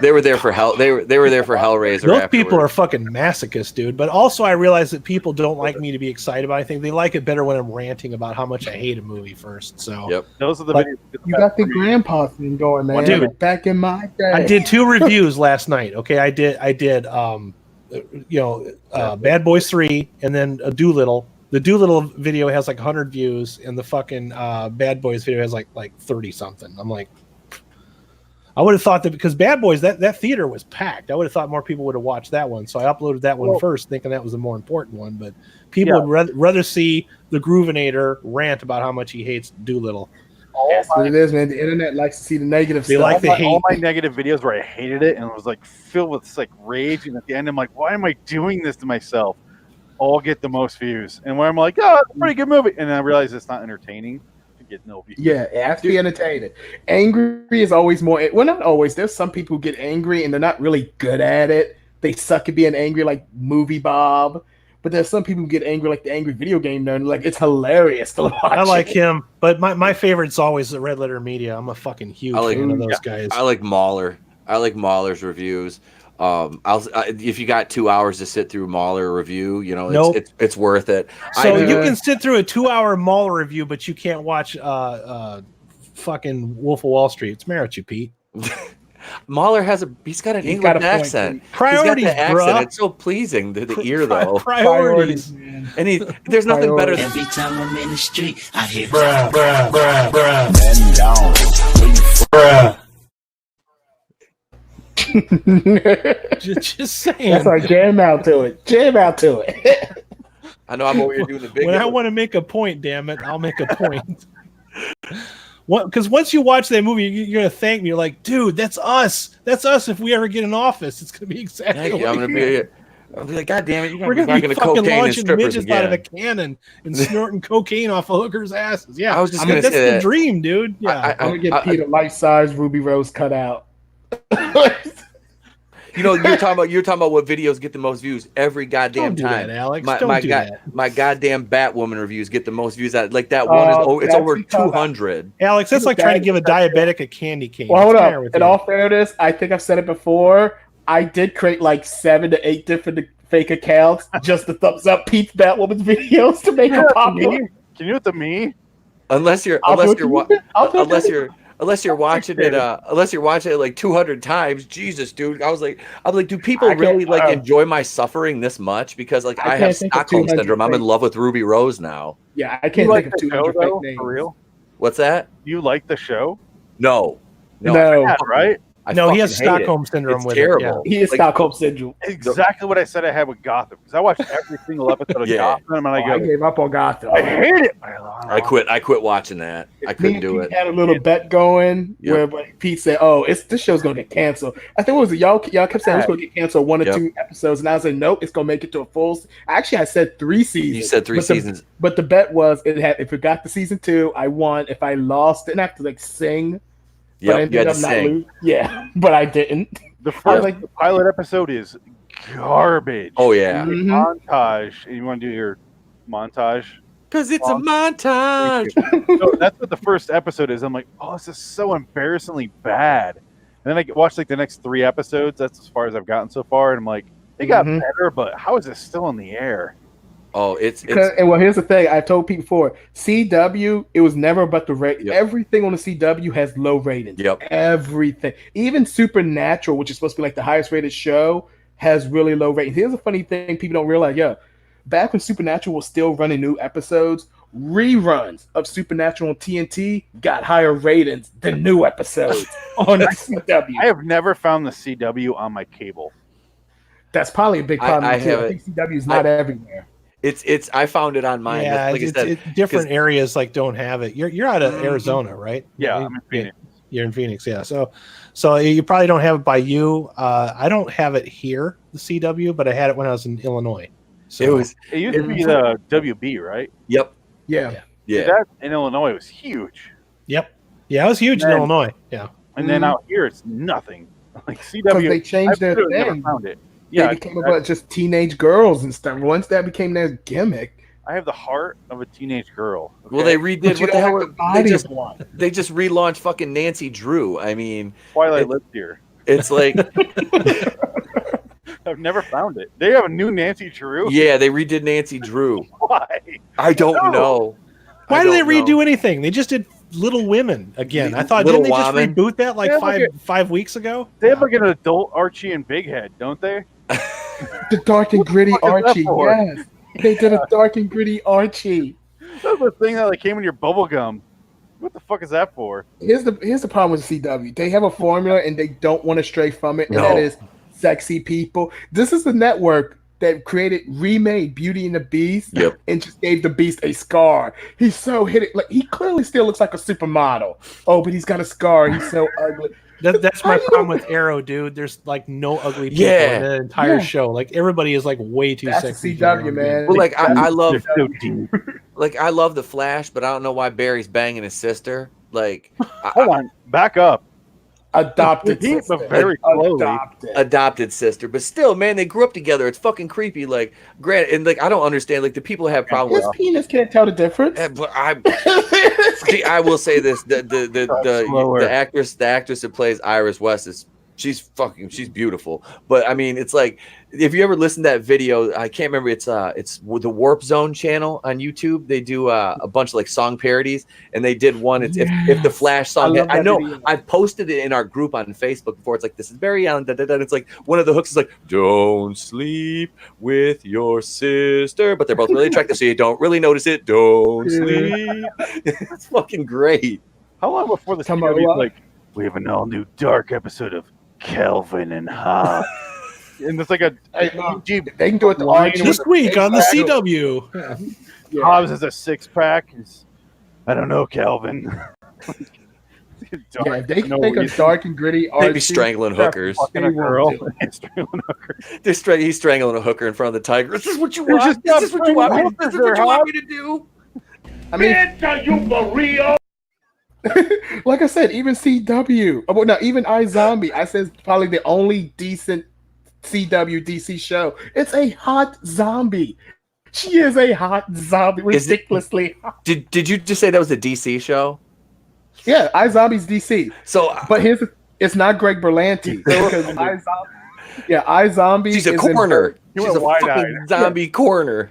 They were there for hell. They were there for Hellraiser. Those people are afterwards. fucking masochists, dude. But also, I realize that people don't like me to be excited about anything. They like it better when I'm ranting about how much I hate a movie first. So, Yep. Those are the But videos. You got the grandpa thing going, man. Dude. Back in my day. I did 2 reviews last night. Okay, I did Bad Boys 3 and then a Doolittle. The Doolittle video has like 100 views, and the fucking Bad Boys video has like 30 something. I'm like, I would have thought that because Bad Boys, that theater was packed. I would have thought more people would have watched that one. So I uploaded that one first, thinking that was the more important one. But people would rather see the Groovinator rant about how much he hates Doolittle. That's what it is, man. The internet likes to see the negative They stuff. like the hate. All my negative videos where I hated it and it was like filled with like rage, and at the end I'm like, why am I doing this to myself? All get the most views, and when I'm like, oh, it's a pretty good movie, and then I realize it's not entertaining. Get no views. Yeah, it has to be entertaining. Angry is always more. Well, not always. There's some people who get angry and they're not really good at it. They suck at being angry, like Movie Bob. But there's some people who get angry, like the angry video game nerd. Like it's hilarious to watch. I like him, but my favorite's always the Red Letter Media. I'm a fucking huge fan of those guys. I like Mahler. I like Mahler's reviews. If you got 2 hours to sit through Mahler review, you know, it's worth it. So you can sit through a 2-hour Mahler review, but you can't watch fucking Wolf of Wall Street. It's merit you, Pete. Mahler he's got an English accent. Priorities, he's got the bruh. accent. It's so pleasing to the ear, though. Priorities. And there's nothing better than Every time I'm in the street, I hear bruh, bruh, bruh, bruh. Man down. Bruh. just saying. That's like jam out to it. Jam out to it. I know I'm over here doing the big. When I want to make a point, damn it, I'll make a point. Because once you watch that movie, you're gonna thank me. You're like, dude, that's us. That's us. If we ever get an office, it's gonna be exactly. Thank you. Like I'll be like, God damn it, we're gonna be fucking cocaine and launching strippers midgets out of a again. cannon and snorting cocaine off of hookers' asses. Yeah, I was just I mean, gonna that's say the that. dream, dude. Yeah, I'm gonna get Peter life-size Ruby Rose cut out. You know, you're talking about what videos get the most views every goddamn Don't do time. that, Alex. My Don't do that. my goddamn Batwoman reviews get the most views. Like that one is it's over 200. Alex, that's like trying to give a diabetic a candy cane. Well, hold What's the up. matter with In you? all fairness, I think I've said it before. I did create like 7 to 8 different fake accounts just to thumbs up Pete's Batwoman's videos to make them popular. Can you do it to me? Unless you're watching it like 200 times. Jesus, dude. I'm like, do people really enjoy my suffering this much? Because like I have Stockholm syndrome. I'm in love with Ruby Rose now. Yeah, I can't think of 200 fake names. For real? What's that? You like the show? No. Yeah, right? No, he has fucking hate it. Stockholm syndrome It's with terrible. it. He is Stockholm syndrome. Exactly what I said I had with Gotham. Because I watched every single episode of Gotham, and I I gave up on Gotham. I hate it. I quit watching that. I couldn't do it. Pete had a little bet going where Pete said, "Oh, this show's gonna get canceled." I think it was y'all kept saying it's gonna get canceled 1 or 2 episodes, and I was like, "Nope, it's gonna make it to a full." Actually, I said 3 seasons. You said 3 seasons. But the bet was if it got to season 2, I won. If I lost, then I have to like sing. Yeah, you had to sing. Yeah, but I didn't. The first pilot episode is garbage. Oh yeah. Montage. And you want to do your montage? Because it's a montage. So that's what the first episode is. I'm like, oh, this is so embarrassingly bad. And then I watched like the next 3 episodes. That's as far as I've gotten so far. And I'm like, it got better, but how is this still in the air? Oh, and well, here's the thing. I told people before, CW, it was never about the rate. Everything on the CW has low ratings. Yep. Everything. Even Supernatural, which is supposed to be like the highest rated show, has really low ratings. Here's a funny thing people don't realize. Back when Supernatural was still running new episodes, reruns of Supernatural on TNT got higher ratings than new episodes on the CW. I have never found the CW on my cable. That's probably a big problem. I think CW is not everywhere. It's I found it on mine. Yeah, like I said, different areas like don't have it. You're out of Arizona, right? Yeah, I'm in Phoenix. You're in Phoenix, yeah. So you probably don't have it by you. I don't have it here, the CW, but I had it when I was in Illinois. So it used to be the WB, right? Yep. Yeah. That in Illinois was huge. Yep. Yeah, it was huge in Illinois. Yeah. And then out here it's nothing. Like CW, Because they changed their never thing. found it. Yeah, they became about just teenage girls and stuff. Once that became their gimmick, I have the heart of a teenage girl. Okay? Well, they redid what the hell? They just want. relaunched fucking Nancy Drew. I mean, Twilight lived here. It's like, I've never found it. They have a new Nancy Drew. yeah, they redid Nancy Drew. Why? I don't know. Why do they redo anything? They just did Little Women again. I thought, Little didn't they just Woman. reboot that like Yeah, five weeks ago? They have like an adult Archie and Big Head, don't they? The dark and gritty What the fuck is Archie. that for? Yes, they did a dark and gritty Archie. That's the thing that like came in your bubble gum. What the fuck is that for? Here's the problem with CW. They have a formula and they don't want to stray from it, and No. that is sexy people. This is the network that remade Beauty and the Beast, Yep. and just gave the Beast a scar. He's so hit it, like he clearly still looks like a supermodel. Oh, but he's got a scar. He's so ugly. That's my How you problem don't- with Arrow, dude. There's like no ugly people Yeah. in the entire Yeah. show. Like everybody is like way too That's a sexy. CW, for man. Well, like I love, So deep. like I love the Flash, but I don't know why Barry's banging his sister. Like, Hold on, back up. Adopted He- sister. but very slowly. adopted sister, but still, man, they grew up together. It's fucking creepy. Like, granted, and like I don't understand. Like the people have problems His with. penis can't tell the difference. But I will say this: the actress that plays Iris West is she's beautiful. But I mean, it's like if you ever listen to that video, I can't remember. It's the Warp Zone channel on YouTube. They do a bunch of like song parodies, and they did one. It's if the Flash song. love I that know video. I posted it in our group on Facebook before. It's like this is Barry Allen. Da, da, da. It's like one of the hooks is like don't sleep with your sister, but they're both really attractive, so you don't really notice it. Don't sleep. It's fucking great. How long before the Come on, CW what? like we have an all new dark episode of Calvin and Hobbes, and it's like a They can do it to Line Archie. This week on the CW. Yeah. Hobbes has a six pack. I don't know, Calvin. Yeah, if they can make a dark and gritty They'd Archie. be strangling hookers. Fucking a They girl. won't Strangling a hooker. He's strangling a hooker in front of the tiger. This is what you There's want. just This is what you want me. not This is what you want me to do. I mean, like I said, even CW. Well, no, even iZombie. I said it's probably the only decent CW DC show. It's a hot zombie. She is a hot zombie, Is it- ridiculously hot. Did you just say that was a DC show? Yeah, iZombie's DC. So But it's not Greg Berlanti because iZombie. she's a is in- corner. You She's went a wide-eyed. fucking zombie corner.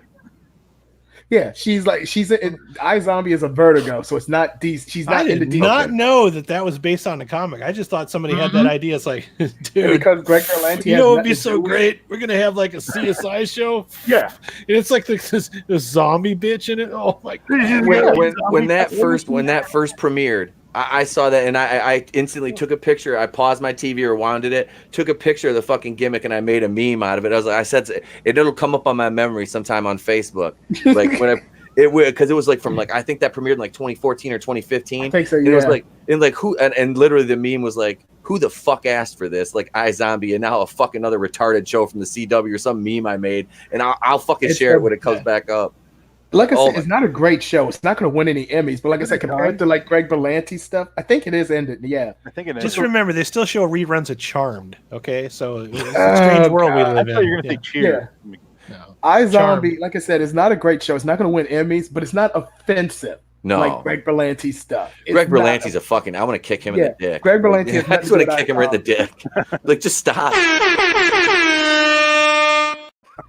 Yeah, she's in iZombie is a Vertigo, so it's not DC. She's I not in the did DC. not know that was based on a comic. I just thought somebody had that idea. It's like, dude, because Greg Berlanti. you has know, it'd be nothing to so do with it. great. We're gonna have like a CSI show, Yeah. and it's like this zombie bitch in it. Oh my god! When that first premiered, I saw that and I instantly took a picture. I paused my TV or wound it, took a picture of the fucking gimmick, and I made a meme out of it. I said it'll come up on my memory sometime on Facebook, like when because it was like from like I think that premiered in like 2014 or 2015. I think so. And Yeah. it was like who and literally the meme was like, who the fuck asked for this? Like iZombie and now a fucking other retarded show from the CW or some meme I made, and I'll fucking It's share so it when it comes bad. back up. Like I Oh said, my- it's not a great show. It's not going to win any Emmys, but like I said, compared to like Greg Berlanti stuff, I think it is ended. Yeah. I think it is. Just remember, they still show reruns of Charmed. Okay, so it's a strange world we God. live I thought you were in. gonna say cheer. No. iZombie, Charmed. like I said, is not a great show. It's not going to win Emmys, but it's not offensive No, like Greg Berlanti stuff. It's Greg not- Berlanti's a fucking. I want to kick him in the dick. Greg Berlanti has I nothing just want to to do kick with him right in the dick. Like, just stop.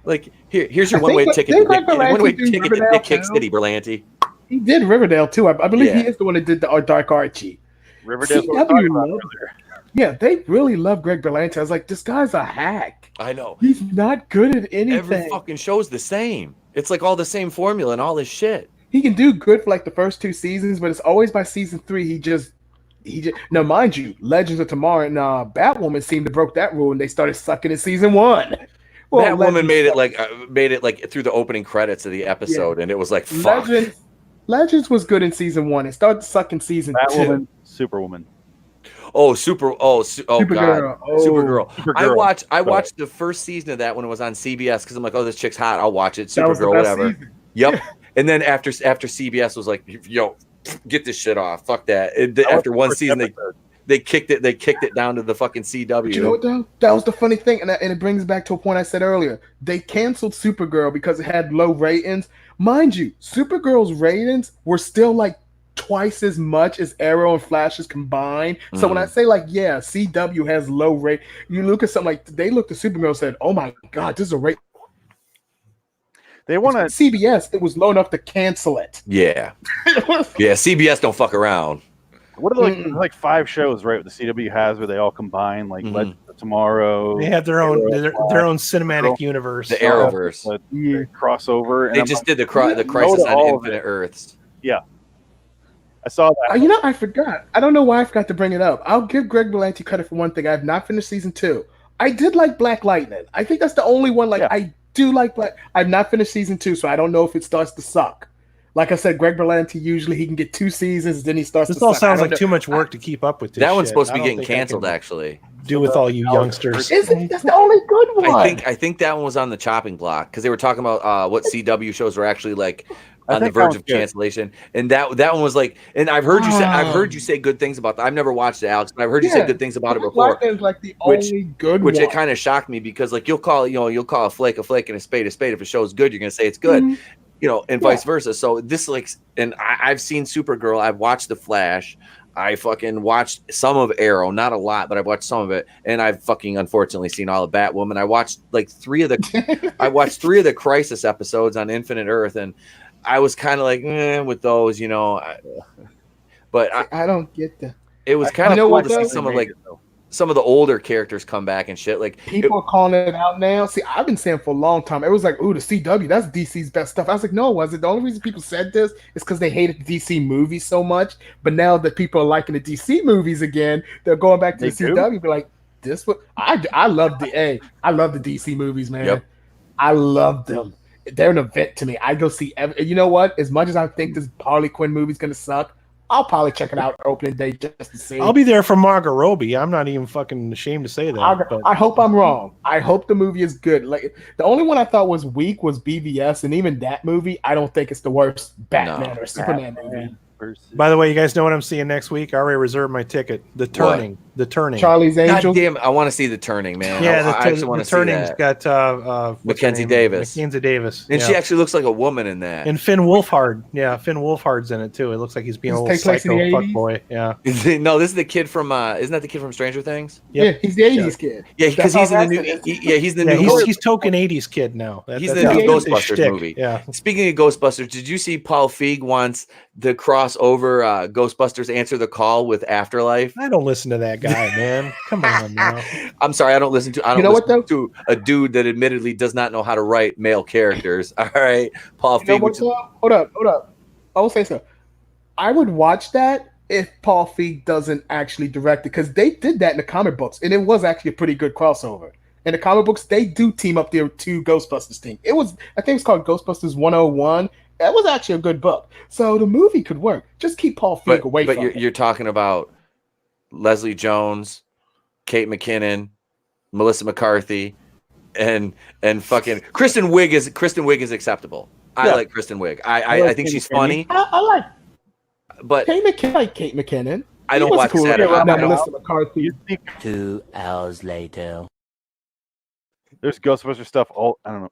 Like, here's your I one-way think- ticket. didn't Greg One-way Berlanti do ticket to Riverdale Dick Kick too? City, Berlanti. He did Riverdale too. I believe Yeah. he is the one that did the Dark Archie. Riverdale's what we're CW talking about loved- earlier. Yeah, they really love Greg Berlanti. I was like, this guy's a hack. I know. He's not good at Every anything. fucking show's the same. It's like all the same formula and all this shit. He can do good for like the first 2 seasons, but it's always by season 3 he just now mind you, Legends of Tomorrow and Batwoman seemed to broke that rule and they started sucking in season 1. Well, That woman Legends made it like through the opening credits of the episode, and it was like fuck. Legends was good in season 1. It started to suck in season 2. Batwoman, Superwoman. Oh, god, Supergirl. Oh. Supergirl. Supergirl. I watched the first season of that when it was on CBS because I'm like, oh, this chick's hot. I'll watch it. That was the Supergirl, best whatever. season. Yep. And then after CBS was like, yo, get this shit off. Fuck that. After one season, they kicked it down to the fucking CW. But you know what though? That was the funny thing, and it brings back to a point I said earlier. They canceled Supergirl because it had low ratings. Mind you, Supergirl's ratings were still like twice as much as Arrow and Flashes combined. So when I say like, yeah, CW has low rate, you look at something like they looked at Supergirl and said, "Oh my God, this is a rate." They want to CBS. It was low enough to cancel it. Yeah, yeah. CBS don't fuck around. What are like 5 shows, right? The CW has where they all combine, like Legends of Tomorrow. They have their own cinematic universe, the Arrowverse, crossover. And they just did the Crisis on Infinite Earths. Yeah, I saw that. You know, I forgot. I don't know why I forgot to bring it up. I'll give Greg Berlanti credit for one thing. I have not finished season 2. I did like Black Lightning. I think that's the only one. I do like Black. I've not finished season 2, so I don't know if it starts to suck. Like I said, Greg Berlanti usually he can get 2 seasons, then he starts. This to all suck. sounds like too much work to keep up with. This that one's shit. supposed to be I don't getting think I canceled. can Actually, do with all you youngsters. That's the only good one. I think that one was on the chopping block because they were talking about what CW shows were actually like on the verge of cancellation, and that one was like. And I've heard you say good things about that. I've never watched it, Alex, but I've heard you say good things about it before. Like the only good which one. it kind of shocked me because like you'll call a flake and a spade. If a show's good, you're gonna say it's good. Mm-hmm. And vice versa. So this and I've seen Supergirl. I've watched The Flash. I fucking watched some of Arrow, not a lot, but I've watched some of it, and I've fucking unfortunately seen all of Batwoman. I watched like 3 of the Crisis episodes on Infinite Earth, and I was kind of like with those, but I don't get that. It was kind of cool to see some of the older characters come back and shit. Like people are calling it out now. See, I've been saying for a long time. It was like, ooh, the CW, that's DC's best stuff. I was like, no, it wasn't. The only reason people said this is because they hated the DC movies so much. But now that people are liking the DC movies again, they're going back to the CW. Be like, this what I love I love the DC movies, man. Yep. I love them. They're an event to me. I go see you know what? As much as I think this Harley Quinn movie's gonna suck, I'll probably check it out opening day just to see. I'll be there for Margot Robbie. I'm not even fucking ashamed to say that. I hope I'm wrong. I hope the movie is good. Like the only one I thought was weak was BVS, and even that movie, I don't think it's the worst Batman or Superman movie. By the way, you guys know what I'm seeing next week? I already reserved my ticket. The Turning. The Turning. Charlie's Angels. God damn, I want to see The Turning, man. Yeah, I actually want to see that. Got Mackenzie Davis. Mackenzie Davis. And she actually looks like a woman in that. And Finn Wolfhard. Yeah, Finn Wolfhard's in it too. It looks like he's being a little psycho fuckboy. Yeah. No, this is the kid from isn't that the kid from Stranger Things? Yep. Yeah, he's the 80s kid. Yeah, because he's in the new he's the new he's token 80s kid now. He's the new Ghostbusters movie. Yeah. Speaking of Ghostbusters, did you see Paul Feig wants the crossover Ghostbusters Answer the Call with Afterlife? I don't listen to that guy, man. Come on now. I'm sorry, I don't listen to a dude that admittedly does not know how to write male characters. All right, Paul Feig. Hold up. I will say so. I would watch that if Paul Feig doesn't actually direct it, because they did that in the comic books, and it was actually a pretty good crossover. In the comic books, they do team up their 2 Ghostbusters team. I think it's called Ghostbusters 101. That was actually a good book. So the movie could work. Just keep Paul Feig away from it. But you're talking about Leslie Jones, Kate McKinnon, Melissa McCarthy, and fucking Kristen Wiig is acceptable. I like Kristen Wiig. I think she's funny. I like. But Kate McKinnon. I don't watch Saturday. Melissa McCarthy. 2 hours later. There's Ghostbuster stuff. I don't know.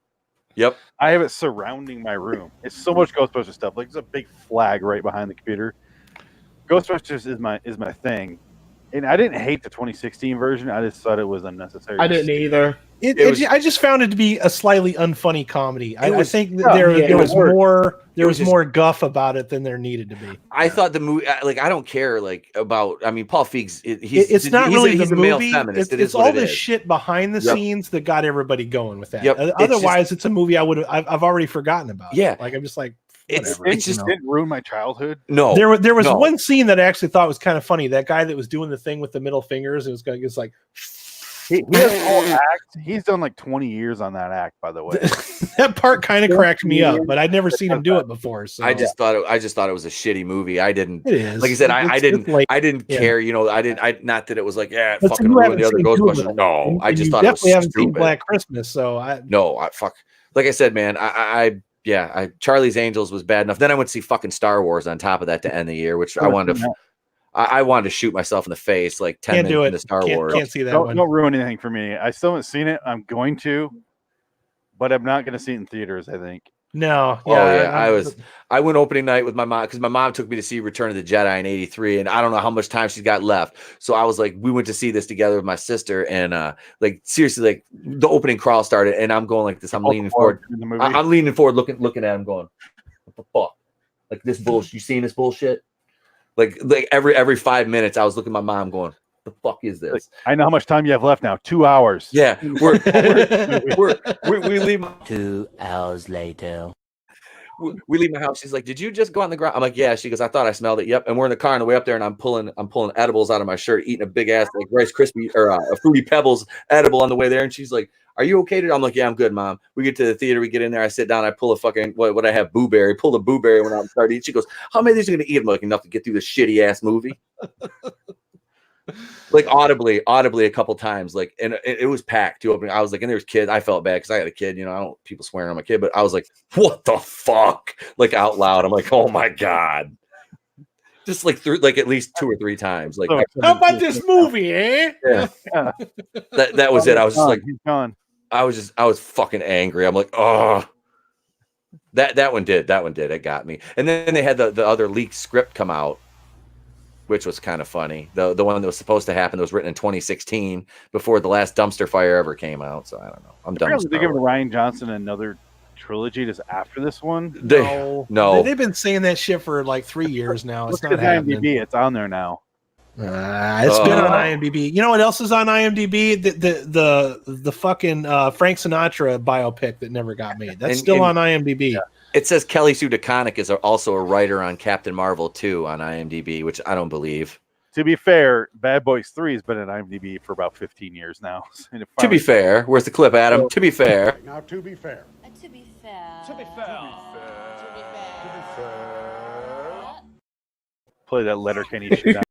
Yep. I have it surrounding my room. It's so much Ghostbuster stuff. Like there's a big flag right behind the computer. Ghostbusters is my thing. And I didn't hate the 2016 version. I just thought it was unnecessary. I didn't either. I just found it to be a slightly unfunny comedy. I think that there was more guff about it than there needed to be. I thought the movie, like, I don't care, like, about. I mean, Paul Feig's. It's not really the movie. Male feminist. It's all the shit behind the scenes that got everybody going with that. Otherwise, it's a movie I've already forgotten about. Yeah, like I'm just like. It just didn't ruin my childhood. No, there was one scene that I actually thought was kind of funny. That guy that was doing the thing with the middle fingers, it was like he has a whole act. He's done like 20 years on that act, by the way. That part kind of cracked me up, but I'd never seen him do it before. So I just thought it was a shitty movie. I didn't. It is. Like I said, I didn't care. You know, not that it was like fucking ruined the other Ghostbusters. No, I just thought it was stupid. Haven't seen Black Christmas, so fuck. Like I said, man, Charlie's Angels was bad enough. Then I went to see fucking Star Wars on top of that to end the year, which I wanted to shoot myself in the face like 10 minutes into Star Wars. Can't see that. Don't ruin anything for me. I still haven't seen it. I'm going to, but I'm not going to see it in theaters. I think No. Oh yeah, I went opening night with my mom because my mom took me to see Return of the Jedi in '83, and I don't know how much time she's got left. So I was like, we went to see this together with my sister, and like seriously, like the opening crawl started, and I'm going like this. I'm leaning forward. I'm leaning forward, looking at him, going, "What the fuck? Like this bullshit? You seen this bullshit?" Like every 5 minutes, I was looking at my mom, going, "The fuck is this?" Like, I know how much time you have left now. 2 hours. Yeah, we leave. 2 hours later. We leave my house. She's like, "Did you just go on the ground?" I'm like, "Yeah." She goes, "I thought I smelled it." Yep. And we're in the car on the way up there, and I'm pulling edibles out of my shirt, eating a big ass like Rice Krispie or a Fruity Pebbles edible on the way there. And she's like, "Are you okay?" I'm like, "Yeah, I'm good, Mom." We get to the theater, we get in there, I sit down, I pull a fucking what I have, blueberry, pull the blueberry when I start eating. She goes, "How many of these are you gonna eat?" I'm like, "Enough to get through this shitty ass movie." Like audibly a couple times, like, and it was packed too. Opening, I was like, and there's kids. I felt bad because I got a kid, you know. I don't people swearing on my kid, but I was like, "What the fuck?" Like out loud, I'm like, "Oh my god!" Just like like at least 2 or 3 times. Like, how about this movie, eh? Yeah. That was it. I was just like, he's gone. I was fucking angry. I'm like, oh, that one did. It got me. And then they had the other leaked script come out, which was kind of funny. The one that was supposed to happen that was written in 2016 before the last dumpster fire ever came out. So I don't know. I'm done. They giving Ryan Johnson another trilogy just after this one? No. They've been saying that shit for like 3 years now. It's not happening. IMDb, it's on there now. It's been on IMDb. You know what else is on IMDb? The fucking Frank Sinatra biopic that never got made. That's still on IMDb. Yeah. It says Kelly Sue DeConnick is also a writer on Captain Marvel 2 on IMDb, which I don't believe. To be fair, Bad Boys 3 has been on IMDb for about 15 years now. To be fair, where's the clip, Adam? To be fair. Now, to be fair. To be fair. To be fair. Play that Letterkenny shit out.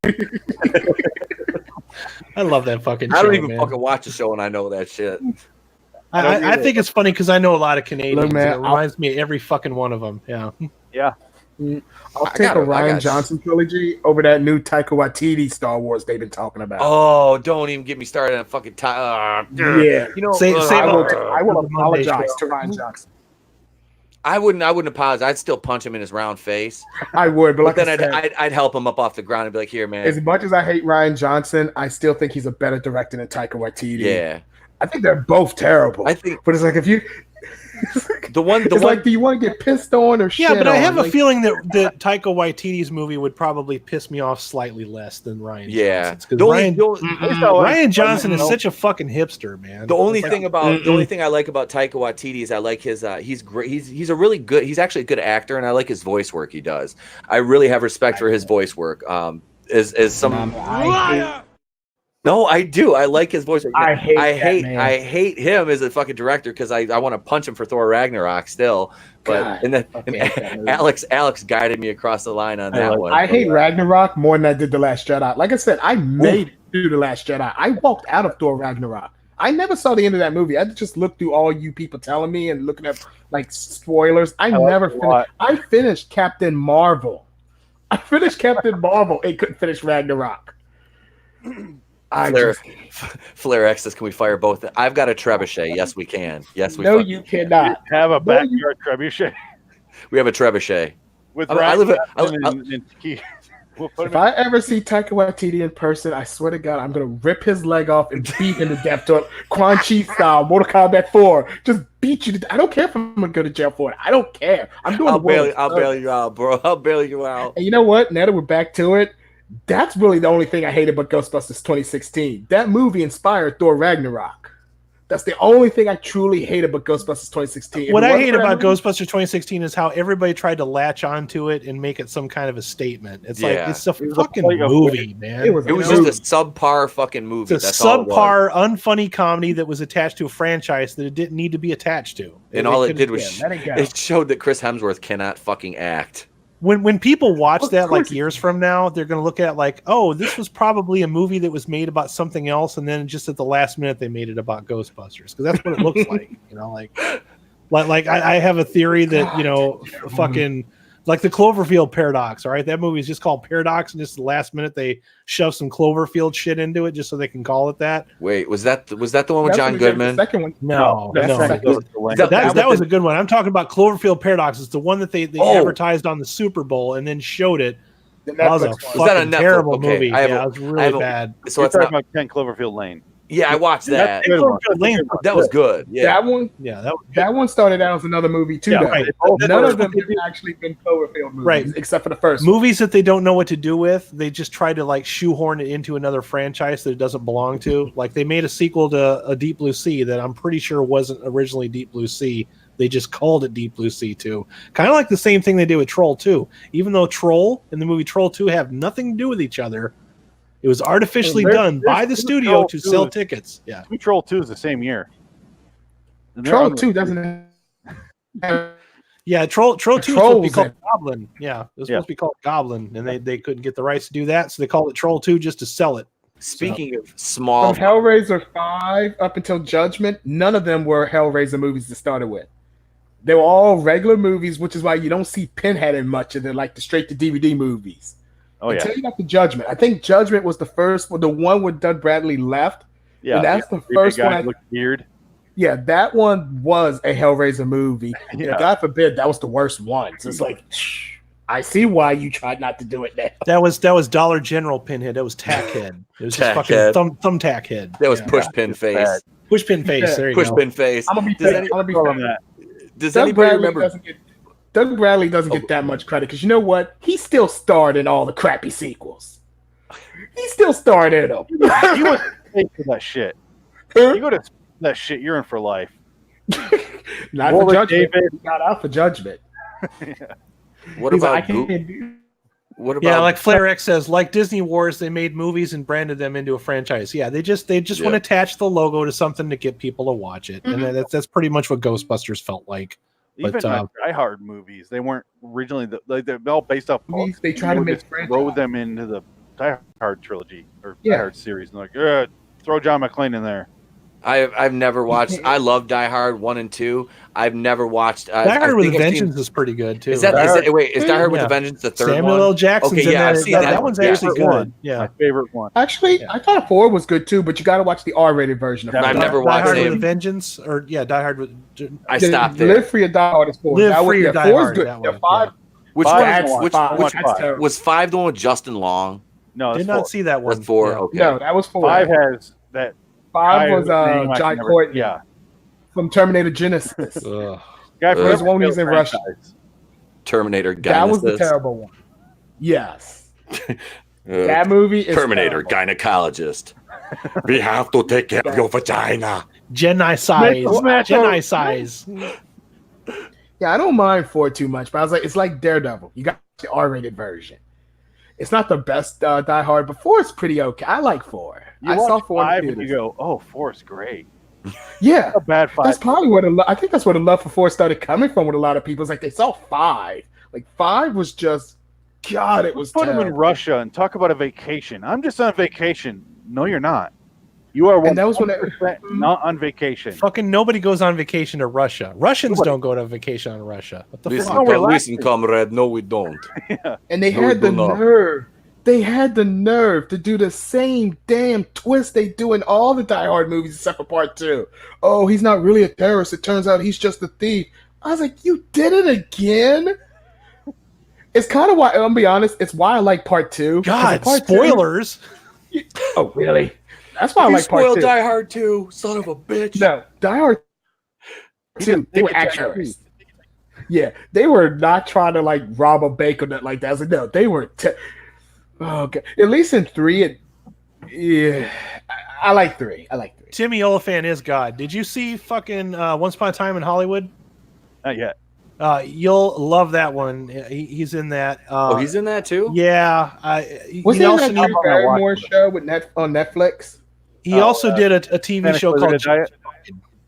I love that fucking show. I don't even man. fucking watch the show and I know that shit. I think it's funny because I know a lot of Canadians. Look, man, and it reminds me of every fucking one of them. Yeah. Yeah. I'll take a Ryan Johnson trilogy over that new Taika Waititi Star Wars they've been talking about. Oh, don't even get me started on fucking yeah. You know, I will apologize to Ryan Johnson. I wouldn't apologize. I'd still punch him in his round face. I would, but like then I said, I'd help him up off the ground and be like, "Here, man." As much as I hate Ryan Johnson, I still think he's a better director than Taika Waititi. Yeah. I think they're both terrible. I think, but it's like if you like, do you want to get pissed on or shit? Yeah, but I have on? a feeling that Taika Waititi's movie would probably piss me off slightly less than Ryan Johnson's. Because Ryan Johnson is such a fucking hipster, man. The only thing I like about Taika Waititi is I like his he's great. He's actually a good actor, and I like his voice work he does. I really have respect for his voice work. No, I do. I like his voice. I hate him as a fucking director because I want to punch him for Thor Ragnarok still. But Alex guided me across the line on that one. I hate Ragnarok more than I did The Last Jedi. Like I said, I made it through The Last Jedi. I walked out of Thor Ragnarok. I never saw the end of that movie. I just looked through all you people telling me and looking at like spoilers. I never finished. I finished Captain Marvel. I finished Captain Marvel and couldn't finish Ragnarok. Flare X says, "Can we fire both?" I've got a trebuchet. Yes, we can. Yes, we. No, you cannot have a backyard trebuchet. We have a trebuchet. With if I ever see Taika Waititi in person, I swear to God, I'm gonna rip his leg off and beat him to death, to Quan Chi style, Mortal Kombat 4. Just beat you. I don't care if I'm gonna go to jail for it. I don't care. I'm doing. I'll bail you out, bro. I'll bail you out. And you know what? Now that we're back to it. That's really the only thing I hated about Ghostbusters 2016. That movie inspired Thor Ragnarok. That's the only thing I truly hate about Ghostbusters 2016. What I hate about Ghostbusters 2016 is how everybody tried to latch onto it and make it some kind of a statement. It's like it's a fucking movie, man. It was just a subpar fucking movie. It's a subpar, unfunny comedy that was attached to a franchise that it didn't need to be attached to. And all it did was it showed that Chris Hemsworth cannot fucking act. When people watch that like years from now, they're going to look at it like, oh, this was probably a movie that was made about something else, and then just at the last minute they made it about Ghostbusters, because that's what it looks like. You know, like I have a theory that fucking Like the Cloverfield paradox. All right, that movie is just called Paradox, and just the last minute they shove some Cloverfield shit into it just so they can call it that. Wait, was that the one with That's John what we did Goodman? The second one. No. That's the second one. That was a good one. I'm talking about Cloverfield paradox. It's the one that they advertised on the Super Bowl and then showed it. That was a fucking terrible movie. Yeah, it was really bad. So it's talking about 10 Cloverfield Lane. Yeah, I watched that. That was good. Yeah, that one. Yeah, that one started out as another movie too. Yeah, though. right. None of them have actually been Cloverfield movies, right? Except for the first movies that they don't know what to do with. They just try to like shoehorn it into another franchise that it doesn't belong to. Like they made a sequel to a Deep Blue Sea that I'm pretty sure wasn't originally Deep Blue Sea. They just called it Deep Blue Sea 2. Kind of like the same thing they did with Troll 2. Even though Troll and the movie Troll 2 have nothing to do with each other, it was artificially done by the studio to sell tickets. Yeah. Troll 2 is the same year. Troll 2 doesn't have... Yeah, Troll 2 was supposed to be called Goblin. Yeah, it was supposed to be called Goblin, and they couldn't get the rights to do that, so they called it Troll 2 just to sell it. Speaking of small... From Hellraiser 5 up until Judgment, none of them were Hellraiser movies to start with. They were all regular movies, which is why you don't see Pinhead in much of them, like the straight-to-DVD movies. Until you got to Judgment. I think Judgment was the first one, the one where Doug Bradley left. Yeah, and that's the first one. Looked weird. Yeah, that one was a Hellraiser movie. Yeah. God forbid that was the worst one. So it's like, I see why you tried not to do it now. That was Dollar General Pinhead. That was Tackhead. It was just fucking thumbtack head. That was Pushpin Face. Pushpin Face. There you go. Pushpin Face. I'm gonna be on that. Does anybody remember? Doug Bradley doesn't get that much credit because you know what? He still starred in all the crappy sequels. He still starred in them. He was paid for that shit. You go to that shit, you're in for life. Not for Judgment. Not out for Judgment. What about? What about? Yeah, like Flair X says, like Disney Wars, they made movies and branded them into a franchise. Yeah, they just want to attach the logo to something to get people to watch it, and that's pretty much what Ghostbusters felt like. Even Die Hard movies, they weren't originally they're all based off books. They try to make throw them into the Die Hard trilogy or Die Hard series, and like, throw John McClane in there. I've never watched. I love Die Hard 1 and 2. I've never watched. Die Hard with a Vengeance is pretty good too. Is Die Hard with a Vengeance the third one? Samuel L. Jackson's in I've that. seen That one's actually good. Yeah, my favorite one. Actually, I thought 4 was good too, but you got to watch the R-rated version of it. I've never watched Die Hard it. with a Vengeance, or Die Hard with. I stopped there. Live Free or Die Hard is 4. Live Free or Die 4 is Hard. good. 5. Which was 5 the one with Justin Long? No, did not see that one. That's 4. Okay. No, that was 4. 5 has that. 5 was John Courtney. Yeah. From Terminator Genesis. Guy for his one he's in Russia. Terminator Genesis. That was the terrible one. Yes. That movie is Terminator gynecologist. We have to take care of your vagina. Genai size. Yeah, I don't mind 4 too much, but I was like, it's like Daredevil. You got the R-rated version. It's not the best Die Hard, but 4 is pretty okay. I like 4. I saw 4 and you go, oh, 4 is great. Yeah, a bad 5. That's probably what I think that's where the love for 4 started coming from with a lot of people. It's like they saw 5. Like 5 was just, God, it was. Put him in Russia and talk about a vacation. I'm just on vacation. No, you're not. You are. And that was when not on vacation. Fucking nobody goes on vacation to Russia. Russians don't go to vacation on Russia. What the fuck? Listen, comrade. No, we don't. Yeah. And they had the nerve. They had the nerve to do the same damn twist they do in all the Die Hard movies except for part 2. Oh, he's not really a terrorist. It turns out he's just a thief. I was like, you did it again? It's kind of why, I'll be honest, it's why I like part 2. God, part spoilers. 2, oh, really? That's why I like part 2. Die Hard 2, son of a bitch. No, Die Hard 2, they were actors. Yeah, they were not trying to like rob a bank or nothing like that. I was like, no, they were... Okay, at least in 3, I like 3. I like 3. Timmy Oliphant is God. Did you see fucking Once Upon a Time in Hollywood? Not yet. You'll love that one. He's in that. He's in that too? Yeah. Was he in that Drew Barrymore show on Netflix? He also did a TV show called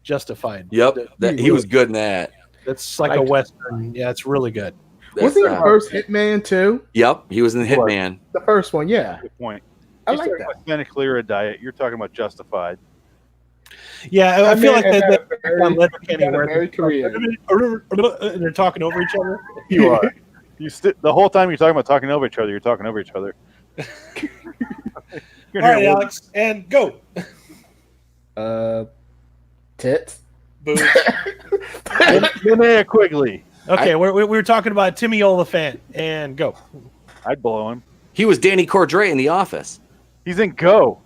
Justified. Yep, he was good in that. It's like a Western. Yeah, it's really good. Was he the first Hitman too? Yep, he was in Hitman. The first one, yeah. Good point. I like that. Santa Clara diet. You're talking about Justified. Yeah, I feel like very career. and they're talking over each other. You are. The whole time you're talking over each other. You're talking over each other. All right, Alex, and go. Tits. Boobs. Linnea Quigley. Okay, we were talking about Timmy Oliphant, and go. I'd blow him. He was Danny Cordray in The Office. He's in Go.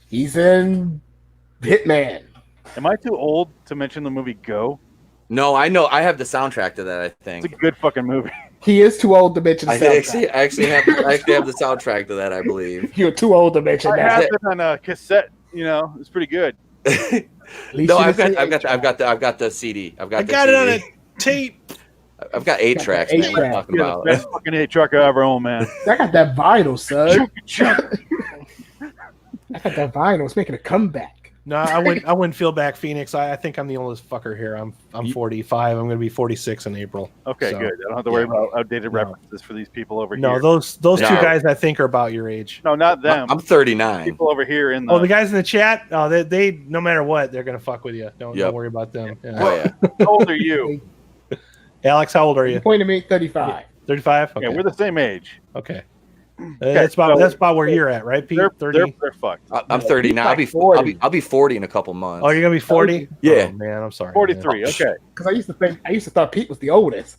He's in Hitman. Am I too old to mention the movie Go? No, I know. I have the soundtrack to that, I think. It's a good fucking movie. He is too old to mention the soundtrack. I actually have the soundtrack to that, I believe. You're too old to mention I that. have it on a cassette. It's pretty good. No, I've got the CD. I got it on a tape. I've got 8 tracks. Man, what I'm talking about. The best fucking 8-track I ever owned, man. I got that vinyl, son. I got that vinyl. It's making a comeback. No, I wouldn't feel back, Phoenix. I think I'm the oldest fucker here. I'm 45. I'm going to be 46 in April. Okay, so, good. I don't have to worry about outdated references for these people over here. No, those two guys I think are about your age. No, not them. I'm 39. People over here in the guys in the chat. Oh, they no matter what, they're going to fuck with you. Don't worry about them. Yeah. Oh yeah. How old are you? Alex, how old are you? Point to me, 35. 35. Okay. Yeah, we're the same age. Okay. That's about where you're at, right, Pete? 30. They're fucked. I'm 30 now. I'll be 40 in a couple months. Oh, you're gonna be 40? Yeah. Oh, man, I'm sorry. 43. Man. Okay. Because I used to thought Pete was the oldest.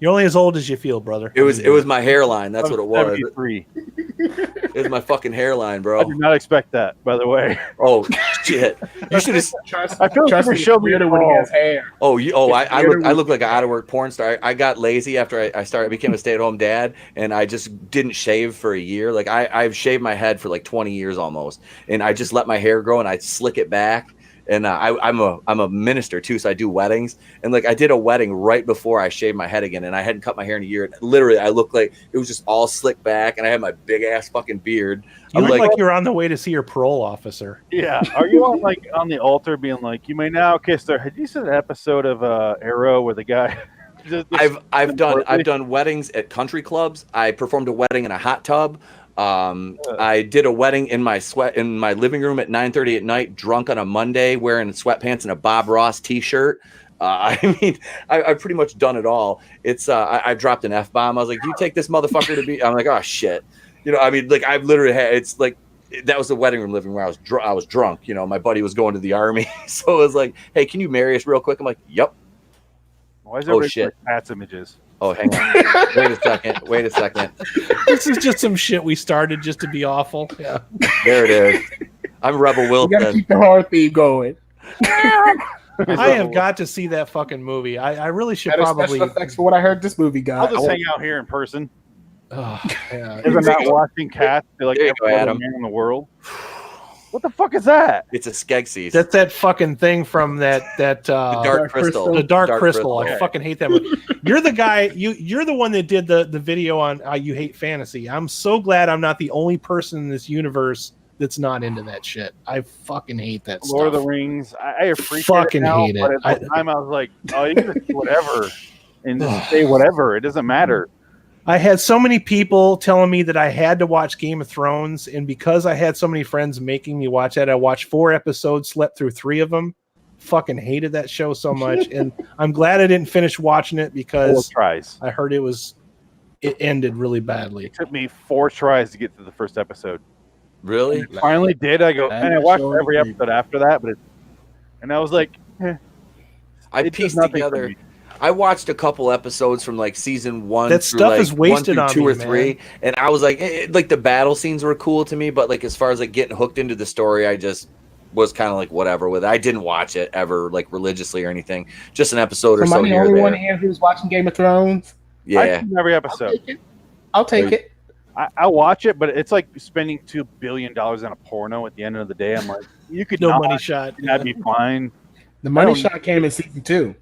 You're only as old as you feel, brother. It was my hairline. That's what it was. 73. It was my fucking hairline, bro. I did not expect that, by the way. Oh shit! You should have. I feel like you showed me when he has hair. I look like an out of work porn star. I got lazy after I became a stay at home dad, and I just didn't shave for a year. Like I've shaved my head for like 20 years almost, and I just let my hair grow and I slick it back. And I'm a minister too, so I do weddings. And like I did a wedding right before I shaved my head again, and I hadn't cut my hair in a year. And literally, I looked like it was just all slicked back, and I had my big ass fucking beard. You look like you're on the way to see your parole officer. Yeah, are you on the altar being like, you may now kiss her? Had you seen an episode of Arrow where the guy? I've done weddings at country clubs. I performed a wedding in a hot tub. I did a wedding in my living room at 9:30 at night, drunk on a Monday, wearing sweatpants and a Bob Ross t-shirt. I mean, I've pretty much done it all. It's I dropped an F-bomb. I was like, "Do you take this motherfucker to be?" I'm like, "Oh shit," I mean, like I've literally had. It's like that was the wedding room living where I was drunk. My buddy was going to the army, so it was like, "Hey, can you marry us real quick?" I'm like, "Yep." Why is everybody like Pat's images? Oh, hang on. Wait a second. This is just some shit we started just to be awful. Yeah. There it is. I'm Rebel Wilson. You gotta keep the horror theme going. I have got to see that fucking movie. I really should probably. Special effects for what I heard this movie got. I'll just hang out here in person. Oh, yeah. If I'm not watching Cats, they're like every other man in the world. What the fuck is that? It's a Skegsies. That's that fucking thing from that the Dark Crystal. The Dark Crystal. Okay. I fucking hate that movie. You're the guy. You're the one that did the video on you hate fantasy. I'm so glad I'm not the only person in this universe that's not into that shit. I fucking hate that Lord stuff. of the Rings. I appreciate fucking it now, hate it. But at the time, I was like, oh, you can do whatever and just say whatever. It doesn't matter. I had so many people telling me that I had to watch Game of Thrones, and because I had so many friends making me watch that, I watched 4 episodes, slept through 3 of them. Fucking hated that show so much, and I'm glad I didn't finish watching it because I heard it ended really badly. It took me 4 tries to get to the first episode. Really? And I finally did. I go, and I watched every episode after that, and I was like, I pieced together. I watched a couple episodes from like season 1. That stuff is wasted on 2 me, or 3, and I was like, like the battle scenes were cool to me, but like as far as like getting hooked into the story, I just was kind of like whatever with it. I didn't watch it ever like religiously or anything. Just an episode or so. Am I the only one here who's watching Game of Thrones? Yeah, I've seen every episode. I'll take it. I watch it, but it's like spending $2 billion on a porno. At the end of the day, I'm like, you could no money shot. That'd be fine. The money shot came in season 2.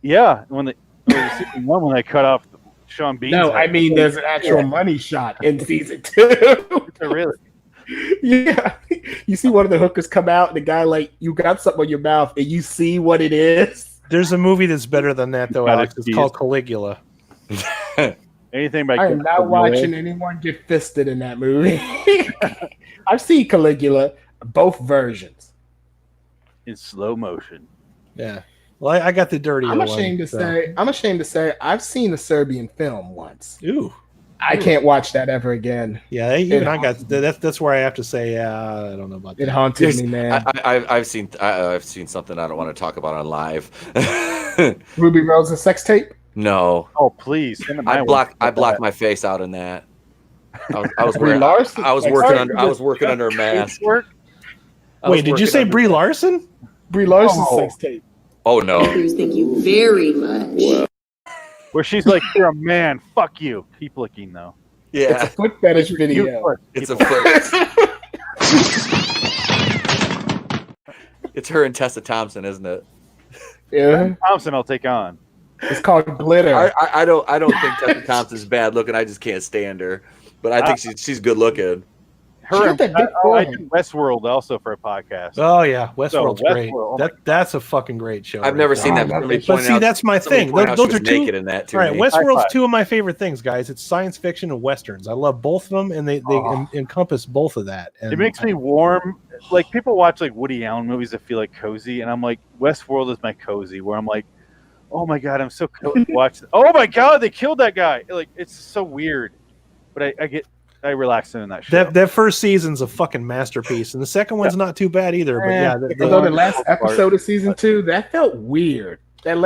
Yeah, when season 1 when they cut off Sean Bean's No, head. I mean there's an actual money shot in season 2. Really? Yeah. You see one of the hookers come out, and the guy like, you got something on your mouth, and you see what it is. There's a movie that's better than that though, Alex. It's called Caligula. Anything by I am not watching anyone get fisted in that movie. I've seen Caligula, both versions. in slow motion. Yeah. Well, I got the dirtier I'm one. ashamed to say I've seen the Serbian film once. Ooh. I can't watch that ever again. Yeah, even I got that's where I have to say, I don't know about that. It haunted me, man. I've seen something I don't want to talk about on live. Ruby Rose's sex tape? No. Oh, please. I blocked my face out in that. I was Brie Larson? I was working under a mask. Wait, did you say Brie Larson? Brie Larson's sex tape. Oh no. Thank you very much. Where she's like, "You're a man. Fuck you." Keep looking though. Yeah. It's a foot fetish video. It's a foot. It's her and Tessa Thompson, isn't it? Yeah. Thompson, I'll take on. It's called Glitter. I don't think Tessa Thompson's bad looking. I just can't stand her. But I think she's good looking. I did Westworld also for a podcast. Oh yeah, Westworld's great. Westworld, that's a fucking great show. I've never seen that. But see, that's my thing. Those are two. Naked in that too. Right, Westworld's two of my favorite things, guys. It's science fiction and westerns. I love both of them, and they encompass both of that. And it makes me warm. Like people watch like Woody Allen movies that feel like cozy, and I'm like, Westworld is my cozy. Where I'm like, oh my god, I'm so cozy. Watch. Oh my god, they killed that guy. Like it's so weird, but I relax in that show. That first season's a fucking masterpiece, and the second one's not too bad either. But yeah, the last episode of season 2 that felt weird. It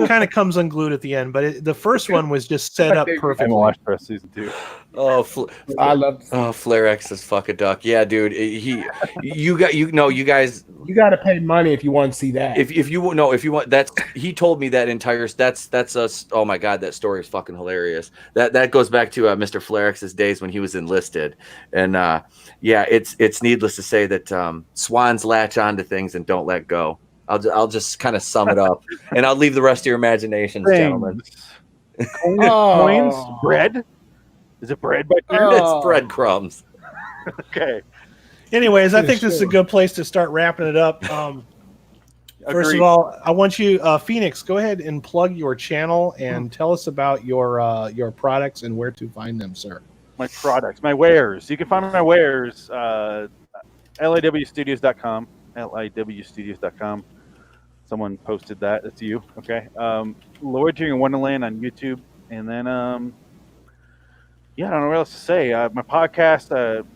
kind of comes unglued at the end, but the first one was just set up perfectly. I haven't watched the rest of season 2. I love. Flare X is fuck a duck. Yeah, dude. You guys. You got to pay money if you want to see that. If you want, he told me that entire. That's us. Oh my god, that story is fucking hilarious. That goes back to Mr. Flare X's days when he was enlisted, and yeah, it's needless to say that swans latch onto things and don't let go. I'll just kind of sum it up, and I'll leave the rest to your imaginations, gentlemen. Coins, bread. Is it bread by chance? It's breadcrumbs. Okay. Anyways, I think this is a good place to start wrapping it up. First of all, I want you, Phoenix, go ahead and plug your channel and tell us about your products and where to find them, sir. My products, my wares. You can find my wares, liwstudios.com, liwstudios.com. Someone posted that. That's you. Okay. Loitering in Wonderland on YouTube. And then, yeah, I don't know what else to say. My podcast,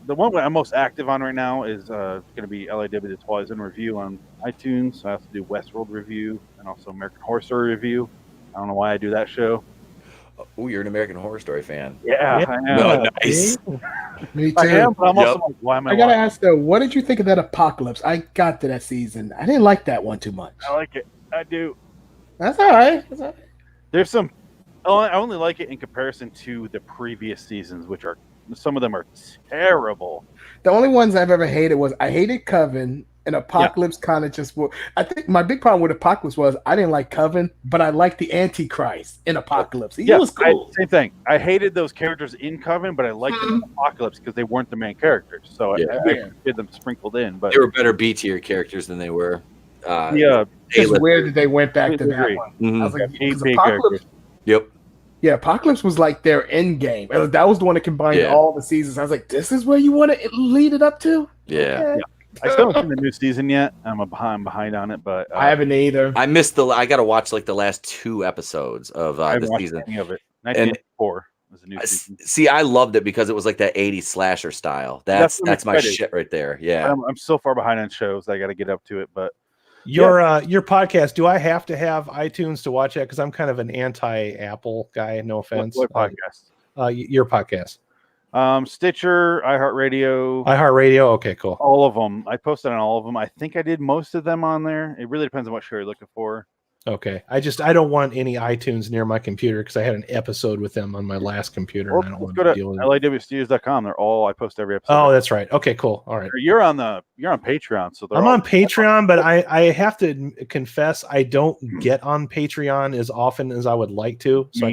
the one I'm most active on right now is going to be LIW The Twilight Zone review on iTunes. I also do Westworld review and also American Horror Story review. I don't know why I do that show. Oh, you're an American Horror Story fan. Yeah, I am. No, nice. Me too. I am, but I'm also like, why am I gotta ask though, what did you think of that Apocalypse? I got to that season. I didn't like that one too much. I like it. I do. That's all right. There's some. I only like it in comparison to the previous seasons, which are some of them are terrible. The only ones I've ever hated was I hated Coven, and Apocalypse kind of just. I think my big problem with Apocalypse was I didn't like Coven, but I liked the Antichrist in Apocalypse. He was cool. Same thing. I hated those characters in Coven, but I liked them in Apocalypse because they weren't the main characters. So I did them sprinkled in. But they were better B tier characters than they were. It's weird that they went back to that one. Mm-hmm. I was like, Apocalypse. Yep. Yeah, Apocalypse was like their end game. That was the one that combined all the seasons. I was like, this is where you want to lead it up to? Yeah. Okay. I still haven't seen the new season yet. I'm behind on it, but I haven't either. I missed I got to watch like the last 2 episodes of the season. Any of it. 1984 was a new season. See, I loved it because it was like that 80s slasher style. That's my shit right there. Yeah. I'm so far behind on shows. I got to get up to it, but your podcast, do I have to have iTunes to watch that? Because I'm kind of an anti-Apple guy. No offense. What podcast? Your podcast. Stitcher, iHeartRadio. Okay, cool. All of them. I posted on all of them. I think I did most of them on there. It really depends on what show you're looking for. Okay. I don't want any iTunes near my computer because I had an episode with them on my last computer. Well, and I don't want go to to deal with it. liwstudios.com. I post every episode. Oh, that's right. Okay, cool. All right. You're on Patreon, so I'm on Patreon, but I have to confess I don't get on Patreon as often as I would like to. So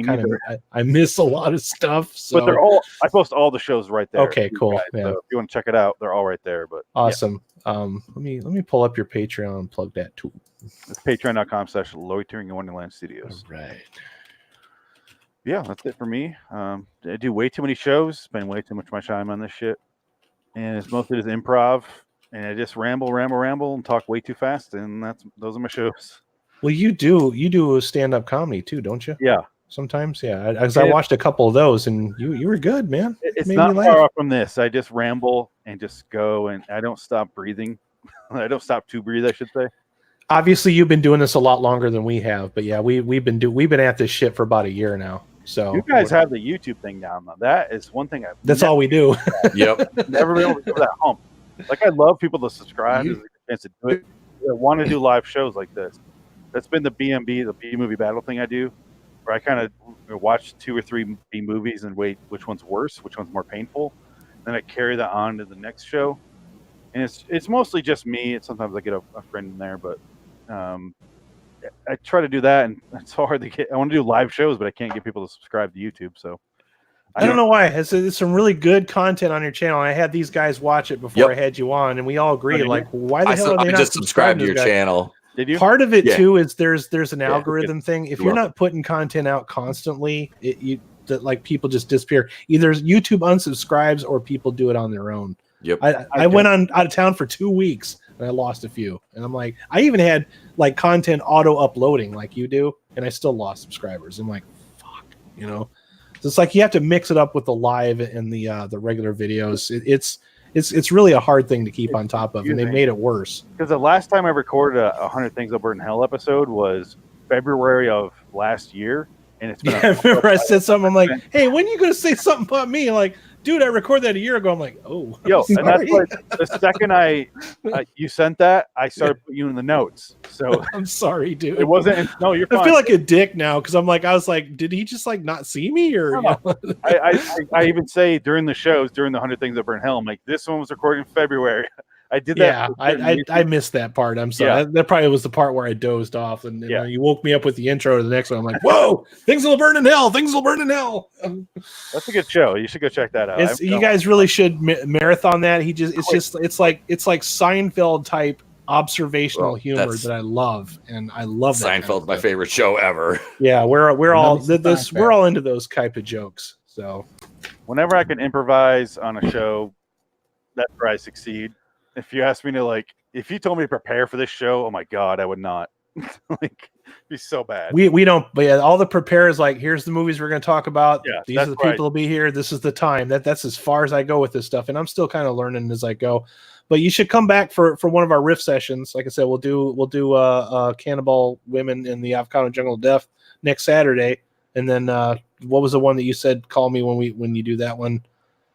I miss a lot of stuff. So. But I post all the shows right there. Okay, cool. Yeah. So if you want to check it out, they're all right there. But awesome. Yeah. Let me pull up your Patreon and plug that too. It's patreon.com/Loitering In Wonderland Studios. All right. Yeah, that's it for me. I do way too many shows, spend way too much of my time on this shit, and it's mostly just improv. and I just ramble, and talk way too fast, and those are my shows. Well, you do stand-up comedy too, don't you? Yeah. Sometimes, yeah. I watched a couple of those, and you were good, man. It's not far off from this. I just ramble and just go, and I don't stop breathing. I don't stop to breathe, I should say. Obviously, you've been doing this a lot longer than we have, but yeah, we've been at this shit for about a year now. So you guys have the YouTube thing down, though. That is one thing that's all we do. Yep. Never been able to do that hump. Like, I love people to subscribe. There's a chance to do it. I want to do live shows like this. That's been the BMB, the B movie battle thing I do, where I kind of watch 2 or 3 B movies and wait which one's worse, which one's more painful. Then I carry that on to the next show. And it's mostly just me. Sometimes I get a friend in there, but I try to do that, and it's so hard to get. I want to do live shows, but I can't get people to subscribe to YouTube. So I don't know why. It's some really good content on your channel. I had these guys watch it before I had you on, and we all agreed, like, why the hell are they not just subscribed to your channel? Did you? Part of it too is there's an algorithm thing. If you're welcome. not putting content out constantly, like people just disappear. Either YouTube unsubscribes or people do it on their own. Yep. I went out of town for 2 weeks and I lost a few. And I'm like, I even had like content auto uploading like you do, and I still lost subscribers. I'm like, fuck, So it's like you have to mix it up with the live and the regular videos. It's really a hard thing to keep on top of, and they made it worse. Because the last time I recorded a 100 Things That Burn in Hell episode was February of last year, and it's been I remember I said something. I'm like, "Hey, when are you going to say something about me?" Like, dude, I recorded that a year ago. I'm like, "Oh, yo," and that's like the second you sent that, I started putting you in the notes. So I'm sorry, dude. It wasn't. No, you're fine. I feel like a dick now because I was like, did he just like not see me or? No. I even say during the shows, during the 100 Things That Burn in Hell, I'm like, this one was recorded in February. I did that. Yeah, I missed that part. I'm sorry. Yeah. That probably was the part where I dozed off, and you woke me up with the intro to the next one. I'm like, whoa, things will burn in hell. Things will burn in hell. That's a good show. You should go check that out. You guys really should marathon that. It's like Seinfeld type observational humor that I love, and I love that. Seinfeld's my favorite show ever. Yeah, we're all into those type of jokes. So whenever I can improvise on a show, that's where I succeed. If you ask me to if you told me to prepare for this show, oh my god, I would not. It'd be so bad. We don't. But yeah, all the prepare is like, here's the movies we're going to talk about. Yeah, these are the people will be here. This is the time. That's as far as I go with this stuff, and I'm still kind of learning as I go. But you should come back for one of our riff sessions. Like I said, we'll do Cannibal Women in the Avocado Jungle of Death next Saturday, and then what was the one that you said? Call me when you do that one.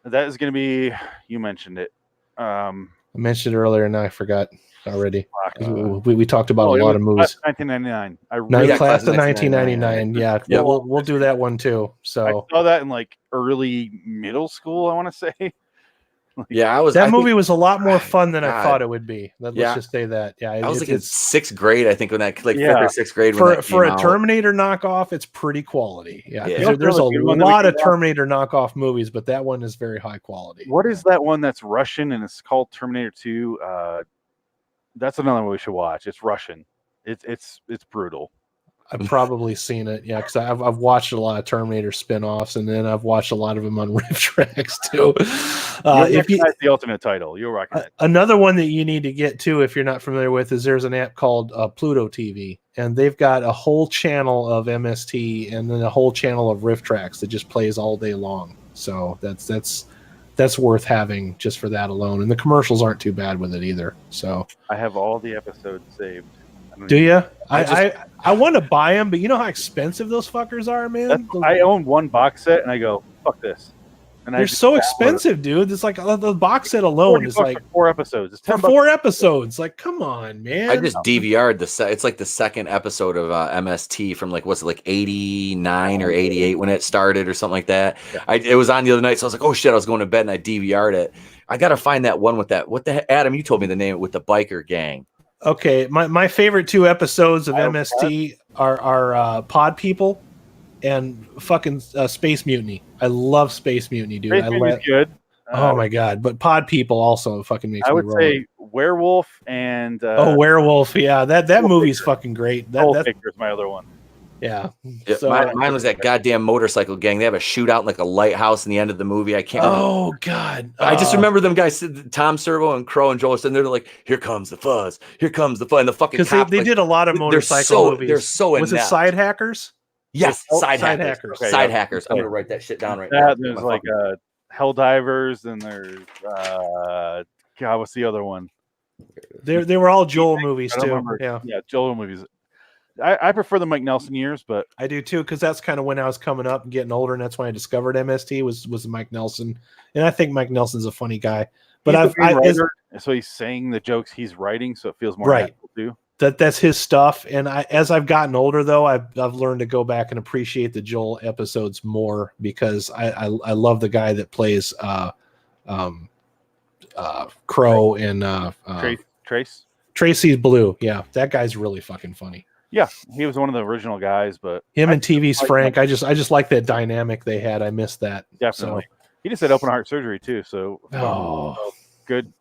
That is going to be. You mentioned it. I mentioned it earlier, and now I forgot already. We talked about a lot of movies. 1999. Class of 1999. Yeah, we'll do that one too. So I saw that in early middle school, I want to say. That movie was a lot more fun than I thought it would be. Let's just say that. Yeah, I was in 6th grade, I think, when that 5th or 6th grade. For a Terminator knockoff, it's pretty quality. Yeah. There's a lot of Terminator knockoff movies, but that one is very high quality. What is that one that's Russian and it's called Terminator 2? That's another one we should watch. It's Russian. It's brutal. I've probably seen it, because I've watched a lot of Terminator spin-offs, and then I've watched a lot of them on riff tracks too. The ultimate title, you'll recognize. Another one that you need to get to, if you're not familiar with, is there's an app called Pluto TV, and they've got a whole channel of MST and then a whole channel of riff tracks that just plays all day long. So that's worth having just for that alone, and the commercials aren't too bad with it either. So I have all the episodes saved. Do you? I want to buy them, but you know how expensive those fuckers are, man. I own one box set, and I go, fuck this. And they're so expensive, dude. It's like the box set alone is like for 4 episodes. It's for 4 episodes. Like, come on, man. I just DVR'd it's like the second episode of MST from 89 or 88 when it started or something like that. Yeah. It was on the other night, so I was like, oh shit, I was going to bed and I DVR'd it. I gotta find that one with that. Adam, you told me the name with the biker gang. Okay, my favorite 2 episodes of MST are Pod People and fucking Space Mutiny. I love Space Mutiny, dude. Space Mutiny's good. Oh my god! But Pod People also fucking makes me roll. I would say Werewolf and Werewolf. Yeah, that movie's fucking great. That's my other one. Yeah. Yeah, So, mine was that goddamn motorcycle gang. They have a shootout in like a lighthouse in the end of the movie. I can't. oh God. I just remember them guys, Tom Servo and Crow and Joel, and they're like, "Here comes the fuzz! Here comes the fun!" And the fucking because cops, they like, did a lot of motorcycle movies. They're so was inept. it Side Hackers? Yes, side Side hackers. Hackers. Okay, Side yeah. hackers. I'm gonna write that shit down right now. There's like Hell Divers, and there's God, what's the other one? They were all Joel movies I don't too. remember. Yeah, Joel movies. I prefer the Mike Nelson years, but I do too, because that's kind of when I was coming up and getting older, and that's when I discovered MST was Mike Nelson, and I think Mike Nelson's a funny guy. But so he's saying the jokes he's writing, so it feels more right. natural too. That's his stuff, and as I've gotten older, though, I've learned to go back and appreciate the Joel episodes more because I love the guy that plays Crow and Trace. Tracy's Blue. Yeah, that guy's really fucking funny. Yeah, he was one of the original guys, but him and TV's Frank. I just like that dynamic they had. I missed that. Definitely. So. He just had open heart surgery too, so good.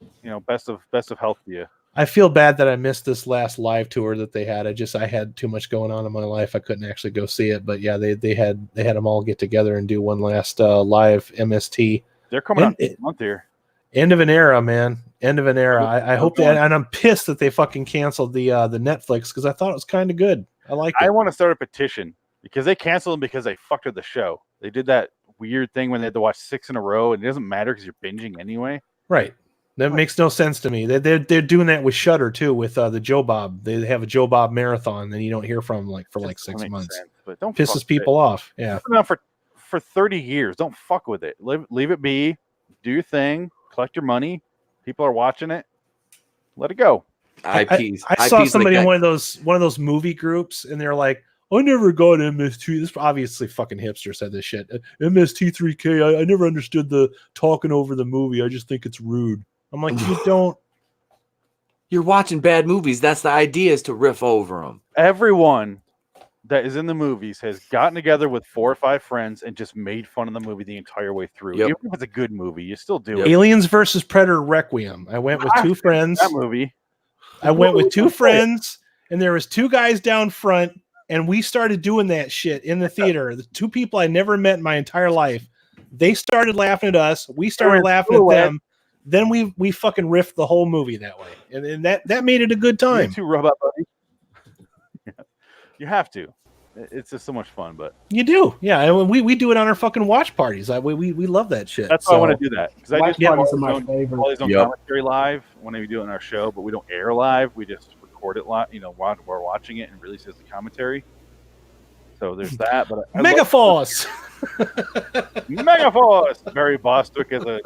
Best of health to you. I feel bad that I missed this last live tour that they had. I had too much going on in my life. I couldn't actually go see it, but yeah, they had them all get together and do one last live MST. They're coming out this month here. End of an era, man. End of an era. I hope that, and I'm pissed that they fucking canceled the Netflix because I thought it was kind of good. I like it. I want to start a petition because they canceled them because they fucked with the show. They did that weird thing when they had to watch 6 in a row, and it doesn't matter because you're binging anyway. Right. That makes no sense to me. They're doing that with Shudder too, with the Joe Bob. They have a Joe Bob marathon, and you don't hear from them for 6 months. Sense, but don't pisses people off. Yeah. It's been out for 30 years. Don't fuck with it. Leave it be. Do your thing. Collect your money. People are watching it. Let it go. I saw somebody in one of those movie groups, and they're like, "I never got MST." This obviously fucking hipster said this shit. MST3K. I never understood the talking over the movie. I just think it's rude. I'm like, you don't. You're watching bad movies. That's the idea, is to riff over them. Everyone that is in the movies has gotten together with 4 or 5 friends and just made fun of the movie the entire way through. Yep. Even if it's a good movie, you still do it. Aliens versus Predator Requiem. I went with 2 friends. That movie. I went with 2 friends, and there was 2 guys down front, and we started doing that shit in the theater. The 2 people I never met in my entire life. They started laughing at us. We started laughing at them. Then we fucking riffed the whole movie that way, and that made it a good time. You 2 rub up, buddy. You have to. It's just so much fun, but you do, yeah. And we do it on our fucking watch parties. We love that shit. That's why I want to do that because I just parties are my favorite. All these on commentary live when we do it on our show, but we don't air live. We just record it live. While we're watching it and release it as a commentary. So there's that. But Megaforce. Megaforce. Barry Bostwick as a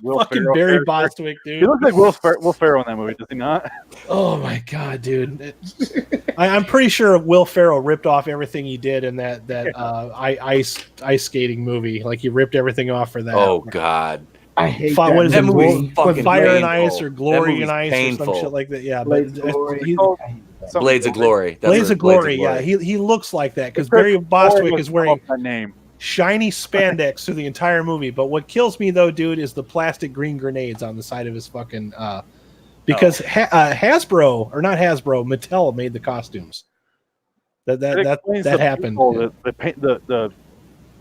fucking Barry Bostwick, dude. He looks like Will Ferrell in that movie, does he not? Oh my god, dude! I'm pretty sure Will Ferrell ripped off everything he did in that ice skating movie. Like he ripped everything off for that. Oh god. I hate that. What is that it? movie? Fucking Fire painful. and Ice or Glory and Ice painful. or some shit like that. Yeah, Blades but Blades of Glory. Blades of Glory. Yeah, he looks like that because Barry Bostwick is wearing that name. Shiny spandex through the entire movie. But what kills me though, dude, is the plastic green grenades on the side of his fucking. Because Hasbro or not Hasbro, Mattel made the costumes. That happened.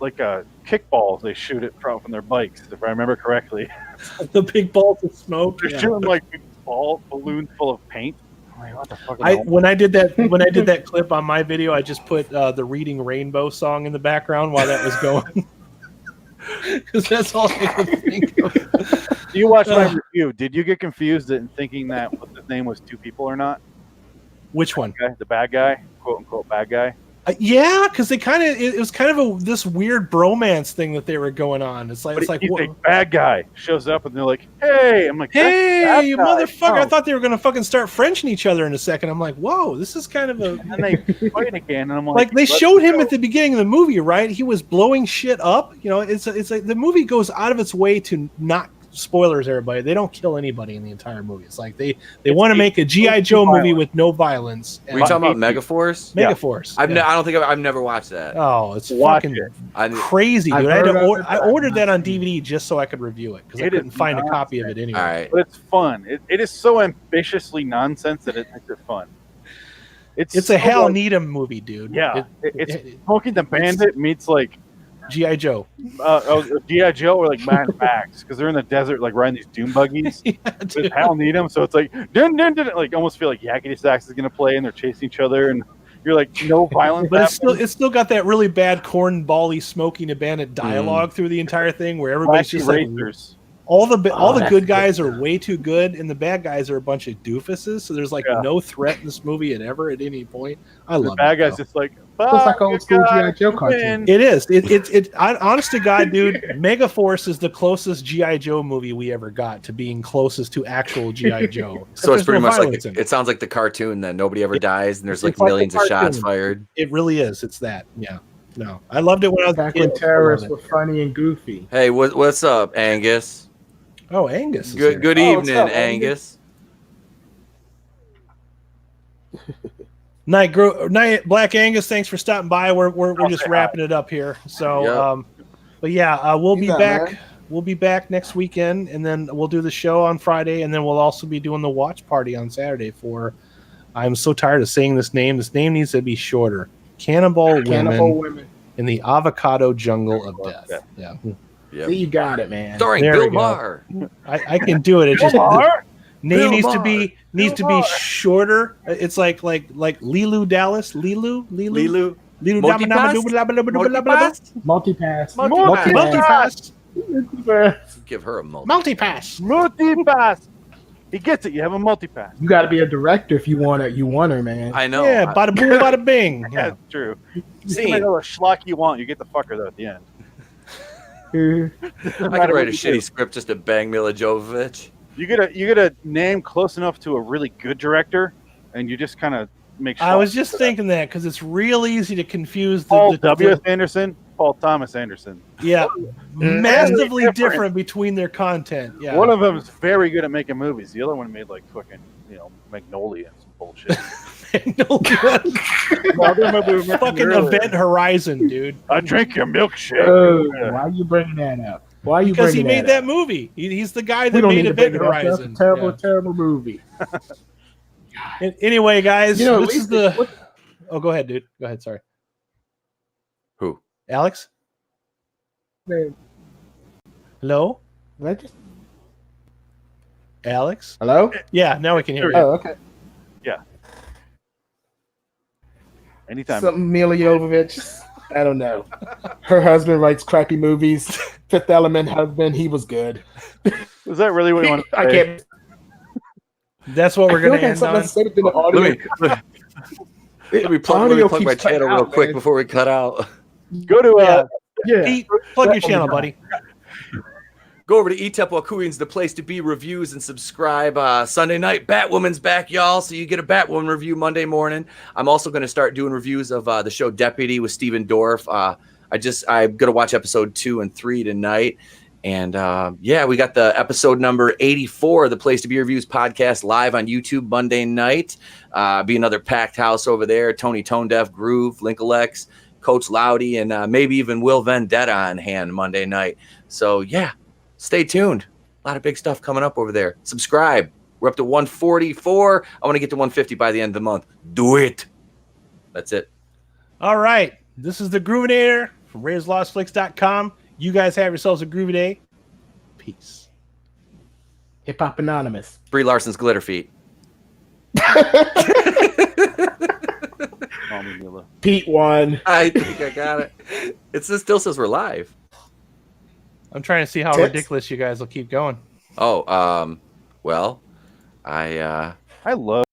The kickballs they shoot it from their bikes, if I remember correctly. The big balls of smoke. They're shooting like big balloons full of paint. Like, what the fuck? When I did that clip on my video, I just put the Reading Rainbow song in the background while that was going. Because that's all I could think of. You watched my review. Did you get confused in thinking that what the name was 2 people or not? Which one? The bad guy, quote unquote bad guy. Yeah, because it was kind of this weird bromance thing that they were going on. It's like he's a bad guy shows up and they're like, "Hey," I'm like, "Hey, you motherfucker!" No. I thought they were gonna fucking start Frenching each other in a second. I'm like, "Whoa, this is kind of a." And they fight again, and I'm like they showed him at the beginning of the movie, right? He was blowing shit up. It's like the movie goes out of its way to not. Spoilers, everybody. They don't kill anybody in the entire movie. It's like they want to make a G.I. Joe movie with no violence. Were you talking about Megaforce? Megaforce. Yeah. I don't think I've never watched that. Oh, it's fucking crazy, dude. I ordered that on DVD just so I could review it because I couldn't find a copy of it anyway. All right. But it's fun. It is so ambitiously nonsense that it makes it fun. It's a so Hal like- Needham movie, dude. Yeah, it's Smokey the Bandit meets like G.I. Joe. G.I. Joe or like Mad Max because they're in the desert like riding these dune buggies with Hal Needham. So it's like dun, dun, dun, like almost feel like Yakety Sax is gonna play and they're chasing each other and you're like no violence. But it's still got that really bad cornbally Smokey the Bandit dialogue through the entire thing where everybody's just like all the good guys are way too good and the bad guys are a bunch of doofuses. So there's like no threat in this movie at any point. I love the bad guys just like it's like old school G.I. Joe cartoon. It is. Honest to God, dude, Megaforce is the closest G.I. Joe movie we ever got to being closest to actual G.I. Joe. So it's pretty much like it sounds like the cartoon that nobody ever dies and there's like millions of shots fired. It really is. It's that. Yeah. No, I loved it when I was back a kid. when terrorists were funny and goofy. Hey, what's up, Angus? Oh, Angus. Good evening, up, Angus. Night, Black Angus. Thanks for stopping by. We're just wrapping it up here. So, but yeah, we'll be back. Man. We'll be back next weekend, and then we'll do the show on Friday, and then we'll also be doing the watch party on Saturday. I'm so tired of saying this name. This name needs to be shorter. Cannibal Women in the Avocado Jungle of Death. Yeah. See, you got it, man. Starring Bill Maher. I can do it. It's just name needs to be shorter. It's like Lilu Dallas. Lilu. Multipass. Give her a multipass. He gets it. You have a multipass. You got to be a director if you want her, man. I know. Yeah, bada boom, bada bing. Yeah, that's true. You can know the schlock you want. You get the fucker though at the end. I could write a shitty script just to bang Mila Jovovich. You get a name close enough to a really good director, and you just kind of make sure. I was just thinking that because it's real easy to confuse Paul Anderson, Paul Thomas Anderson. Yeah, massively different between their content. Yeah, one of them is very good at making movies. The other one made like fucking Magnolia and some bullshit. Fucking Event Horizon, dude. I drink your milkshake. Why are you bringing that up? Why are you? Because he made that movie. He's the guy that made Event Horizon. Terrible movie. Anyway, guys, this is the. Oh, go ahead, dude. Go ahead. Sorry. Who? Alex. Hello. Alex. Hello. Yeah, now we can hear you. Oh, okay. Yeah. Anytime. Something Mila Jovovich. I don't know. Her husband writes crappy movies. Fifth Element husband, he was good. Was that really what you want to say? I can't. That's what we're going to end on. Let me plug my channel real quick before we cut out. Go to Pete, plug your channel, buddy. Go over to eTepwakuians, the place to be, reviews and subscribe. Sunday night, Batwoman's back, y'all. So you get a Batwoman review Monday morning. I'm also going to start doing reviews of the show Deputy with Steven Dorff. I'm going to watch episode 2 and 3 tonight. And we got the episode number 84 of the Place to Be Reviews podcast live on YouTube Monday night. Be another packed house over there. Tony Tone Deaf, Groove, Linkalex, Coach Loudy, and maybe even Will Vendetta on hand Monday night. So yeah. Stay tuned. A lot of big stuff coming up over there. Subscribe. We're up to 144. I want to get to 150 by the end of the month. Do it. That's it. All right. This is the Groovinator from RaidersLostFlix.com. You guys have yourselves a groovy day. Peace. Hip Hop Anonymous. Brie Larson's glitter feet. Pete won. I think I got it. It still says we're live. I'm trying to see how ridiculous you guys will keep going. Oh, well, I love